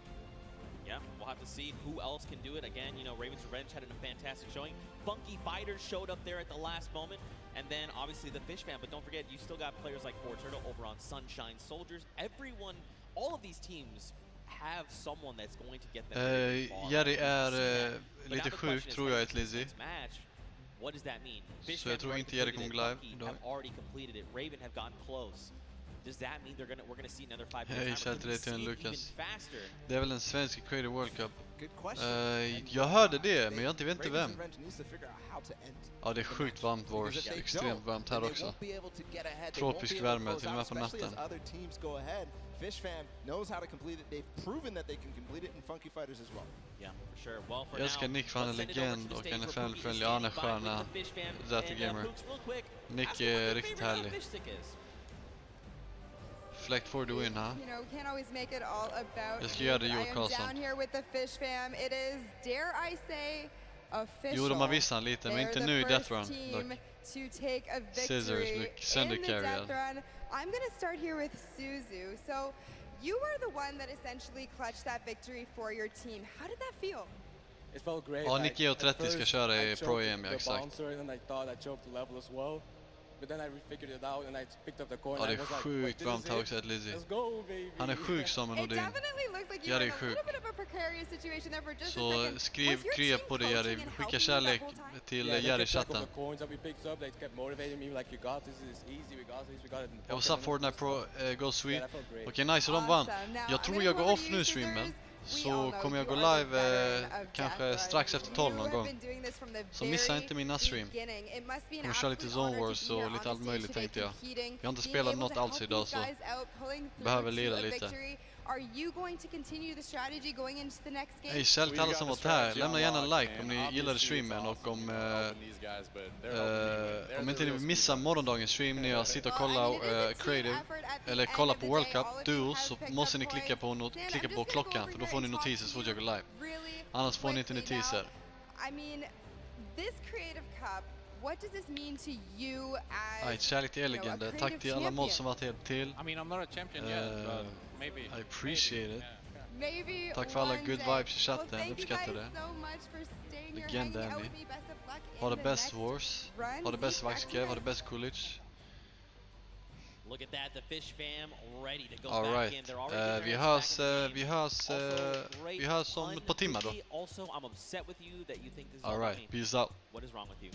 Yeah, we'll have to see who else can do it. Again, you know, Ravens' Revenge had a fantastic showing. Funky Fighters showed up there at the last moment. And then, obviously, the Fish Fam. But don't forget, you still got players like Fortnite over on Sunshine Soldiers. Everyone, all of these teams have someone that's going to get them. Jerry är lite sjuk, tror jag, ett Lizzy. What does that mean? Så jag tror inte Jerry kommer live. Have already completed it. Raven have gotten close. Does that mean we're gonna see another 5 minutes? Hej, chatt till Lukas. Det är väl en svensk Creative World Cup. Jag hörde det, men jag vet inte vem. Ja, det är sjukt varmt Wars. Extremt varmt här också. Tropisk värme till och med på natten. Fish Fam knows how to complete it. They've proven that they can complete it in Funky Fighters as well. Yeah, for sure. Well, for jag älskar Nick för han är legend och han är family-friendly. Ja, han är skön. Zati Gamer. Nick är riktigt härlig. Fleck for the win, huh? You know, we can't always make it all about jag ska göra det, Joel Karlsson. down here with the Fish Fam. It is, dare I say, official. Jo, de har visat lite, men inte nu i Death Run. To take a victory Scissors, look, sender carry. I'm going to start here with Suzu. So, you were the one that essentially clutched that victory for your team. How did that feel? It felt great. Ja, Nicky och 30 ska köra i Pro-am, exakt. But then I figured it out and I picked up the coin. Ja, det är sjukt varmt här också, Lizzy. Han är sjuk som en Odin. Ja, det är sjuk. Så skriv krya på det, Jerry. Skicka kärlek till Jerry i chatten. Jag var satt Fortnite Pro Go Swede. Okej, nice, och de vann. Jag tror jag går off nu streamen. Så kommer jag gå live kanske strax efter 12 någon gång. Så missa inte mina stream. Jag kommer köra lite Zone Wars och lite allt möjligt tänkte jag. Jag har inte spelat något alls idag så behöver lira lite. Hej, själv till alla som varit här. Lämna gärna en like om ni gillade streamen och om inte ni missar morgondagens stream när jag sitter och kollar Creative eller kollar på World Cup Duels så måste ni klicka på klockan för då får ni notiser så fort jag går live. Annars får ni inte notiser. What does this mean to you as kärlek till legender. Tack till alla mods som varit här till. I mean, I'm not a champion yet, but maybe. I appreciate it. Tack för alla good vibes i chatten. Uppskattar det. Legend är ni. Ha det bäst Wars. Ha det bäst Vaxkev. Ha det bäst Coolidge. Look at that, the Fish Fam ready to go back in. Vi hörs om ett par timmar då. Also, I'm upset with you that you think this is all right, peace out. What is wrong with you?